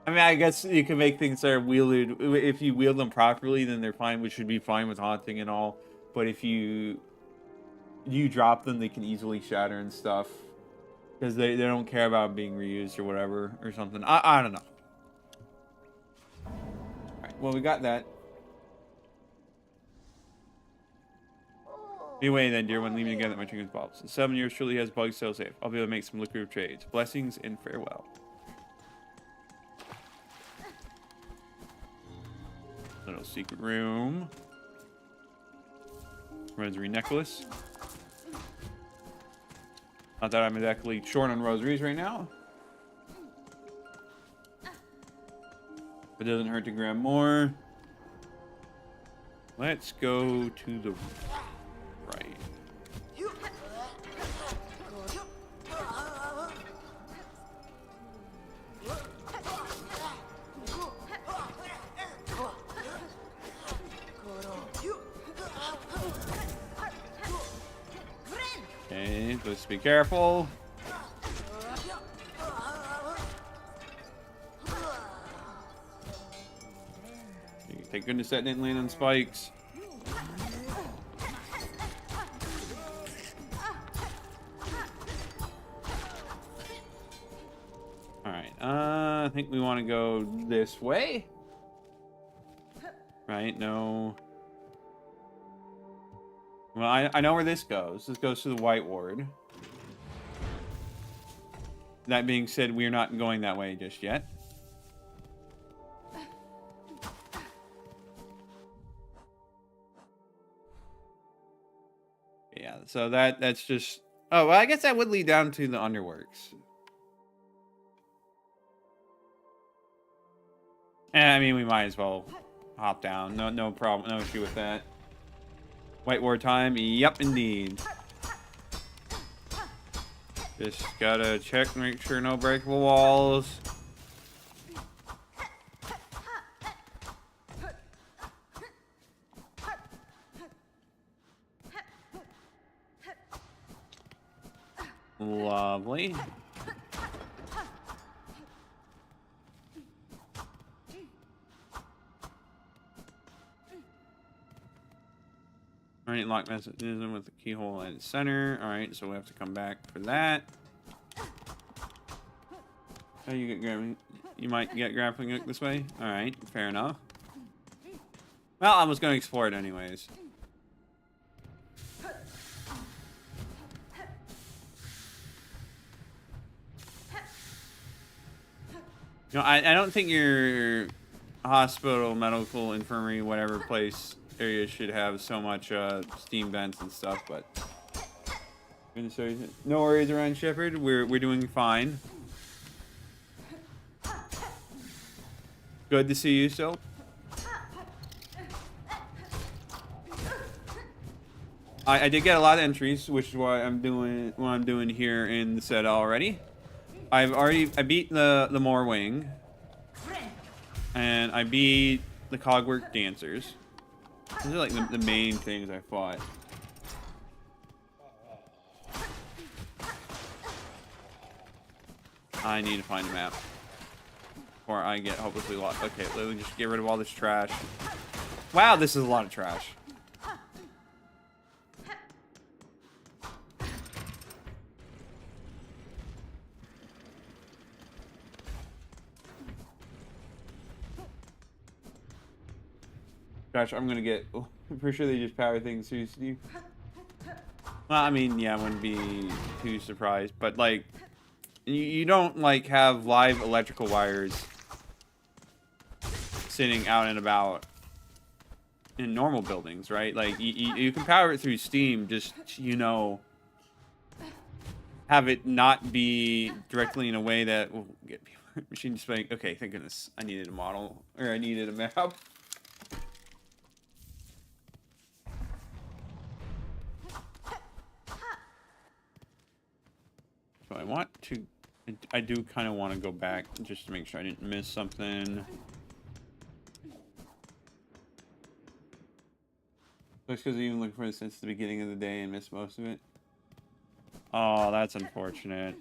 I mean, I guess you can make things that are wielded. If you wield them properly, then they're fine, which should be fine with haunting and all. But if you drop them, they can easily shatter and stuff. Because they don't care about being reused or whatever, or something. I don't know. Well, we got that. Anyway, then, dear one, leave me again that my trinkets bulbs. In 7 years, surely has bugs still safe. I'll be able to make some lucrative trades. Blessings and farewell. Little secret room. Rosary necklace. Not that I'm exactly short on rosaries right now. It doesn't hurt to grab more. Let's go to the right. Okay, let's be careful. Thank goodness that didn't land on spikes. Alright, I think we want to go this way. Right, no. Well, I know where this goes. This goes to the White Ward. That being said, we're not going that way just yet. Yeah, so that's just... Oh, well, I guess that would lead down to the Underworks. I mean, we might as well hop down. No problem. No issue with that. White War time? Yep, indeed. Just gotta check, make sure no breakable walls. Lovely. Alright, lock mechanism with the keyhole at its center. Alright, so we have to come back for that. Oh, you get grappling. You might get grappling hook this way? Alright, fair enough. Well, I was going to explore it anyways. You know, I don't think your hospital, medical, infirmary, whatever place area should have so much steam vents and stuff, but no worries around Shepard. We're doing fine. Good to see you, Silk. I did get a lot of entries, which is why I'm doing what I'm doing here in the set already. I beat the Moor Wing, and I beat the Cogwork Dancers. Those are like the main things I fought. I need to find a map before I get hopelessly lost. Okay, let me just get rid of all this trash. Wow, this is a lot of trash. Gosh, I'm gonna get. I'm pretty sure they just power things seriously. Well, I mean, yeah, I wouldn't be too surprised, but like, you don't like have live electrical wires sitting out and about in normal buildings, right? Like, you can power it through Steam, just, you know, have it not be directly in a way that will get people machine displaying. Okay, thank goodness, I needed a model, or I needed a map. So I want to, I do kind of want to go back just to make sure I didn't miss something. Just because I even looked for it since the beginning of the day and missed most of it. Oh, that's unfortunate.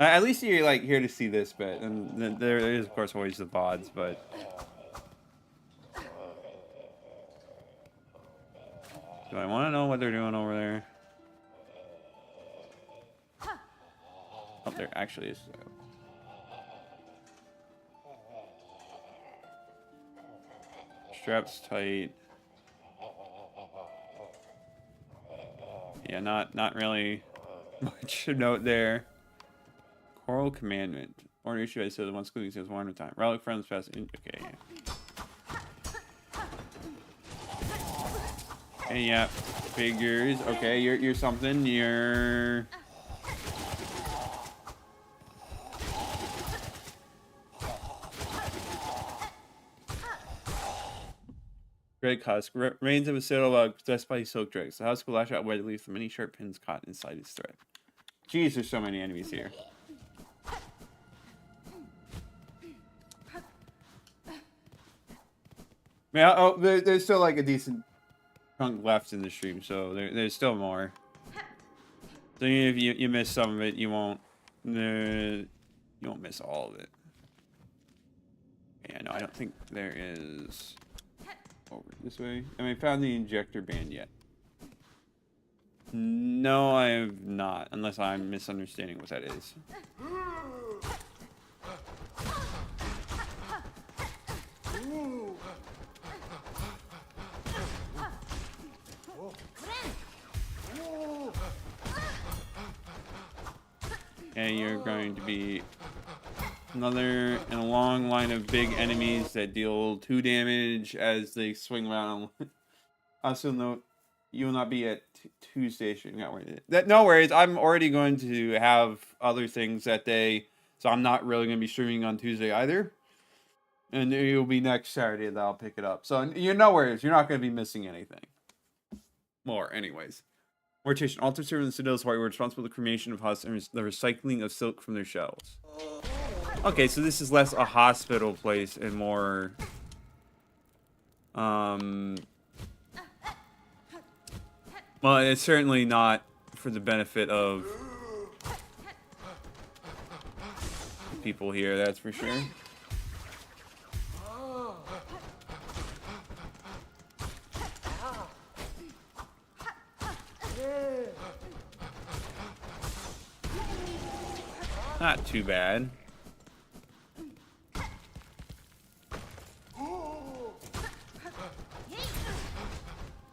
At least you're like here to see this bit, and there is of course always the VODs, but do I want to know what they're doing over there? Oh, there actually is. Straps tight. Yeah, not really much to note there. Choral Commandment. Order issued by the one schooling says one at a time. Relic friends pass in. Okay. Hey, yeah. Figures. Okay, you're something. You're. Greg Husk. Remains of a sailor possessed by silk dregs. The husk will lash out where it leaves the many sharp pins caught inside its thread. Jeez, there's so many enemies here. Yeah, oh, there's still like a decent chunk left in the stream, so there's still more. So even if you miss some of it, you won't miss all of it. Yeah, no, I don't think there is over this way. I mean, found the injector band yet? No, I have not, unless I'm misunderstanding what that is. Okay, you're going to be another in a long line of big enemies that deal 2 damage as they swing around. Also note, you will not be at Tuesday. No worries, I'm already going to have other things that day, so I'm not really going to be streaming on Tuesday either. And it will be next Saturday that I'll pick it up. So you're no worries, you're not going to be missing anything. More, anyways. Mortation. Altar servants and citadels were responsible for the cremation of husks and the recycling of silk from their shells. Okay, so this is less a hospital place and more... Well, it's certainly not for the benefit of people here, that's for sure. Not too bad.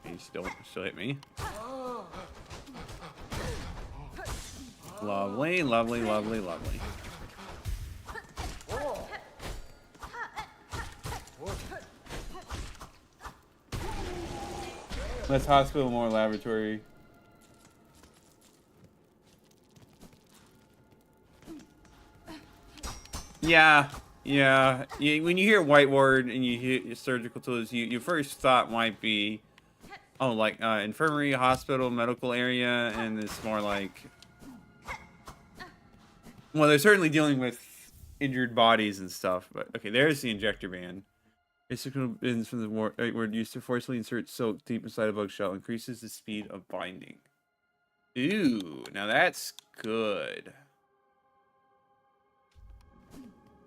He still hit me. Lovely, lovely, lovely, lovely. Less hospital, more laboratory. Yeah. When you hear white ward and you hear surgical tools, your first thought might be, oh, like infirmary, hospital, medical area, and it's more like, well, they're certainly dealing with injured bodies and stuff. But okay, there's the injector band. Basically, bins from the word used to forcibly insert silk deep inside a bug shell, increases the speed of binding. Ooh, now that's good.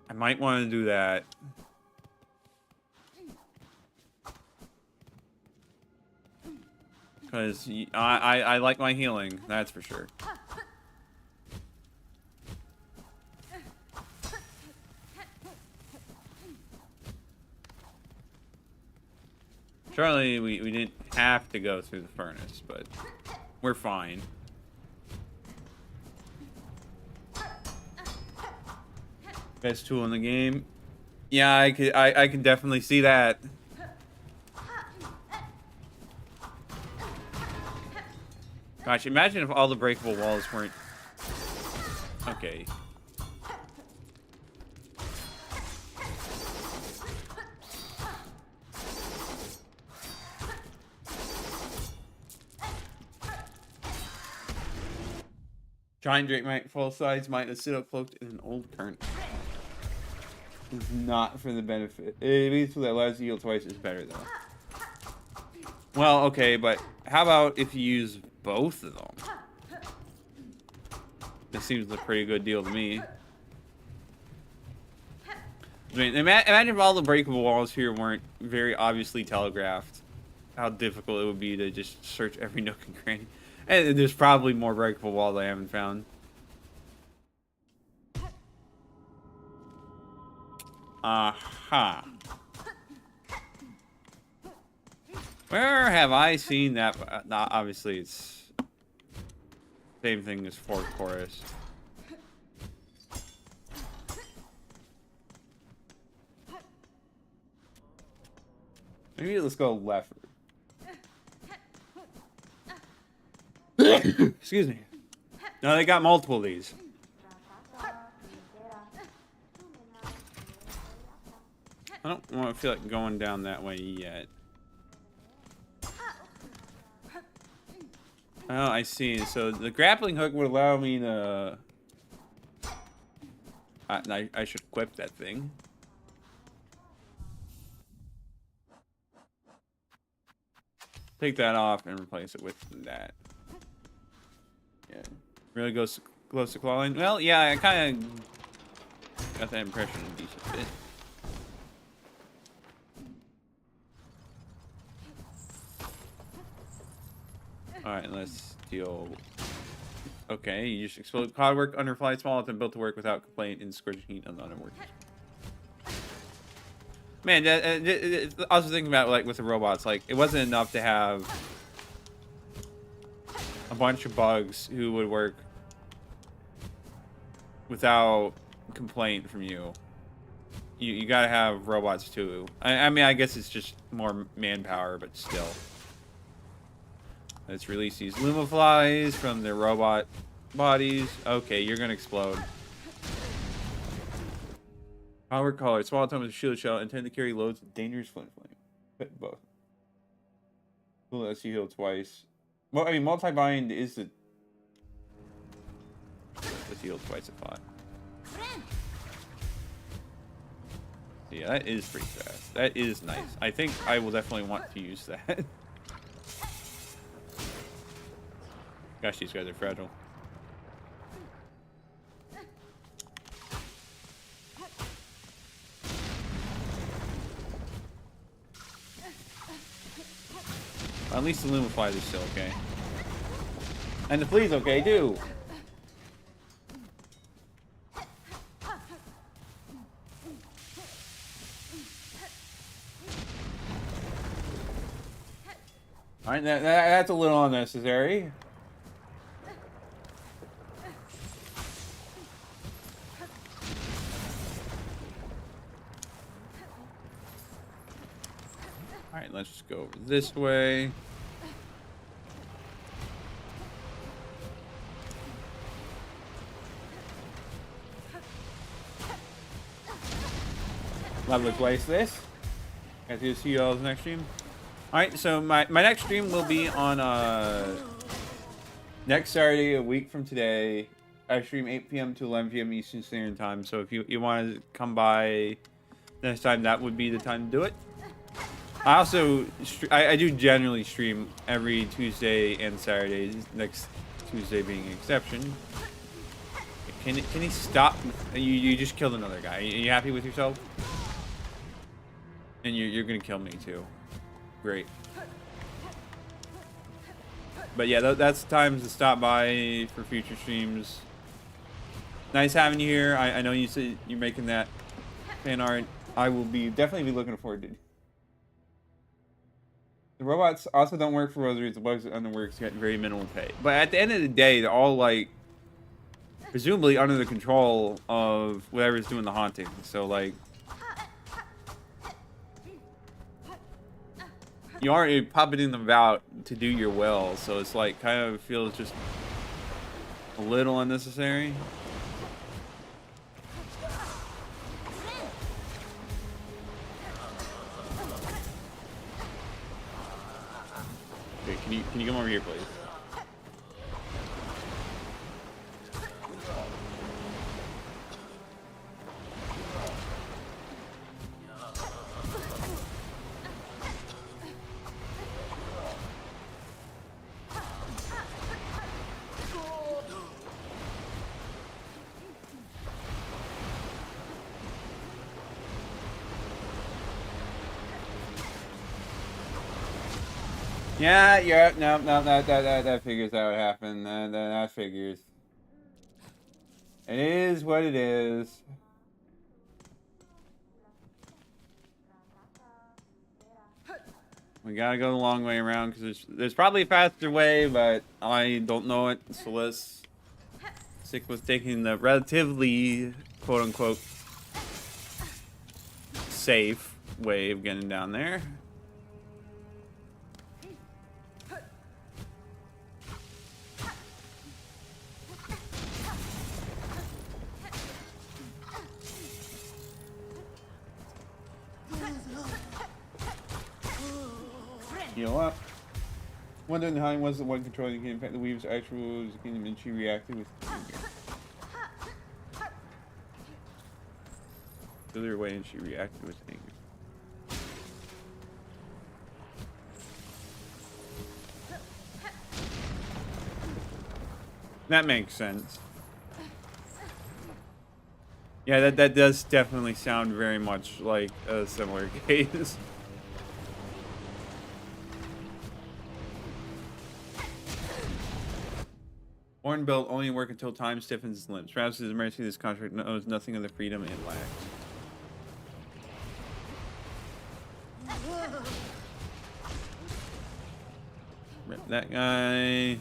I might want to do that. Because I like my healing, that's for sure. Surely we didn't have to go through the furnace, but we're fine. Best tool in the game. Yeah, I can definitely see that. Gosh, imagine if all the breakable walls weren't... Okay. Giant Drake Mite, full size Mite, a sit-up cloaked in an old current. Is not for the benefit. It means that allows you to heal twice is better though. Well, okay, but how about if you use both of them? This seems a pretty good deal to me. I mean, imagine if all the breakable walls here weren't very obviously telegraphed. How difficult it would be to just search every nook and cranny. And there's probably more breakable walls I haven't found. Aha. Where have I seen that? Obviously, it's same thing as Fourth Chorus. Maybe let's go left. Excuse me. No, they got multiple of these. I don't want to feel like going down that way yet. Oh, I see. So the grappling hook would allow me to... I should equip that thing. Take that off and replace it with that. Yeah. Really goes close to clawing. Well, yeah, I kind of got that impression a decent bit. Alright, let's deal. Okay, you just explode cloudwork under flight small, then built to work without complaint in scorching heat on the underworld. Man, I was thinking about like with the robots, like it wasn't enough to have a bunch of bugs who would work without complaint from you. You gotta have robots too. I mean, I guess it's just more manpower, but still. Let's release these Lumaflies from their robot bodies. Okay, you're gonna explode. Power collar, small atoms of shield shell, intend to carry loads of dangerous flint flame. Hit both. Well, let's heal twice. Well, I mean, multi-bind is the... Let's heal twice a pot. Yeah, that is pretty fast. That is nice. I think I will definitely want to use that. Gosh, these guys are fragile. At least the Lumaflies are still okay. And the flea's okay, too. Alright, that's a little unnecessary. Alright, let's just go over this way. Lovely place this. Guys, to see you all in the next stream. Alright, so my next stream will be on next Saturday, a week from today. I stream 8 p.m. to 11 p.m. Eastern Standard Time. So if you want to come by next time, that would be the time to do it. I also I do generally stream every Tuesday and Saturdays. Next Tuesday being an exception. Can he stop? You just killed another guy. Are you happy with yourself? And you're gonna kill me too. Great. But yeah, that's times to stop by for future streams. Nice having you here. I know you said you're making that fan art. I will definitely be looking forward to it. The robots also don't work for rosaries. The bugs and the works get very minimal pay. But at the end of the day, they're all like presumably under the control of whoever's doing the haunting. So like you aren't puppeting them out to do your will, so it's like kind of feels just a little unnecessary. Okay, can you come over here, please? Yeah, no, that figures out what happened. That figures. It is what it is. We gotta go the long way around because there's probably a faster way, but I don't know it. So let's stick with taking the relatively, quote unquote, safe way of getting down there. Heal up. Wondering how was the one controlling the game. In fact, the Weave's actual kingdom and she reacted with anger. The other way and she reacted with anger. That makes sense. Yeah, that does definitely sound very much like a similar case. Horn belt only work until time stiffens his limbs. Perhaps his mercy this contract knows nothing of the freedom it lacks. Rip that guy.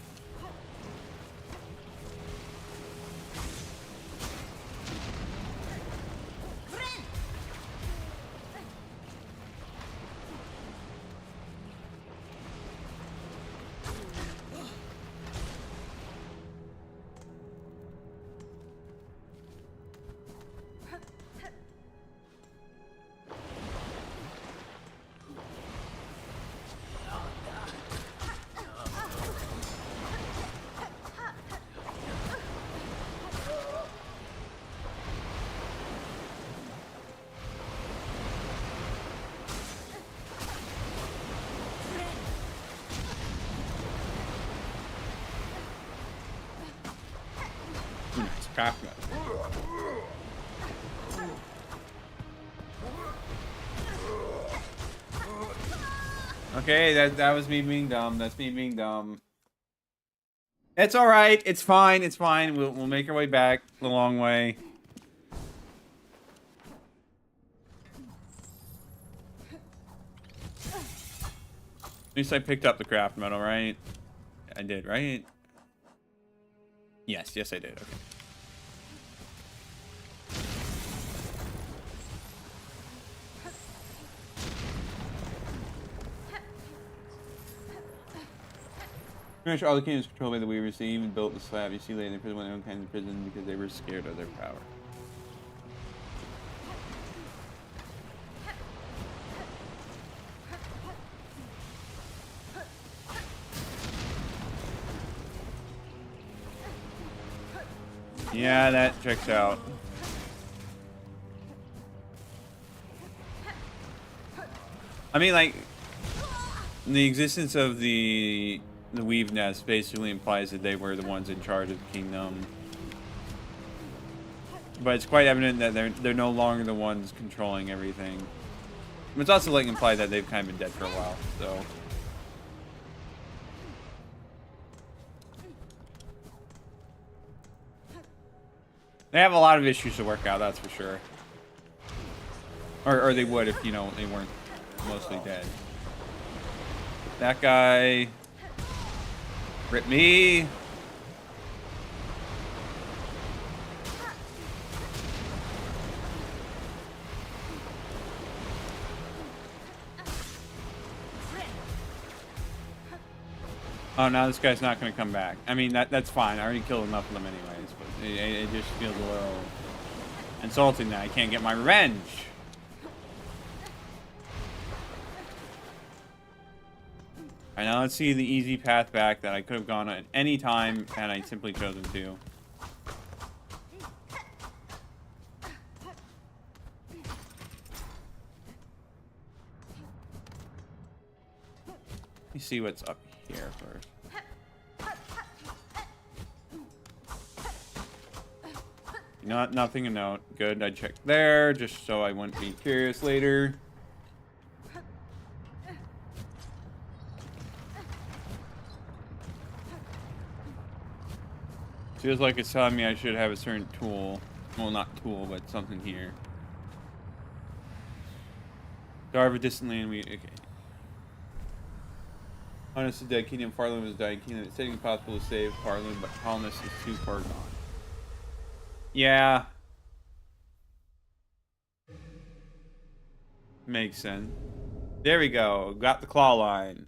Kafka. Okay, that was me being dumb. That's me being dumb. It's all right. It's fine. It's fine. We'll make our way back the long way. At least I picked up the craft metal, right? I did, right? Yes, I did. Okay. Pretty much all the kingdoms controlled by the Weavers. They even built the slab you see later in prison when their own kind of prison because they were scared of their power. Yeah, that checks out. I mean, like, the existence of the Weave Nest basically implies that they were the ones in charge of the kingdom. But it's quite evident that they're no longer the ones controlling everything. It's also like implied that they've kind of been dead for a while, so. They have a lot of issues to work out, that's for sure. Or they would if, you know, they weren't mostly dead. That guy. Rip me. Oh, now this guy's not going to come back. I mean, that's fine. I already killed enough of them anyways, but it just feels a little insulting that I can't get my revenge. All right, now let's see the easy path back that I could have gone at any time had I simply chosen to. Let me see what's up here first. Nothing to note. Good, I checked there just so I wouldn't be curious later. Feels like it's telling me I should have a certain tool. Well, not tool, but something here. Starve a distant land. Okay. Honest is dead. Kingdom Farland was dying. Kingdom. It's taking impossible to save Farland, but colonists is too far gone. Yeah. Makes sense. There we go. Got the claw line.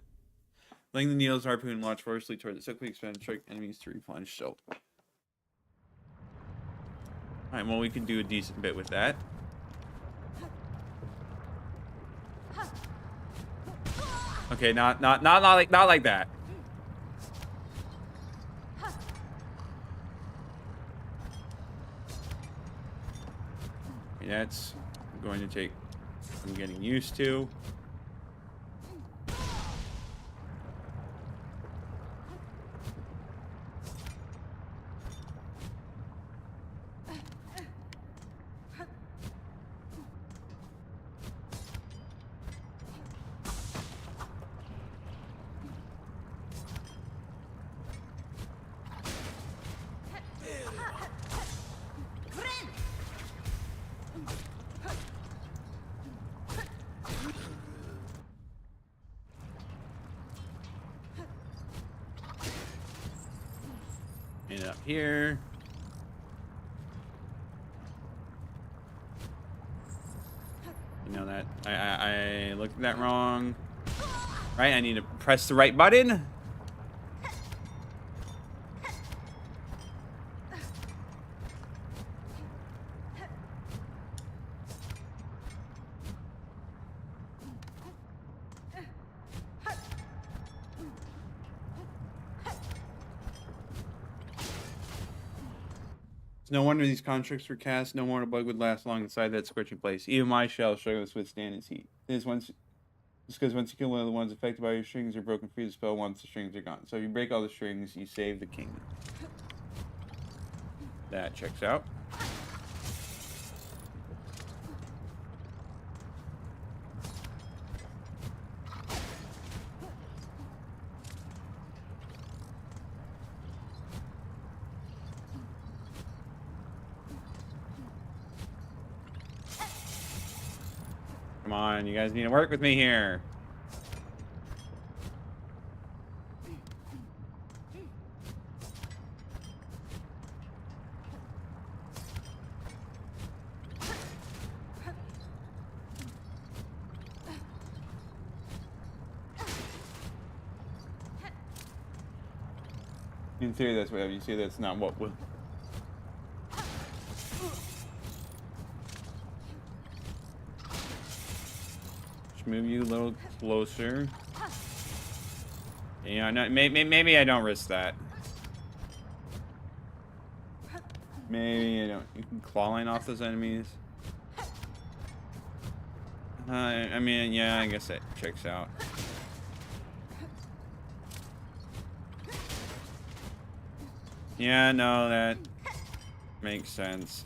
Laying the needles, harpoon, launch forcefully toward the quickly expand, strike enemies to replenish. So. Alright, well, we can do a decent bit with that. Okay, not like that. Okay, that's going to take some getting used to. And up here. You know that I looked at that wrong. Right, I need to press the right button. No wonder these constructs were cast. No wonder a bug would last long inside that scorching place. Even my shell struggles to withstand its heat. Just because once you kill one of the ones affected by your strings are broken free of the spell once the strings are gone. So if you break all the strings, you save the kingdom. That checks out. Come on, you guys need to work with me here. In theory, that's whatever you see. That's not what will. Just move you a little closer. Yeah, no, maybe I don't risk that. Maybe I don't. You can claw line off those enemies. I mean, yeah, I guess that checks out. Yeah, no, that makes sense.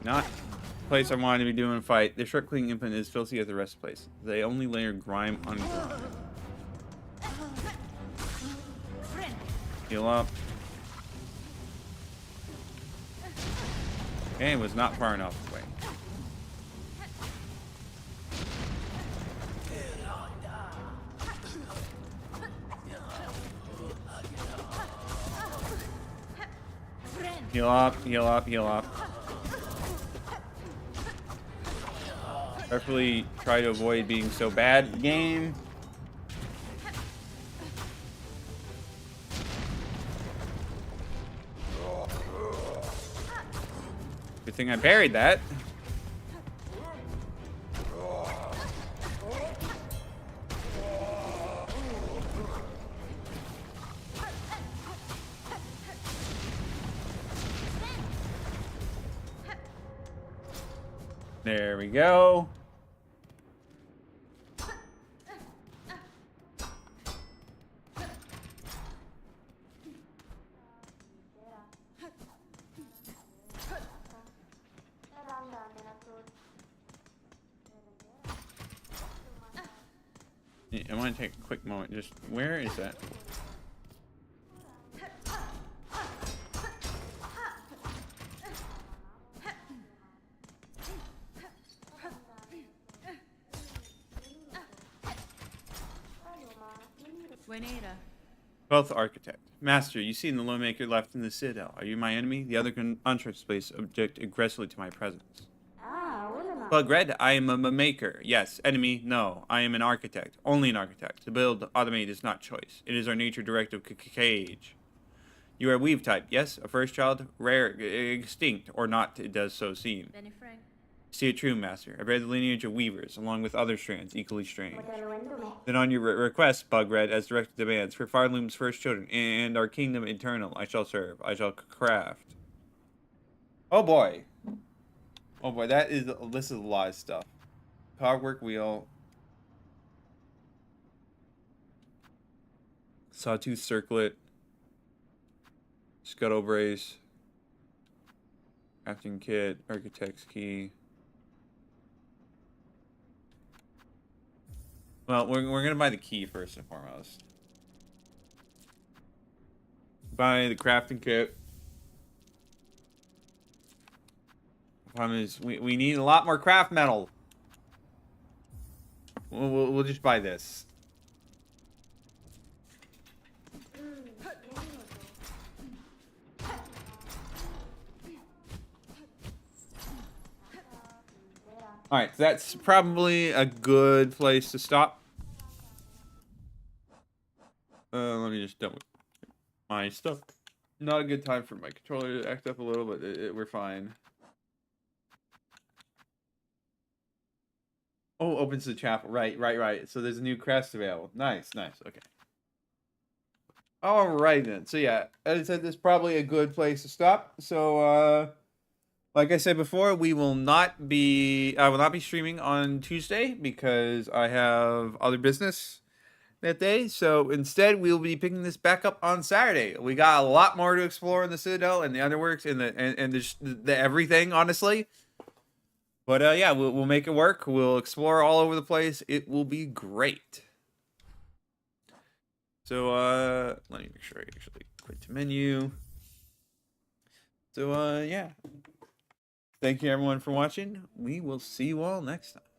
Not the place I wanted to be doing a fight. The short cleaning implement is filthy as the rest of the place. They only layer grime on grime. Heal up. Okay, was not far enough away. Heal up, heal up, heal up. Carefully try to avoid being so bad in the game. Good thing I buried that. There we go. I want to take a quick moment. Just where is that? Both architect. Master, you see in the lawmaker left in the citadel. Are you my enemy? The other uncharted place object aggressively to my presence. Plug red, I am a maker. Yes. Enemy, no. I am an architect. Only an architect. To build, automate is not choice. It is our nature directive cage. You are a weave type. Yes. A first child, rare, extinct, or not, it does so seem. See it true, Master. I bear the lineage of weavers, along with other strands equally strange. Then on your request, Bugred, as directed demands, for Farloom's first children, and our kingdom eternal, I shall serve. I shall craft. Oh boy. Oh boy, this is a lot of stuff. Cogwork wheel. Sawtooth circlet. Scuttle brace. Crafting kit. Architect's key. Well, we're gonna buy the key first and foremost. Buy the crafting kit. The problem is we need a lot more craft metal. We'll just buy this. Alright, so that's probably a good place to stop. Let me just dump my stuff. Not a good time for my controller to act up a little, but we're fine. Oh, opens the chapel. Right. So there's a new crest available. Nice. Okay. Alright then. So yeah, as I said, this is probably a good place to stop. So, like I said before, I will not be streaming on Tuesday because I have other business that day. So instead, we'll be picking this back up on Saturday. We got a lot more to explore in the Citadel and the Underworks and the everything, honestly. But yeah, we'll make it work. We'll explore all over the place. It will be great. So let me make sure I actually Quit to menu. So, yeah. Thank you, everyone, for watching. We will see you all next time.